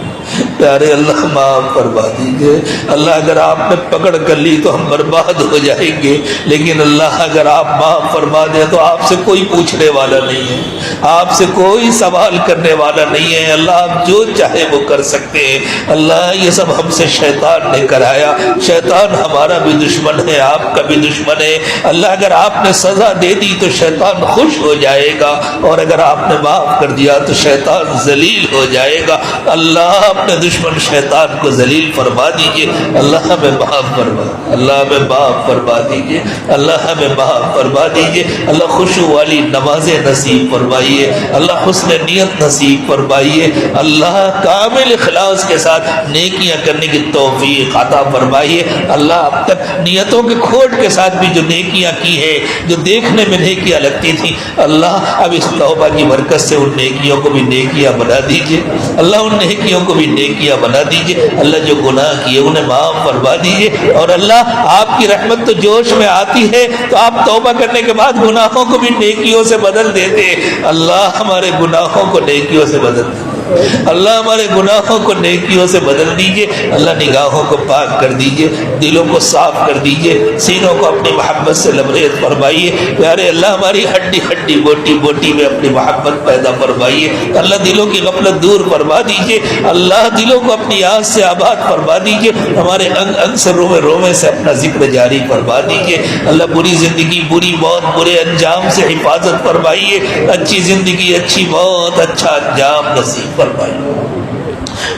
S1: پیارے، اللہ معاف فرما دیجیے۔ اللہ اگر آپ نے پکڑ کر لی تو ہم برباد ہو جائیں گے، لیکن اللہ اگر آپ معاف فرما دیں تو آپ سے کوئی پوچھنے والا نہیں ہے، آپ سے کوئی سوال کرنے والا نہیں ہے۔ اللہ آپ جو چاہے وہ کر سکتے ہیں۔ اللہ یہ سب ہم سے شیطان نے کرایا، شیطان ہمارا بھی دشمن ہے، آپ کا بھی دشمن ہے۔ اللہ اگر آپ نے سزا دے دی تو شیطان خوش ہو جائے گا، اور اگر آپ نے معاف کر دیا تو شیطان ذلیل ہو جائے گا۔ اللہ اپنے دشمن شیطان کو ذلیل فرما دیجئے۔ اللہ ہمیں معاف فرما، اللہ ہمیں معاف فرما دیجئے، اللہ ہمیں معاف فرما دیجئے۔ اللہ خشوع والی نمازیں نصیب فرمائیے، اللہ حسن نیت نصیب فرمائیے، اللہ کامل اخلاص کے ساتھ نیکیاں کرنے کی توفیق عطا فرمائیے۔ اللہ اب تک نیتوں کے کھوٹ کے ساتھ بھی جو نیکیاں کی ہیں، جو دیکھنے میں نیکیاں لگتی تھیں، اللہ اب اس توبہ کی برکت سے ان نیکیوں کو بھی نیکیاں بنا دیجئے، اللہ ان نیکیوں کو بھی نیکیاں بنا دیجئے۔ اللہ جو گناہ کیے انہیں معاف فرما دیجئے، اور اللہ آپ کی رحمت تو جوش میں آتی ہے تو آپ توبہ کرنے کے بعد گناہوں کو بھی نیکیوں سے بدل دیتے۔ اللہ ہمارے گناہوں کو نیکیوں سے بدل دیتے، اللہ ہمارے گناہوں کو نیکیوں سے بدل دیجئے۔ اللہ نگاہوں کو پاک کر دیجئے، دلوں کو صاف کر دیجئے، سینوں کو اپنی محبت سے لبریز فرمائیے۔ پیارے اللہ ہماری ہڈی ہڈی بوٹی بوٹی میں اپنی محبت پیدا فرمائیے۔ اللہ دلوں کی غفلت دور فرما دیجئے، اللہ دلوں کو اپنی یاد سے آباد فرما دیجئے، ہمارے انگ انگ سے رومے رومے سے اپنا ذکر جاری فرما دیجئے۔ اللہ بری زندگی، بری موت، برے انجام سے حفاظت فرمائیے، اچھی زندگی، اچھی موت، اچھا انجام نصیب فرمائیے۔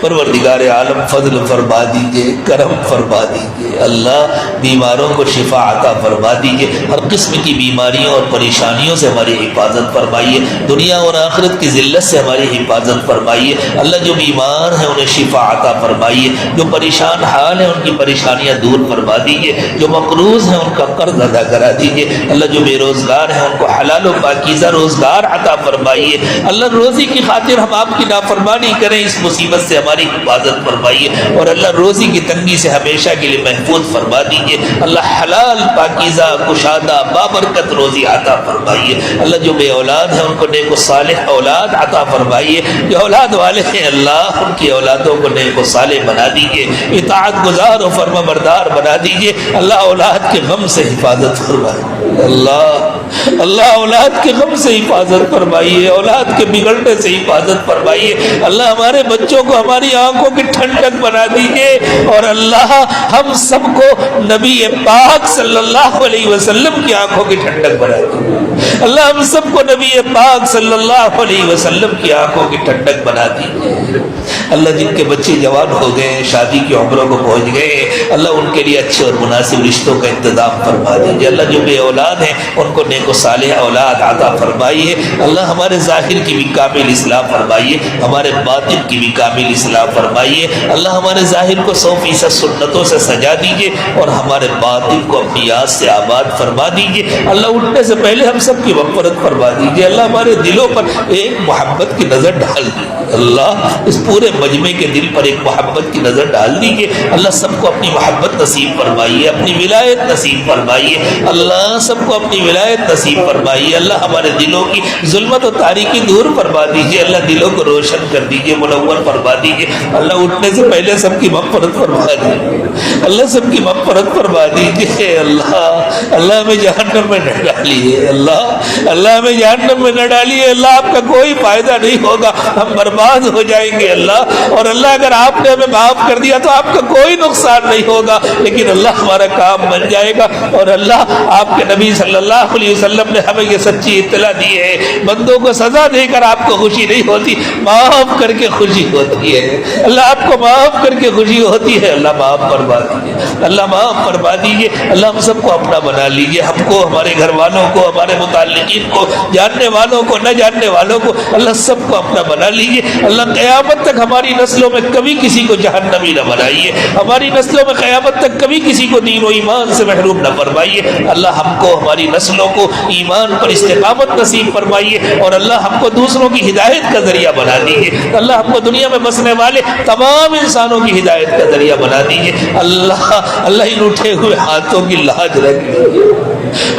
S1: پروردگار عالم فضل فرما دیجئے، کرم فرما دیجئے، اللہ بیماروں کو شفا عطا فرما دیجئے، ہر قسم کی بیماریوں اور پریشانیوں سے ہماری حفاظت فرمائیے، دنیا اور آخرت کی ذلت سے ہماری حفاظت فرمائیے۔ اللہ جو بیمار ہیں انہیں شفا عطا فرمائیے، جو پریشان حال ہیں ان کی پریشانیاں دور فرما دیجئے، جو مقروض ہیں ان کا قرض ادا کرا دیجئے۔ اللہ جو بے روزگار ہیں ان کو حلال و پاکیزہ روزگار عطا فرمائیے۔ اللہ روزی کی خاطر ہم آپ کی نافرمانی کریں اس مصیبت سے ہماری حفاظت فرمائیے، اور اللہ روزی کی تنگی سے ہمیشہ کے لیے محفوظ فرما دیجئے۔ اللہ حلال پاکیزہ کشادہ بابرکت روزی عطا فرمائیے۔ اللہ جو بے اولاد ہیں ان کو نیک و صالح اولاد عطا فرمائیے، جو اولاد والے ہیں اللہ ان کی اولادوں کو نیک و صالح بنا دیجئے، اطاعت گزار و فرما بردار بنا دیجئے۔ اللہ اولاد کے غم سے حفاظت فرمائیے، اللہ اولاد کے غم سے حفاظت فرمائیے، اولاد کے بگڑنے سے حفاظت فرمائیے۔ اللہ ہمارے بچوں کو ہماری آنکھوں کی ٹھنڈک بنا دیجئے، اور اللہ ہم سب کو نبی پاک صلی اللہ علیہ وسلم کی آنکھوں کی ٹھنڈک بنا دیجئے۔ اللہ ہم سب کو نبی پاک صلی اللہ علیہ وسلم کی آنکھوں کی ٹھنڈک بنا دیجئے۔ اللہ جن کے بچے جوان ہو گئے، شادی کی عمروں کو پہنچ گئے، اللہ ان کے لیے اچھے اور مناسب رشتوں کا انتظام فرما دیجئے۔ اللہ جو بے اولاد ہیں ان کو نیک و صالح اولاد عطا فرمائیے۔ اللہ ہمارے ظاہر کی بھی کامل اصلاح فرمائیے، ہمارے باطن کی بھی کامل اصلاح فرمائیے۔ اللہ ہمارے ظاہر کو 100% سنتوں سے سجا دیجئے، اور ہمارے باطن کو اپنی یاد سے آباد فرما دیجئے۔ اللہ اٹھنے سے پہلے ہم سب کی مغفرت فرما دیجئے۔ اللہ ہمارے دلوں پر ایک محبت کی نظر ڈال دیجئے، اللہ اس پورے مجمع کے دل پر ایک محبت کی نظر ڈال دیجئے۔ اللہ سب کو اپنی محبت نصیب فرمائیے، اپنی ولایت نصیب فرمائیے۔ اللہ سب کو اپنی ولایت نصیب فرمائیے. اللہ ہمارے دلوں کی ظلمت و تاریکی دور فرما دیجیے. اللہ دلوں کو روشن کر دیجیے, منور فرما دیجیے. اللہ اٹھنے سے پہلے سب کی مغفرت فرما دیجیے. اللہ سب کی مغفرت فرما دیجیے. اللہ ہمیں جہنم میں نہ ڈالیے. اللہ ہمیں جہنم میں نہ ڈالیے. اللہ آپ کا کوئی فائدہ نہیں ہوگا, ہم برباد ہو جائیں گے. اللہ اگر آپ نے ہمیں معاف کر دیا تو آپ کا کوئی نقصان نہیں ہوگا, لیکن اللہ ہمارا کام بن جائے گا. اور اللہ آپ کے نبی صلی اللہ علیہ وسلم نے ہمیں یہ سچی اطلاع دی ہے, بندوں کو سزا دے کر آپ کو خوشی نہیں ہوتی, معاف کر کے خوشی ہوتی ہے. اللہ آپ کو معاف کر کے خوشی ہوتی ہے. اللہ معاف فرما دیجیے. اللہ معاف فرما دیجیے. اللہ ہم سب کو اپنا بنا لیجیے, ہم کو, ہمارے گھر والوں کو, ہمارے متعلقین کو, جاننے والوں کو, نہ جاننے والوں کو, اللہ سب کو اپنا بنا لیجیے. اللہ قیامت تک ہماری نسلوں میں کبھی کسی کو جہنمی نہ بنائیے. ہماری نسلوں میں قیامت تک کبھی کسی کو دین و ایمان سے محروم نہ فرمائیے. اللہ ہم کو, ہماری نسلوں کو ایمان پر استقامت نصیب فرمائیے, اور اللہ ہم کو دوسروں کی ہدایت کا ذریعہ بنا دیجیے. اللہ ہم کو دنیا میں بسنے والے تمام انسانوں کی ہدایت کا ذریعہ بنا دیجیے. اللہ ان اٹھے ہوئے ہاتھوں کی لاج رکھ لیجیے.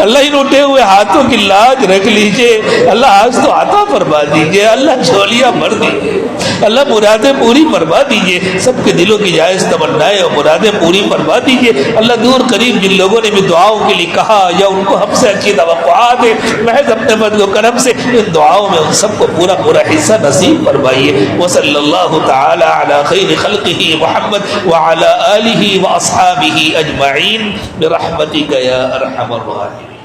S1: اللہ ان اٹھے ہوئے ہاتھوں کی لاج رکھ لیجیے. اللہ آج تو عطا فرما دیجیے. اللہ جھولیاں بھر دیجیے. اللہ مرادیں پوری فرما دیجیے. سب کے دلوں کی جائز تمنائیں اور مرادیں پوری فرما دیجیے. اللہ دور قریب جن لوگوں نے بھی دعاؤں کے لیے کہا یا ان کو ہم سے اچھی توقعات ہے, محض اپنے فضل و کرم سے ان دعاؤں میں ان سب کو پورا حصہ نصیب فرمائیے. وصلی اللہ تعالی علی خیر خلقہ محمد وعلی آلہ واصحابہ اجمعین برحمتک یا ارحم الراحمین.